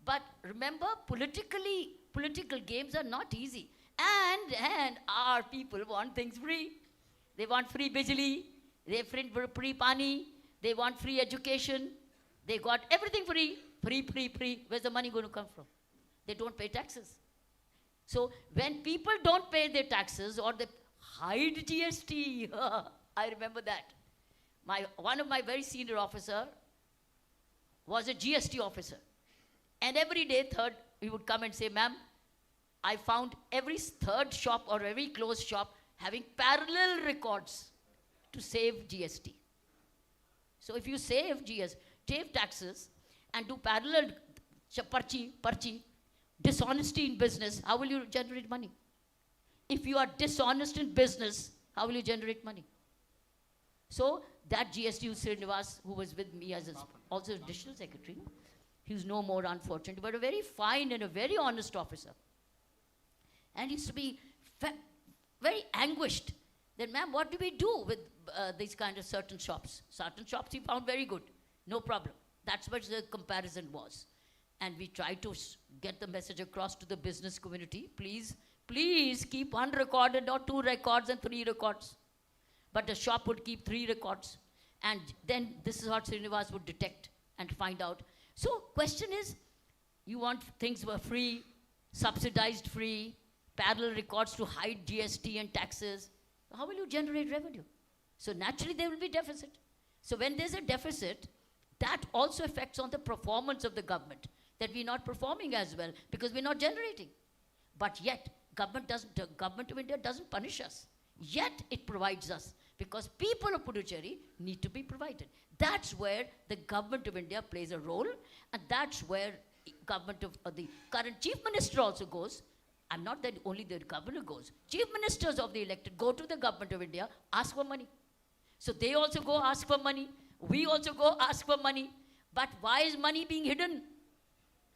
But remember, political games are not easy. And our people want things free. They want free bijli, they want free pani, they want free education. They got everything free. Where's the money going to come from? They don't pay taxes. So when people don't pay their taxes or they hide GST, I remember that. One of my very senior officer was a GST officer. And every day, he would come and say, ma'am, I found every third shop or every closed shop having parallel records to save GST. So if you save taxes and do parallel parchi, dishonesty in business, how will you generate money? If you are dishonest in business, how will you generate money? So that GST Srinivas, who was with me as also additional secretary, he's no more unfortunate, but a very fine and a very honest officer. And he used to be very anguished. Then, ma'am, what do we do with these kind of certain shops? Certain shops he found very good. No problem. That's what the comparison was. And we tried to get the message across to the business community. Please keep one record and not 2 records and 3 records. But the shop would keep 3 records. And then this is what Srinivas would detect and find out. So question is, you want things were free, subsidized free, parallel records to hide GST and taxes. How will you generate revenue? So naturally there will be deficit. So when there's a deficit, that also affects on the performance of the government, that we're not performing as well because we're not generating. But yet, the Government of India doesn't punish us. Yet it provides us because people of Puducherry need to be provided. That's where the Government of India plays a role, and that's where the current Chief Minister also goes. I'm not that only the governor goes. Chief Ministers of the elected go to the Government of India, ask for money. So they also go ask for money. We also go ask for money. But why is money being hidden?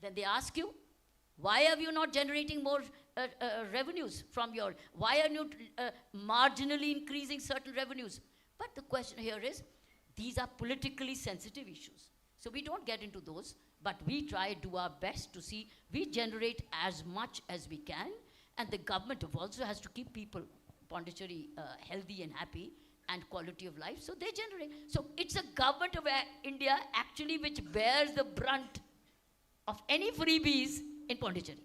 Then they ask you, why are you not generating more revenues from your, why are you marginally increasing certain revenues? But the question here is, these are politically sensitive issues. So we don't get into those, but we try to do our best to see we generate as much as we can, and the government also has to keep people, Pondicherry, healthy and happy, and quality of life, so they generate. So it's a Government of India actually which bears the brunt of any freebies in Pondicherry.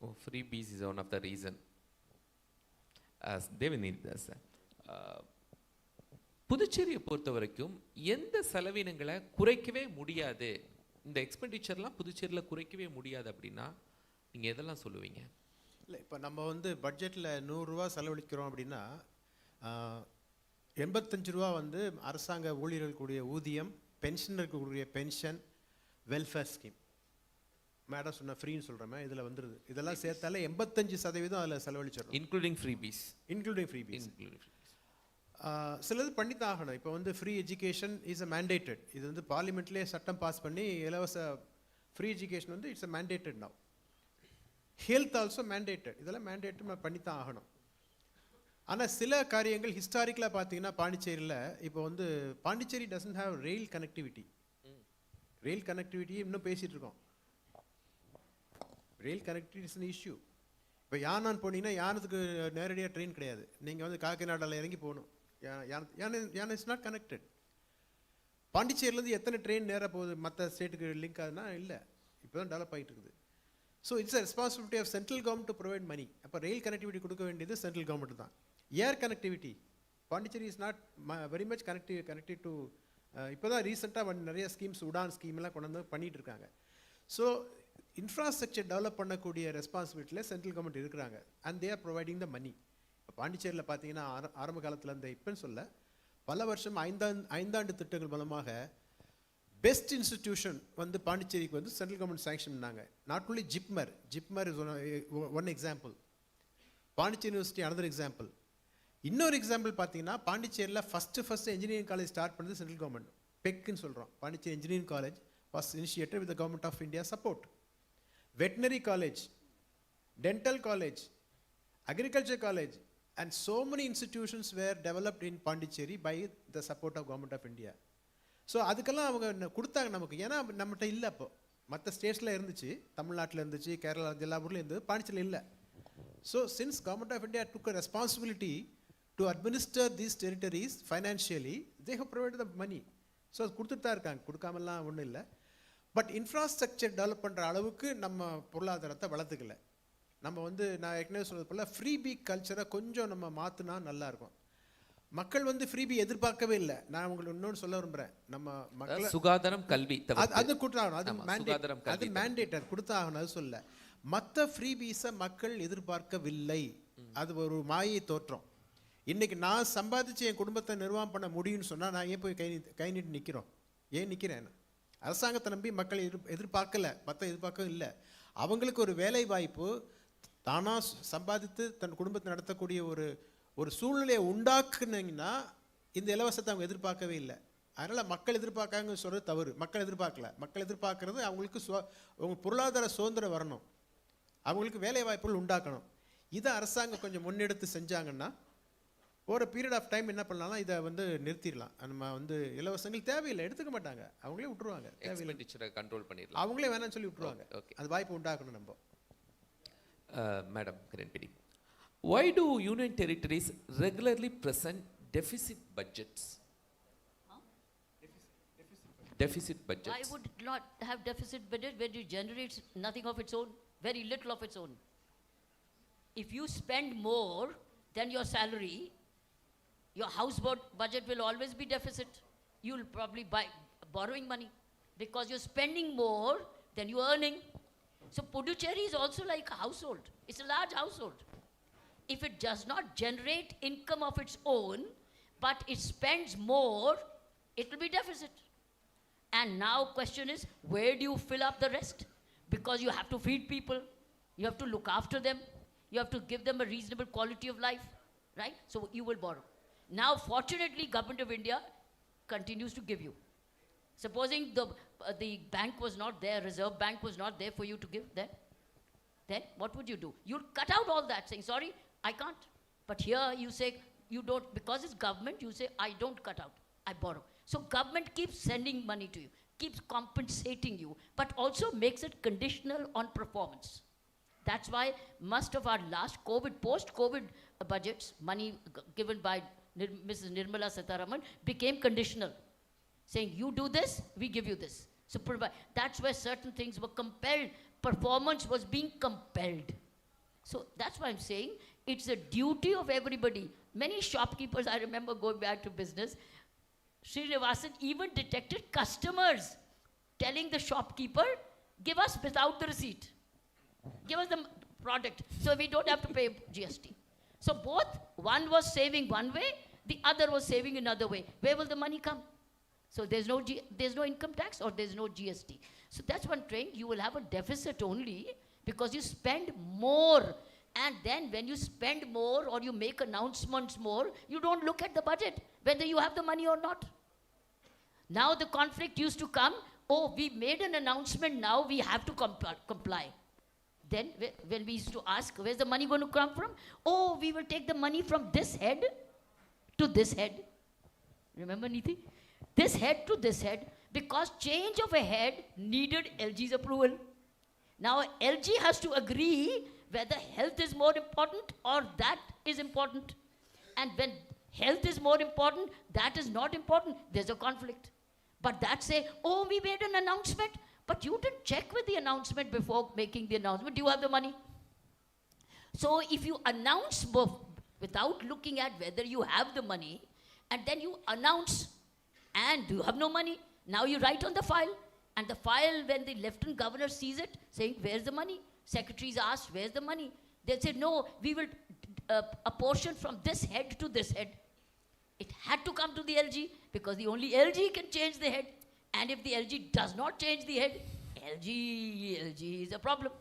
Oh, freebies is one of the reason. As Devinitha sir, புதுச்சேரியை பொறுத்த வரைக்கும் எந்த செலவினங்களை குறைக்கவே முடியாது, இந்த எக்ஸ்பெண்டிச்சர்லாம் புதுச்சேரியில் குறைக்கவே முடியாது அப்படின்னா நீங்கள் எதெல்லாம் சொல்லுவீங்க? இல்லை, இப்போ நம்ம வந்து பட்ஜெட்டில் 100 ரூபா செலவழிக்கிறோம் அப்படின்னா 85 ரூபா வந்து அரசாங்க ஊழியர்களுக்குரிய ஊதியம், பென்ஷனருக்குரிய பென்ஷன், வெல்ஃபேர் ஸ்கீம், மேடம் சொன்ன ஃப்ரீன்னு சொல்கிறோமே, இதில் வந்துடுது. இதெல்லாம் சேர்த்தாலே 85% அதில் செலவழிச்சிடும். Including freebies. சிலது பண்ணி தான் ஆகணும். இப்போ வந்து free education is a mandated. இது வந்து பார்லிமெண்ட்லேயே சட்டம் பாஸ் பண்ணி இலவச ஃப்ரீ எஜுகேஷன் வந்து it's a mandated now. Health also mandated. இதெல்லாம் மேண்டேட் பண்ணி தான் ஆகணும். ஆனால் சில காரியங்கள் ஹிஸ்டாரிக்கலாக பார்த்தீங்கன்னா பாண்டிச்சேரியில் இப்போ வந்து Pondicherry doesn't have rail connectivity. Rail connectivity இன்னும் பேசிகிட்டு இருக்கோம். Rail connectivity is an issue. இப்போ யானான் போனீங்கன்னா யானத்துக்கு நேரடியாக ட்ரெயின் கிடையாது. நீங்கள் வந்து காக்கிநாடாவில் இறங்கி போகணும். யானை இஸ் நாட் கனெக்டட். பாண்டிச்சேரியிலேருந்து எத்தனை ட்ரெயின் நேராக போகுது மற்ற ஸ்டேட்டுக்கு லிங்க் ஆகுதுன்னா இல்லை. இப்போ தான் டெவலப் ஆகிட்டு இருக்குது. So it's a responsibility of central government to provide money. அப்போ ரயில் கனெக்டிவிட்டி கொடுக்க வேண்டியது சென்ட்ரல் கவர்மெண்ட் தான். Air connectivity Pondicherry is not very much connected to. இப்போ தான் ரீசெண்டாக நிறைய ஸ்கீம்ஸ் உடான் ஸ்கீம்லாம் கொண்டு வந்து பண்ணிகிட்டு இருக்காங்க. ஸோ இன்ஃப்ராஸ்ட்ரக்சர் டெவலப் பண்ணக்கூடிய ரெஸ்பான்சிபிலிட்டியில் சென்ட்ரல் கவர்மெண்ட் இருக்கிறாங்க. And they are providing the money. இப்போ பாண்டிச்சேரியில் பார்த்தீங்கன்னா ஆரம்ப காலத்தில் இந்த இப்போன்னு சொல்ல பல வருஷம் ஐந்தாண்டு திட்டங்கள் மூலமாக பெஸ்ட் இன்ஸ்டிடியூஷன் வந்து பாண்டிச்சேரிக்கு வந்து சென்ட்ரல் கவர்மெண்ட் சாங்ஷன் பண்ணாங்க. Not only JIPMER is one example. Pondicherry university another example. இன்னொரு எக்ஸாம்பிள் பார்த்தீங்கன்னா பாண்டிச்சேரியில் ஃபஸ்ட்டு இன்ஜினியரிங் காலேஜ் ஸ்டார்ட் பண்ணது சென்ட்ரல் கவர்மெண்ட். பெக்குன்னு சொல்கிறோம். Pondicherry engineering college was initiated with the government of India support. Veterinary college, dental college, agriculture college, and so many institutions were developed in Pondicherry by the support of government of India. So அதுக்கெல்லாம் அவங்க கொடுத்தாங்க நமக்கு. ஏன்னா நம்மகிட்ட இல்லை. அப்போ மற்ற ஸ்டேட்ஸில் இருந்துச்சு, தமிழ்நாட்டில் இருந்துச்சு, கேரளா எல்லா ஊர்லேயும் இருந்தது, பாண்டிச்சேரியில் இல்லை. So since government of India took a responsibility to administer these territories financially, they have provided the money. So அது கொடுத்துட்டு தான் இருக்காங்க, கொடுக்காமலாம் ஒன்றும் இல்லை. பட் இன்ஃப்ராஸ்ட்ரக்சர் டெவலப் பண்ணுற அளவுக்கு நம்ம பொருளாதாரத்தை வளர்த்துக்கல. நம்ம வந்து நான் ஏற்கனவே சொல்கிறது போல் ஃப்ரீபி கல்ச்சரை கொஞ்சம் நம்ம மாற்றினா நல்லாயிருக்கும். மக்கள் வந்து ஃப்ரீபி எதிர்பார்க்கவே இல்லை. நான் உங்களுக்கு இன்னொன்று சொல்ல விரும்புகிறேன். நம்ம மக்கள் சுகாதாரம் கல்வி அது கொடுத்தாகணும். அது மேண்டேட். அது கொடுத்தாகணும். அது சொல்ல மற்ற ஃப்ரீபீஸை மக்கள் எதிர்பார்க்கவில்லை. அது ஒரு மாயை தோற்றம். இன்றைக்கி நான் சம்பாதிச்சு என் குடும்பத்தை நிர்வாகம் பண்ண முடியும்னு சொன்னால் நான் ஏன் போய் கை நீட்டு நிற்கிறோம்? ஏன் நிற்கிறேன்? அரசாங்கத்தை நம்பி மக்கள் எதிர்பார்க்கலை, மற்ற எதிர்பார்க்கவும் இல்லை. அவங்களுக்கு ஒரு வேலை வாய்ப்பு தானாக சம்பாதித்து தன் குடும்பத்தை நடத்தக்கூடிய ஒரு சூழ்நிலையை உண்டாக்குனீங்கன்னா இந்த இலவசத்தை அவங்க எதிர்பார்க்கவே இல்லை. அதனால் மக்கள் எதிர்பார்க்காங்கன்னு சொல்கிறது தவறு. மக்கள் எதிர்பார்க்கல. மக்கள் எதிர்பார்க்கறது அவங்களுக்கு அவங்க பொருளாதார சுதந்திரம் வரணும், அவங்களுக்கு வேலை வாய்ப்புகள் உண்டாக்கணும். இதை அரசாங்கம் கொஞ்சம் முன்னெடுத்து செஞ்சாங்கன்னா ஒரு பீரியட் ஆஃப் டைம் என்ன பண்ணலாம், இதை வந்து நிறுத்திடலாம். நம்ம வந்து இலவசங்கள் தேவையில்லை, எடுத்துக்க மாட்டாங்க, அவங்களே விட்டுருவாங்க. எக்ஸ்பெண்டிச்சரை கண்ட்ரோல் பண்ணிடலாம், அவங்களே வேணாம்னு சொல்லி விட்டுருவாங்க. அது வாய்ப்பு உண்டாக்கணும் நம்ம. Madam Kiran Bedi, why do union territories regularly present deficit budgets? Deficit budgets. Why would it not have deficit budget when it generates nothing of its own, very little of its own? If you spend more than your salary, your house budget will always be deficit. You will probably buy borrowing money because you're spending more than you're earning. So Puducherry is also like a household. It's a large household. If it does not generate income of its own, but it spends more, it will be deficit. And now question is, where do you fill up the rest? Because you have to feed people, you have to look after them, you have to give them a reasonable quality of life, right? So you will borrow. Now fortunately Government of India continues to give you. Supposing the bank was not there, Reserve Bank was not there for you to give then what would you do? You'd cut out all that, saying, sorry, I can't. But here you say, you don't, because it's government, you say, I don't cut out, I borrow. So government keeps sending money to you, keeps compensating you, but also makes it conditional on performance. That's why most of our last post-COVID budgets, money given by Mrs. Nirmala Sitharaman, became conditional, saying, you do this, we give you this. So that's where certain things were compelled. Performance was being compelled. So that's why I'm saying it's a duty of everybody. Many shopkeepers, I remember going back to business, Srinivasan even detected customers telling the shopkeeper, give us without the receipt. Give us the product so we don't have to pay GST. So both, one was saving one way, the other was saving another way. Where will the money come? So there's no income tax or there's no GST. So that's one thing. You will have a deficit only because you spend more And then when you spend more or you make announcements more, you don't look at the budget, whether you have the money or not. Now the conflict used to come, oh, we made an announcement, now we have to comply. Then when we used to ask, where's the money going to come from? Oh, we will take the money from this head to this head. Remember, Niti? This head to this head, because change of a head needed LG's approval. Now LG has to agree whether health is more important or that is important. And when health is more important, that is not important, there's a conflict. But that say, oh, we made an announcement, but you didn't check with the announcement before making the announcement. Do you have the money? So if you announce without looking at whether you have the money, and then you announce and you have no money, now you write on the file, and the file, when the lieutenant governor sees it, saying, where's the money? Secretaries asked, where's the money? They said, no, we will apportion from this head to this head. It had to come to the LG, because the only LG can change the head. And if the LG does not change the head, LG is a problem.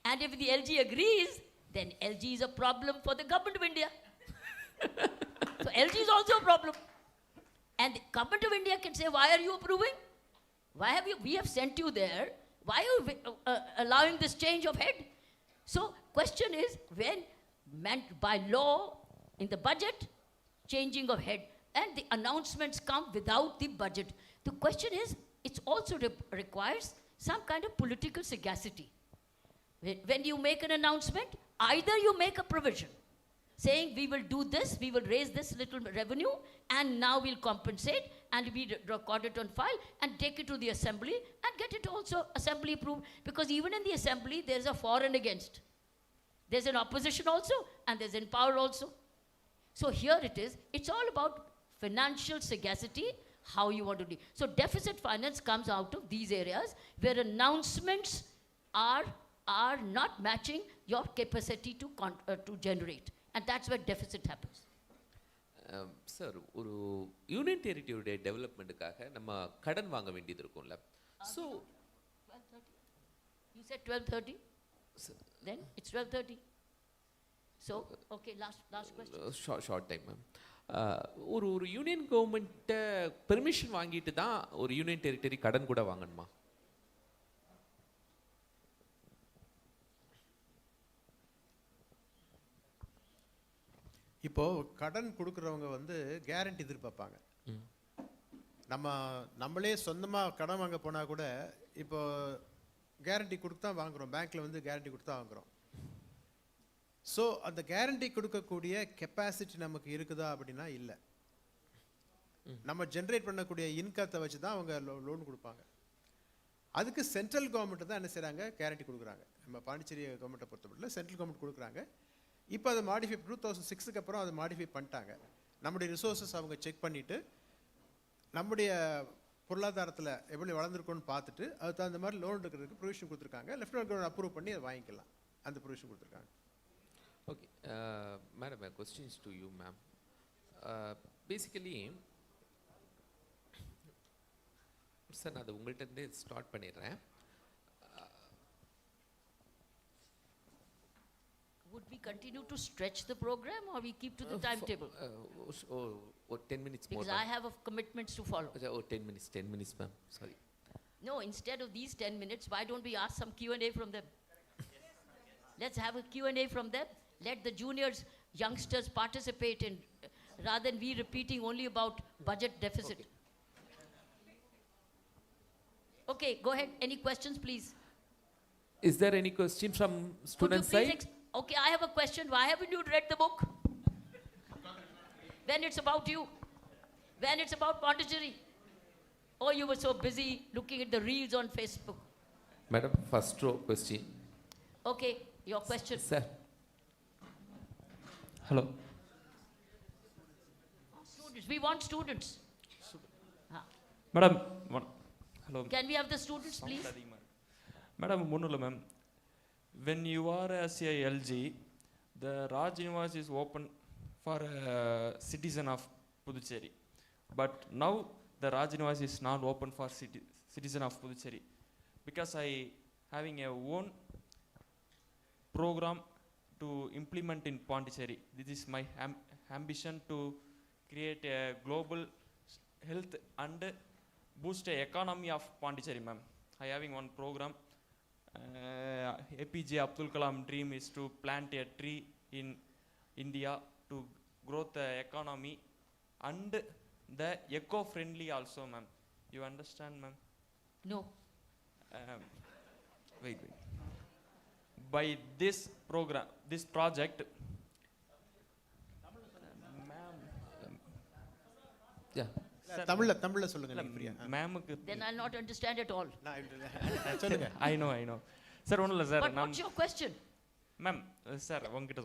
And if the LG agrees, then LG is a problem for the government of India. So LG is also a problem. And the government of India can say, why are you approving? We have sent you there. Why are you allowing this change of head? So question is, when meant by law in the budget, changing of head, and the announcements come without the budget. The question is, it also requires some kind of political sagacity. When you make an announcement, either you make a provision saying we will do this, we will raise this little revenue, and now we'll compensate, and we record it on file and take it to the assembly and get it also assembly approved. Because even in the assembly, there's a for and against. There's an opposition also, and there's in power also. So here it is, it's all about financial sagacity, how you want to do. So deficit finance comes out of these areas where announcements are not matching your capacity to generate. And that's where deficit happens. Sir, ஒரு union டெரிட்டரியோட டெவலப்மெண்ட்டுக்காக நம்ம கடன் வாங்க வேண்டியது இருக்கும்ல. So 12:30. You said 12:30? Then it's 12:30. So, okay, last question. Short time, ma'am. ஒரு union கவர்மெண்ட்டை permission வாங்கிட்டு தான் ஒரு யூனியன் டெரிட்டரி கடன் கூட வாங்கணுமா? இப்போ கடன் கொடுக்குறவங்க வந்து கேரண்டி எதிர்பார்ப்பாங்க. நம்மளே சொந்தமாக கடன் வாங்க போனால் கூட இப்போ கேரண்டி கொடுத்து தான் வாங்குகிறோம், பேங்க்கில் வந்து கேரண்டி கொடுத்து தான் வாங்குகிறோம். ஸோ அந்த கேரண்டி கொடுக்கக்கூடிய கெப்பாசிட்டி நமக்கு இருக்குதா அப்படின்னா இல்லை. நம்ம ஜென்ரேட் பண்ணக்கூடிய இன்கத்தை வச்சு தான் அவங்க லோன் கொடுப்பாங்க. அதுக்கு சென்ட்ரல் கவர்மெண்ட் தான் என்ன செய்கிறாங்க, கேரண்டி கொடுக்குறாங்க. நம்ம பாண்டிச்சேரி கவர்மெண்ட்டை பொறுத்தவரையில் சென்ட்ரல் கவர்மெண்ட் கொடுக்குறாங்க. இப்போ அதை மாடிஃபை 2006க்கு அப்புறம் அதை மாடிஃபை பண்ணிட்டாங்க. நம்முடைய ரிசோர்ஸஸ் அவங்க செக் பண்ணிவிட்டு நம்முடைய பொருளாதாரத்தில் எப்படி வளர்ந்துருக்கோன்னு பார்த்துட்டு அது தகுந்த மாதிரி லோன் எடுக்கிறதுக்கு ப்ரொவிஷன் கொடுத்துருக்காங்க. லெஃப்டினன்ட் கவர்னர் அப்ரூவ் பண்ணி அதை வாங்கிக்கலாம், அந்த ப்ரொவிஷன் கொடுத்துருக்காங்க. Okay, madam, my question is to you, ma'am. Basically, sir, நான் அது உங்கள்கிட்ட இருந்தே ஸ்டார்ட் பண்ணிடுறேன். Would we continue to stretch the program or we keep to the timetable? 10 minutes more. Because I have commitments to follow. 10 minutes, ma'am. Sorry. No, instead of these 10 minutes, why don't we ask some Q&A from them? Let's have a Q&A from them. Let the juniors, youngsters participate in, rather than we repeating only about budget deficit. Okay, go ahead. Any questions, please? Is there any question from student side? Okay, I have a question. Why haven't you read the book? When it's about you. When it's about Pondicherry. Oh, you were so busy looking at the reels on Facebook. Madam, first row question. Okay, your question. Sir. Hello. Students, we want students. Madam, hello. Can we have the students, please? Madam, ma'am. When you are as a LG, the Rajniwas is open for a citizen of Puducherry. But now the Rajniwas is not open for citizen of Puducherry. Because I having a own program to implement in Pondicherry. This is my ambition to create a global health and boost the economy of Pondicherry, ma'am. I having one program. APJ Abdul Kalam dream is to plant a tree in India to grow the economy and the eco-friendly also, ma'am. You understand, ma'am? No. Wait. By this program, this project, ma'am. Yeah. தமிழ்ல சொல்லுங்க நீங்க பிரியா. மேமுக்கு Then I'll not understand at all. சொல்லுங்க. I know. Sir ஒன்றும் இல்லை sir. But what's your question? Ma'am sir உங்ககிட்ட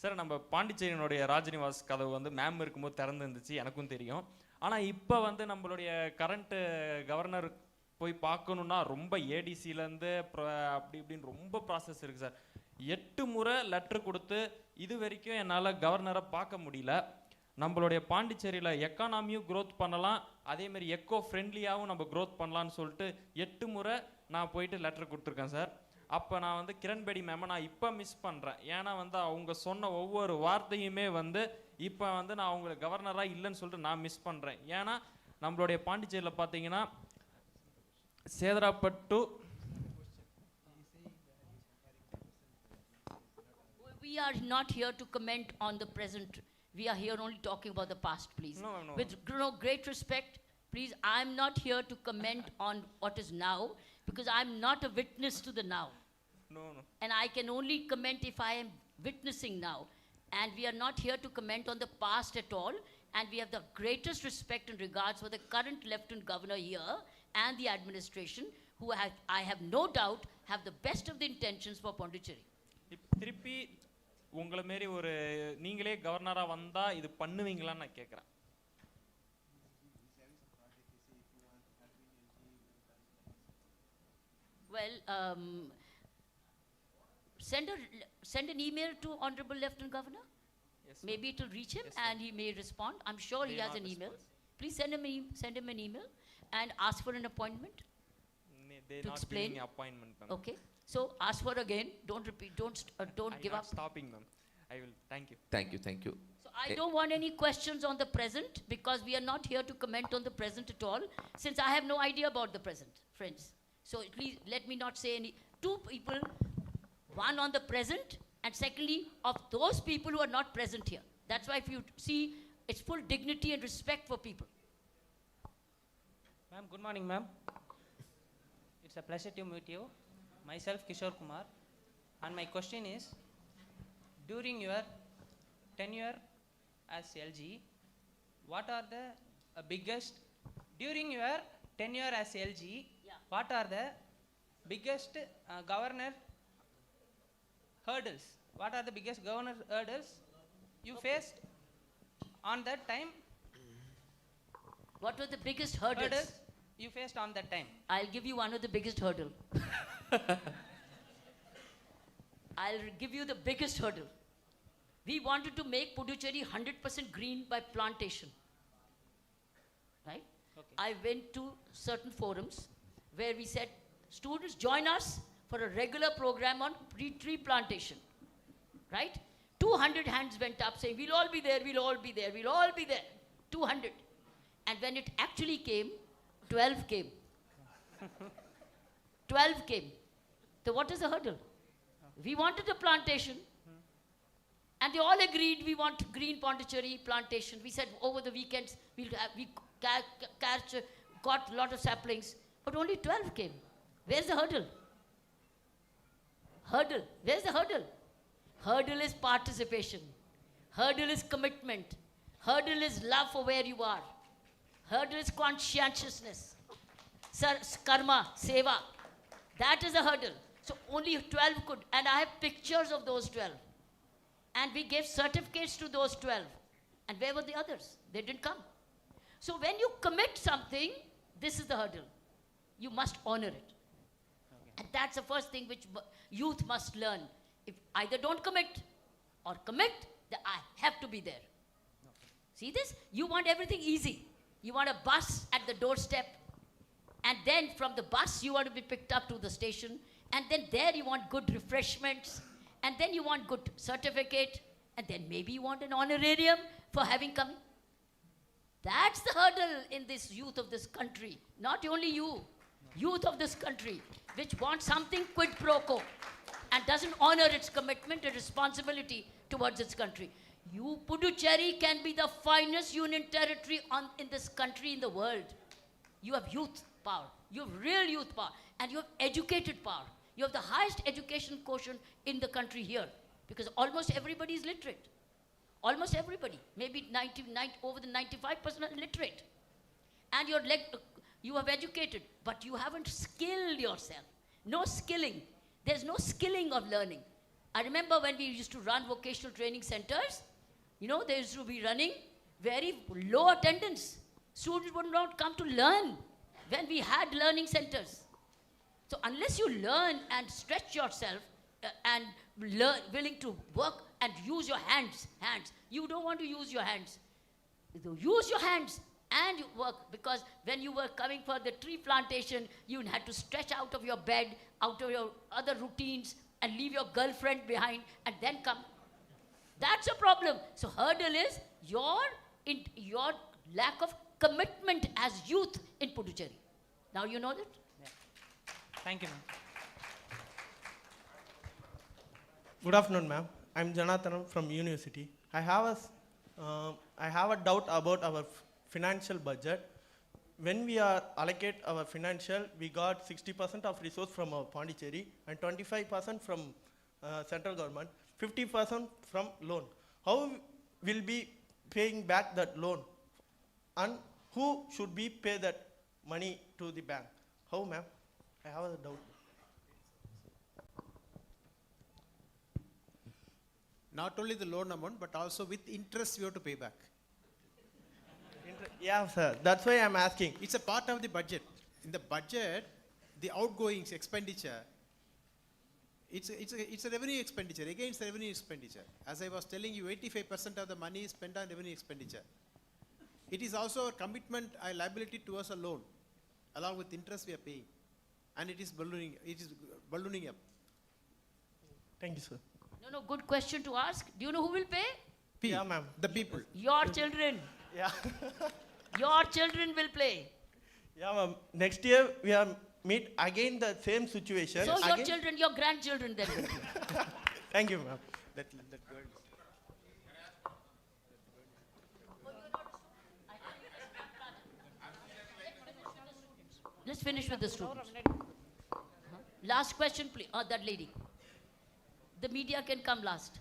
sir நம்ம பாண்டிச்சேரியினுடைய ராஜ்நிவாஸ் கதவு வந்து மேம் இருக்கும்போது திறந்து இருந்துச்சு, எனக்கும் தெரியும். ஆனால் இப்போ வந்து நம்மளுடைய கரண்ட்டு கவர்னர் போய் பார்க்கணுன்னா ரொம்ப ஏடிசிலேருந்து அப்படி இப்படின்னு ரொம்ப ப்ராசஸ் இருக்குது சார். 8 முறை லெட்ரு கொடுத்து இது வரைக்கும் என்னால் கவர்னரை பார்க்க முடியல. நம்மளுடைய பாண்டிச்சேரியில் எக்கானமியும் க்ரோத் பண்ணலாம், அதேமாரி எக்கோ ஃப்ரெண்ட்லியாகவும் நம்ம க்ரோத் பண்ணலான்னு சொல்லிட்டு 8 முறை நான் போயிட்டு லெட்ரு கொடுத்துருக்கேன் சார். அப்போ நான் வந்து கிரண்பேடி மேமை நான் இப்போ மிஸ் பண்ணுறேன். ஏன்னா வந்து அவங்க சொன்ன ஒவ்வொரு வார்த்தையுமே வந்து இப்போ வந்து நான் அவங்கள கவர்னராக இல்லைன்னு சொல்லிட்டு நான் மிஸ் பண்ணுறேன். ஏன்னா நம்மளுடைய பாண்டிச்சேரியில் பார்த்தீங்கன்னா Sedarapet We are not here to comment on the present. We are here only talking about the past, please. No. With great respect, please, I'm not here to comment on what is now, because I'm not a witness to the now. No. And I can only comment if I am witnessing now. And we are not here to comment on the past at all. And we have the greatest respect and regards for the current Lieutenant Governor here and the administration, who I have no doubt have the best of the intentions for Pondicherry. திருப்பி உங்களை மாரி ஒரு நீங்களே கவர்னராக வந்தால் இது பண்ணுவீங்களான்னு நான் கேட்குறேன். Well, send an email to Honorable Lieutenant Governor. Yes, Maybe it will reach him, Yes, and he may respond. I'm sure he May has not an email. respond. Please send him an email and ask for an appointment. They To not explain? giving me appointment, ma'am. Okay. So ask for again. Don't repeat. Don't I'm give not up. stopping, ma'am. I will. Thank you. Thank you. So I don't want any questions on the present, because we are not here to comment on the present at all, since I have no idea about the present, friends. So please let me not say any. Two people, one on the present, and secondly of those people who are not present here. That's why if you see, it's full dignity and respect for people. Ma'am, good morning, ma'am. It's a pleasure to meet you. Myself, Kishore Kumar. And my question is, during your tenure as LG, what are the during your tenure as LG, what are the biggest governor hurdles? What are the biggest governor hurdles you faced on that time? What were the biggest hurdles? You faced on that time? I'll give you one of the biggest hurdle. I'll give you the biggest hurdle. We wanted to make Puducherry 100% green by plantation. Right? Okay. I went to certain forums where we said, students, join us for a regular program on tree plantation. Right? 200 hands went up saying, we'll all be there, we'll all be there, we'll all be there. 200. And when it actually came, 12 came. 12 came. So what is the hurdle? We wanted a plantation. And they all agreed we want green Pondicherry plantation. We said over the weekends we got a lot of saplings, but only 12 came. Where's the hurdle? Hurdle. Where's the hurdle? Hurdle is participation. Hurdle is commitment. Hurdle is love for where you are. Hurdle is conscientiousness. Karma, seva. That is a hurdle. So only 12 could. And I have pictures of those 12. And we gave certificates to those 12. And where were the others? They didn't come. So when you commit something, this is the hurdle. You must honor it. Okay. And that's the first thing which youth must learn. If either don't commit or commit, then I have to be there. Okay. See this? You want everything easy. You want a bus at the doorstep. And then from the bus, you want to be picked up to the station. And then there you want good refreshments. And then you want good certificate, and then maybe you want an honorarium for having come. That's the hurdle in this youth of this country. Not only you, youth of this country, which wants something quid pro quo and doesn't honor its commitment and responsibility towards its country. You, Puducherry, can be the finest union territory in this country, in the world. You have youth power. You have real youth power. And you have educated power. You have the highest education quotient in the country here. Because almost everybody is literate. Almost everybody. Maybe over the 95% are literate. And you have educated, but you haven't skilled yourself. No skilling. There's no skilling of learning. I remember when we used to run vocational training centers, you know, they used to be running very low attendance. Students would not come to learn when we had learning centers. So unless you learn and stretch yourself and willing to work and use your hands, you don't want to use your hands. Use your hands and you work, because when you were coming for the tree plantation, you had to stretch out of your bed, out of your other routines, and leave your girlfriend behind and then come. That's a problem. So hurdle is your lack of commitment as youth in Puducherry. Now you know that? Yeah. Thank you, ma'am. Good afternoon, ma'am. I'm Janathan from University. I have a doubt about our financial budget. When we allocate our financial, we got 60% of resource from our Pondicherry and 25% from central government, 50% from loan. How will be paying back that loan? And who should be pay that money to the bank? How, ma'am? I have a doubt. Not only the loan amount, but also with interest you have to pay back. Yeah, sir. That's why I'm asking. It's a part of the budget. In the budget, the outgoings expenditure, it's a revenue expenditure. Again, it's a revenue expenditure. As I was telling you, 85% of the money is spent on revenue expenditure. It is also a commitment, a liability towards a loan. Along with interest we are paying. And it is ballooning up. Thank you, sir. No, good question to ask. Do you know who will pay? Yeah, ma'am. The people. Your children. Yeah. Your children will play. Yeah, ma'am. Next year we are meet again the same situation. So your again. children, your grandchildren then will play. Thank you, ma'am. That girl. Let's finish with the students. Last question, please. That lady. The media can come last.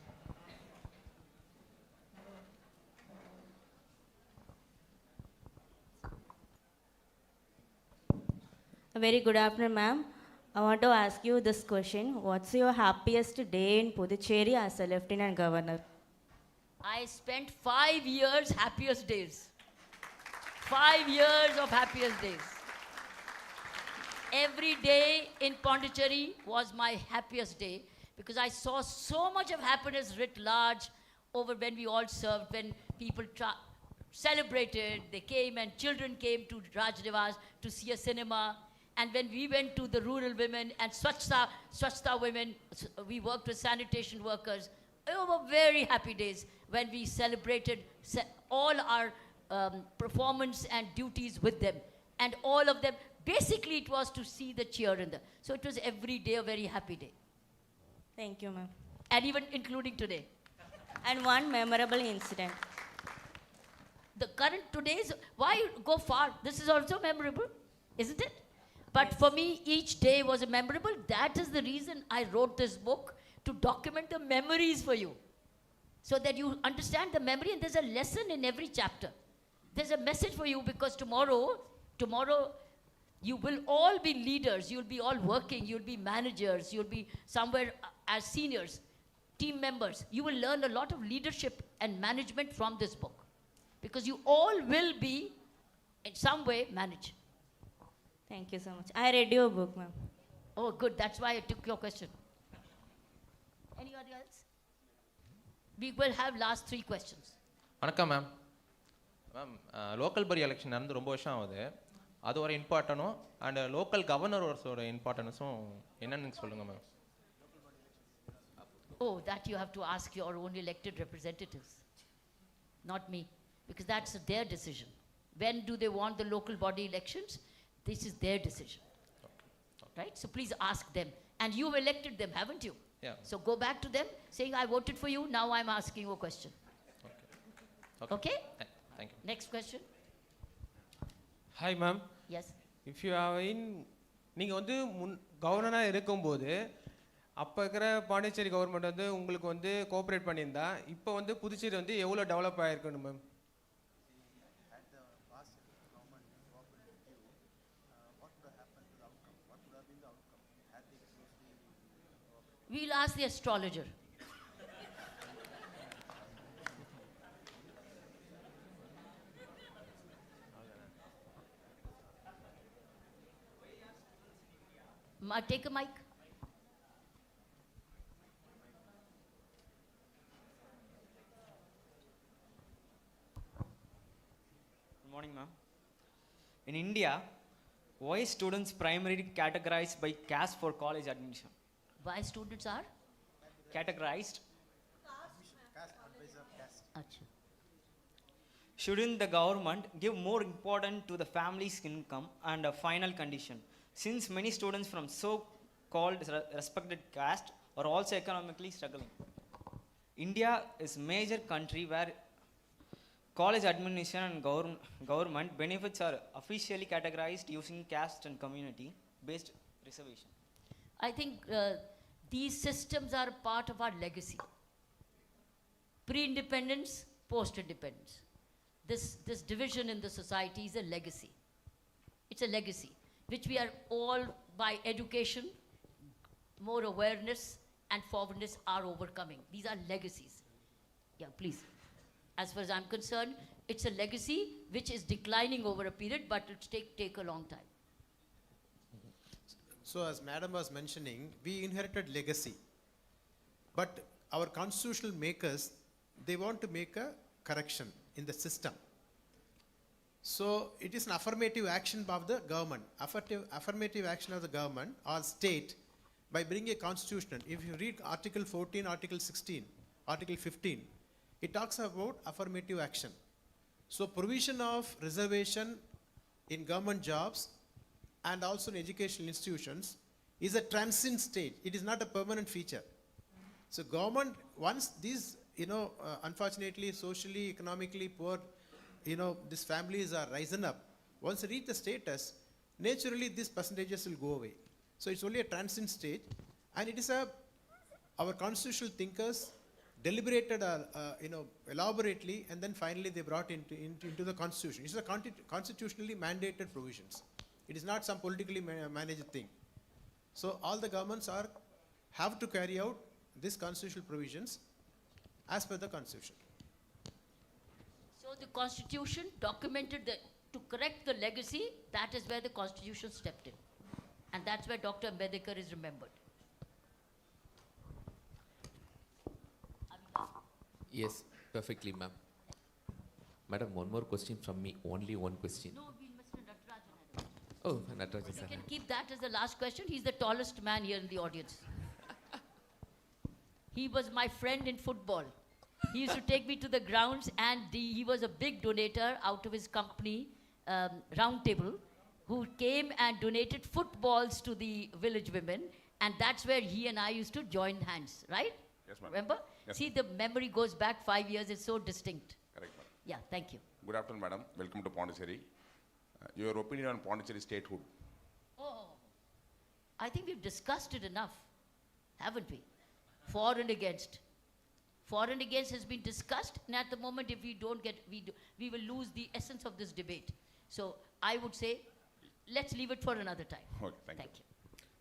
A very good afternoon, ma'am. I want to ask you this question. What's your happiest day in Puducherry as a Lieutenant Governor? I spent 5 years happiest days. 5 years of happiest days. Every day in Pondicherry was my happiest day because I saw so much of happiness writ large over when we all served, when people celebrated, they came and children came to Raj Nivas to see a cinema. And when we went to the rural women and Swachhta women, we worked with sanitation workers. They were very happy days when we celebrated all our performance and duties with them. And all of them, basically it was to see the cheer in them. So it was every day a very happy day. Thank you, ma'am. And even including today. And one memorable incident. The current today's, why go far? This is also memorable, isn't it? But for me, each day was a memorable. That is the reason I wrote this book, to document the memories for you. So that you understand the memory, and there's a lesson in every chapter. There's a message for you, because tomorrow, you will all be leaders. You'll be all working. You'll be managers. You'll be somewhere as seniors, team members. You will learn a lot of leadership and management from this book. Because you all will be, in some way, managed. Thank you so much. I read your book, ma'am. Oh, good. That's why I took your question. Anybody else? We will have last 3 questions. வணக்கம் ma'am. Ma'am, local பரி election நடந்து ரொம்ப வருஷம் ஆகுது. அது ஒரு இம்பார்ட்டனும் and local கவர்னரோட இம்பார்ட்டன்ஸும் என்னன்னு சொல்லுங்கள் ma'am. Oh, that you have to ask your own elected representatives, not me, because that's their decision. When do they want the local body elections? This is their decision. Right? So please ask them. And you've elected them, haven't you? Yeah. So go back to them saying, I voted for you, now I'm asking you a question. Okay? Thank you. Next question. Hi, ma'am. Yes. If you are in, நீங்கள் வந்து கவர்னராக இருக்கும்போது அப்போ இருக்கிற Pondicherry government வந்து உங்களுக்கு வந்து cooperate பண்ணியிருந்தா இப்போ வந்து புதுச்சேரி வந்து எவ்வளோ டெவலப் ஆகிருக்கணும் ma'am? We'll ask the astrologer. Take a mic. Good morning, ma'am. In India, why students primarily categorized by caste for college admission? Why students are? Categorized. Achha. Shouldn't the government give more importance to the family's income and a final condition? Since many students from so-called respected caste are also economically struggling. India is a major country where college administration and government benefits are officially categorized using caste and community-based reservation. I think these systems are part of our legacy. Pre-independence, post-independence. This division in the society is a legacy. It's a legacy, which we are all, by education, more awareness and forwardness, are overcoming. These are legacies. Yeah, please. As far as I'm concerned, it's a legacy which is declining over a period, but it'll take a long time. So as Madam was mentioning, we inherited legacy. But our constitutional makers, they want to make a correction in the system. So it is an affirmative action of the government. Affirmative action of the government or state by bringing a constitution. If you read Article 14, Article 16, Article 15, it talks about affirmative action. So provision of reservation in government jobs and also in educational institutions is a transient state. It is not a permanent feature. So government, once these, unfortunately, socially, economically poor, these families are risen up, once they reach the status, naturally these percentages will go away. So it's only a transient state, and it is our constitutional thinkers deliberated, elaborately, and then finally they brought into the constitution. It's a constitutionally mandated provisions. It is not some politically managed thing. So all the governments have to carry out these constitutional provisions as per the constitution. So the constitution documented to correct the legacy, that is where the constitution stepped in. And that's where Dr. Ambedkar is remembered. Yes, perfectly, ma'am. Madam, one more question from me. Only one question. No, Mr. Natarajan. Oh, Natarajan sir. You can keep that as the last question. He's the tallest man here in the audience. He was my friend in football. He used to take me to the grounds, and he was a big donator out of his company, Roundtable, who came and donated footballs to the village women, and that's where he and I used to join hands, right? Yes, ma'am. Remember? Yes, See, the memory goes back 5 years. It's so distinct. Correct, madam. Yeah, thank you. Good afternoon, madam. Welcome to Pondicherry. Your opinion on Pondicherry statehood? Oh, I think we've discussed it enough, haven't we? For and against. For and against has been discussed, and at the moment, if we don't get, we will lose the essence of this debate. So I would say, let's leave it for another time. Okay, thank you.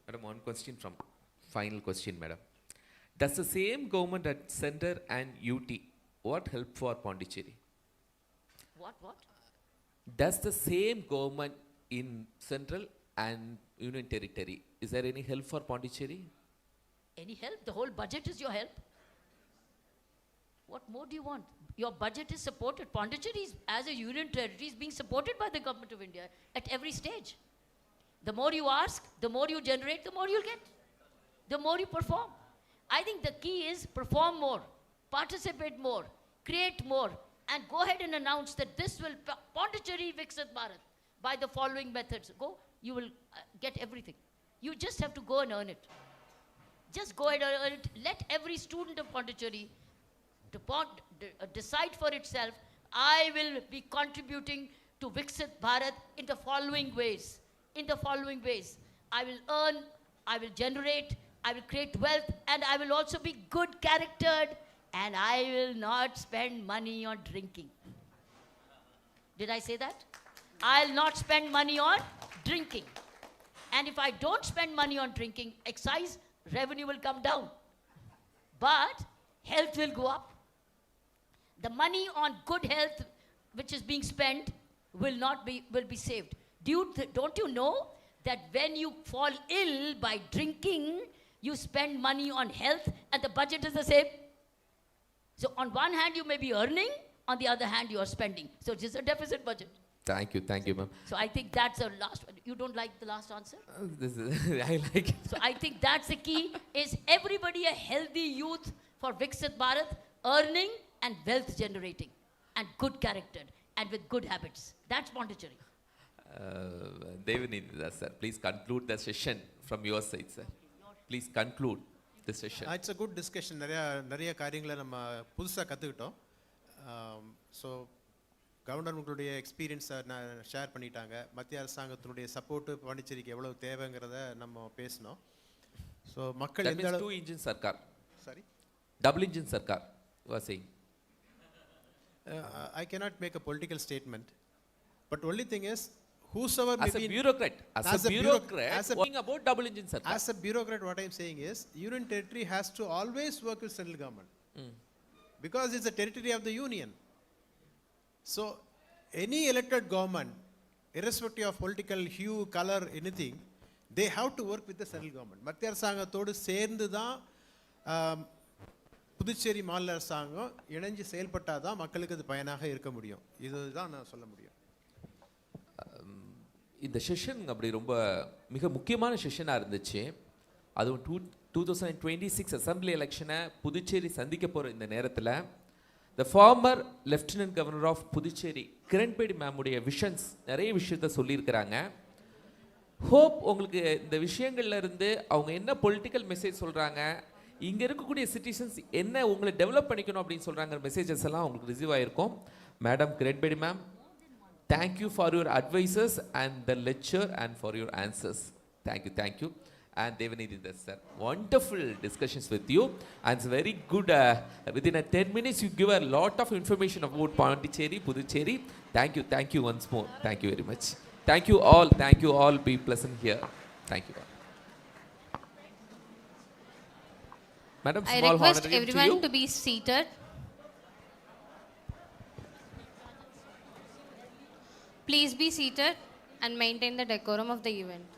Madam, one question from, final question, madam. Does the same government at Center and UT, what help for Pondicherry? What? Does the same government in Central and Union Territory, is there any help for Pondicherry? Any help? The whole budget is your help. What more do you want? Your budget is supported. Pondicherry, as a union territory, is being supported by the government of India at every stage. The more you ask, the more you generate, the more you'll get. The more you perform. I think the key is perform more, participate more, create more, and go ahead and announce that this will Pondicherry Viksit Bharat by the following methods. Go, you will get everything. You just have to go and earn it. Just go ahead and earn it. Let every student of Pondicherry decide for itself, I will be contributing to Viksit Bharat in the following ways. In the following ways. I will earn, I will generate, I will create wealth, and I will also be good charactered, and I will not spend money on drinking. Did I say that? I'll not spend money on drinking. And if I don't spend money on drinking, excise revenue will come down. But health will go up. The money on good health which is being spent will be saved. Don't you know that when you fall ill by drinking, you spend money on health and the budget is the same? So on one hand you may be earning, on the other hand you are spending. So it is a deficit budget. Thank you, ma'am. So I think that's the last one. You don't like the last answer? I like it. So I think that's the key, is everybody a healthy youth for Viksit Bharat, earning and wealth generating, and good character, and with good habits. That's Pondicherry. Devanidhi, sir, please conclude the session from your side, sir. Please conclude the session. It's a good discussion. நிறைய காரியங்களை நம்ம புதுசாக கற்றுக்கிட்டோம். So governor உங்களுடைய எக்ஸ்பீரியன்ஸை share பண்ணிட்டாங்க. மத்திய அரசாங்கத்தினுடைய சப்போர்ட்டு பாண்டிச்சேரிக்கு எவ்வளவு தேவைங்கிறத நம்ம பேசினோம். ஸோ மக்கள் That means 2 engine sarkar. Sorry? Double engine sarkar, you are saying. I cannot make a political statement. But only thing is, whosoever may as be... a bureaucrat, talking about double engine sarkar. As a bureaucrat, what I am saying is, Union Territory has to always work with central government. Because it's a territory of the Union. So, any elected government, irrespective of political hue, color, anything, they have to work with the central government. மத்திய அரசாங்கத்தோடு சேர்ந்து தான் புதுச்சேரி மாநில அரசாங்கம் இணைஞ்சு செயல்பட்டால் தான் மக்களுக்கு அது பயனாக இருக்க முடியும். இதுதான் நான் சொல்ல முடியும். இந்த செஷன் அப்படி ரொம்ப மிக முக்கியமான செஷனாக இருந்துச்சு. அதுவும் 2026 அசம்பிளி எலெக்ஷனை புதுச்சேரி சந்திக்க போகிற இந்த நேரத்தில் the former lieutenant governor of Puducherry Kiran Bedi மேமுடைய விஷன்ஸ் நிறைய விஷயத்த சொல்லியிருக்கிறாங்க. ஹோப் உங்களுக்கு இந்த விஷயங்கள்ல இருந்து அவங்க என்ன பொலிட்டிக்கல் மெசேஜ் சொல்கிறாங்க, இங்கே இருக்கக்கூடிய சிட்டிசன்ஸ் என்ன உங்களை டெவலப் பண்ணிக்கணும் அப்படின்னு சொல்கிறாங்க மெசேஜஸ் எல்லாம் உங்களுக்கு ரிசீவ் ஆகிருக்கும். Madam Kiran Bedi ma'am, thank you for your advices and the lecture and for your answers. Thank you. And Devanidhi sir, wonderful discussions with you, and it's very good. Within 10 minutes you give a lot of information about Pondicherry, Puducherry. Thank you once more. Thank you very much. Thank you all. Be pleasant here. Thank you all. Madam, I small request honorarium everyone to to be seated. Please be seated and maintain the decorum of the event.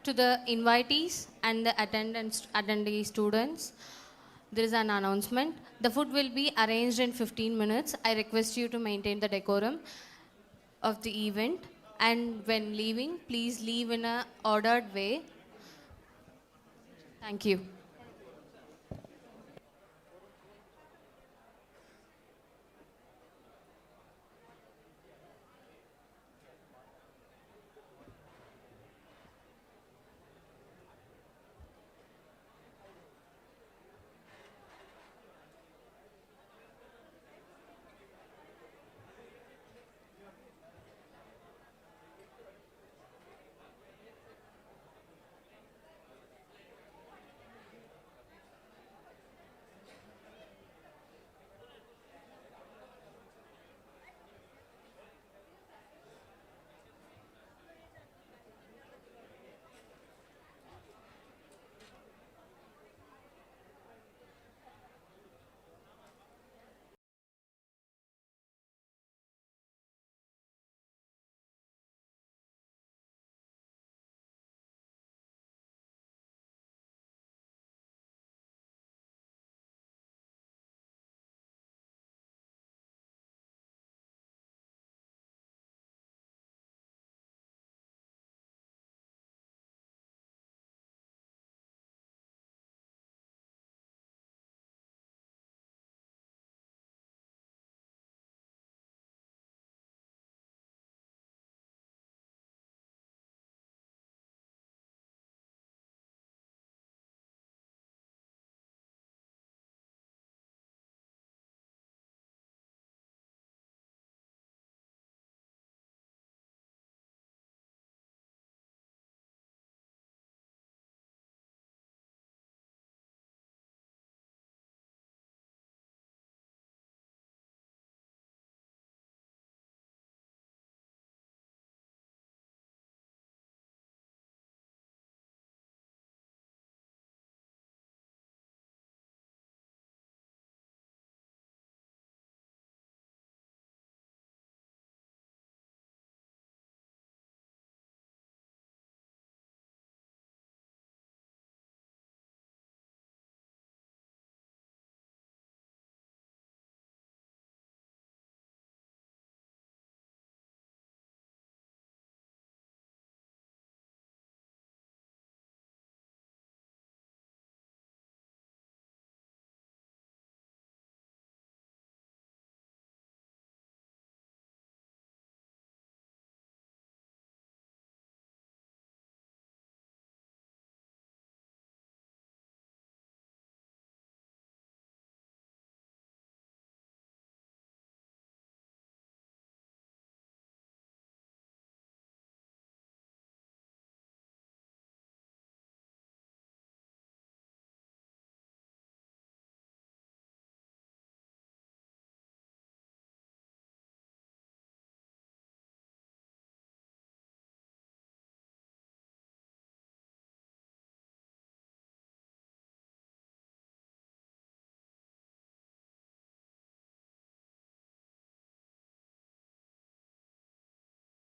To the invitees and the attendee students, there is an announcement. The food will be arranged in 15 minutes. I request you to maintain the decorum of the event, and when leaving, please leave in an ordered way. Thank you.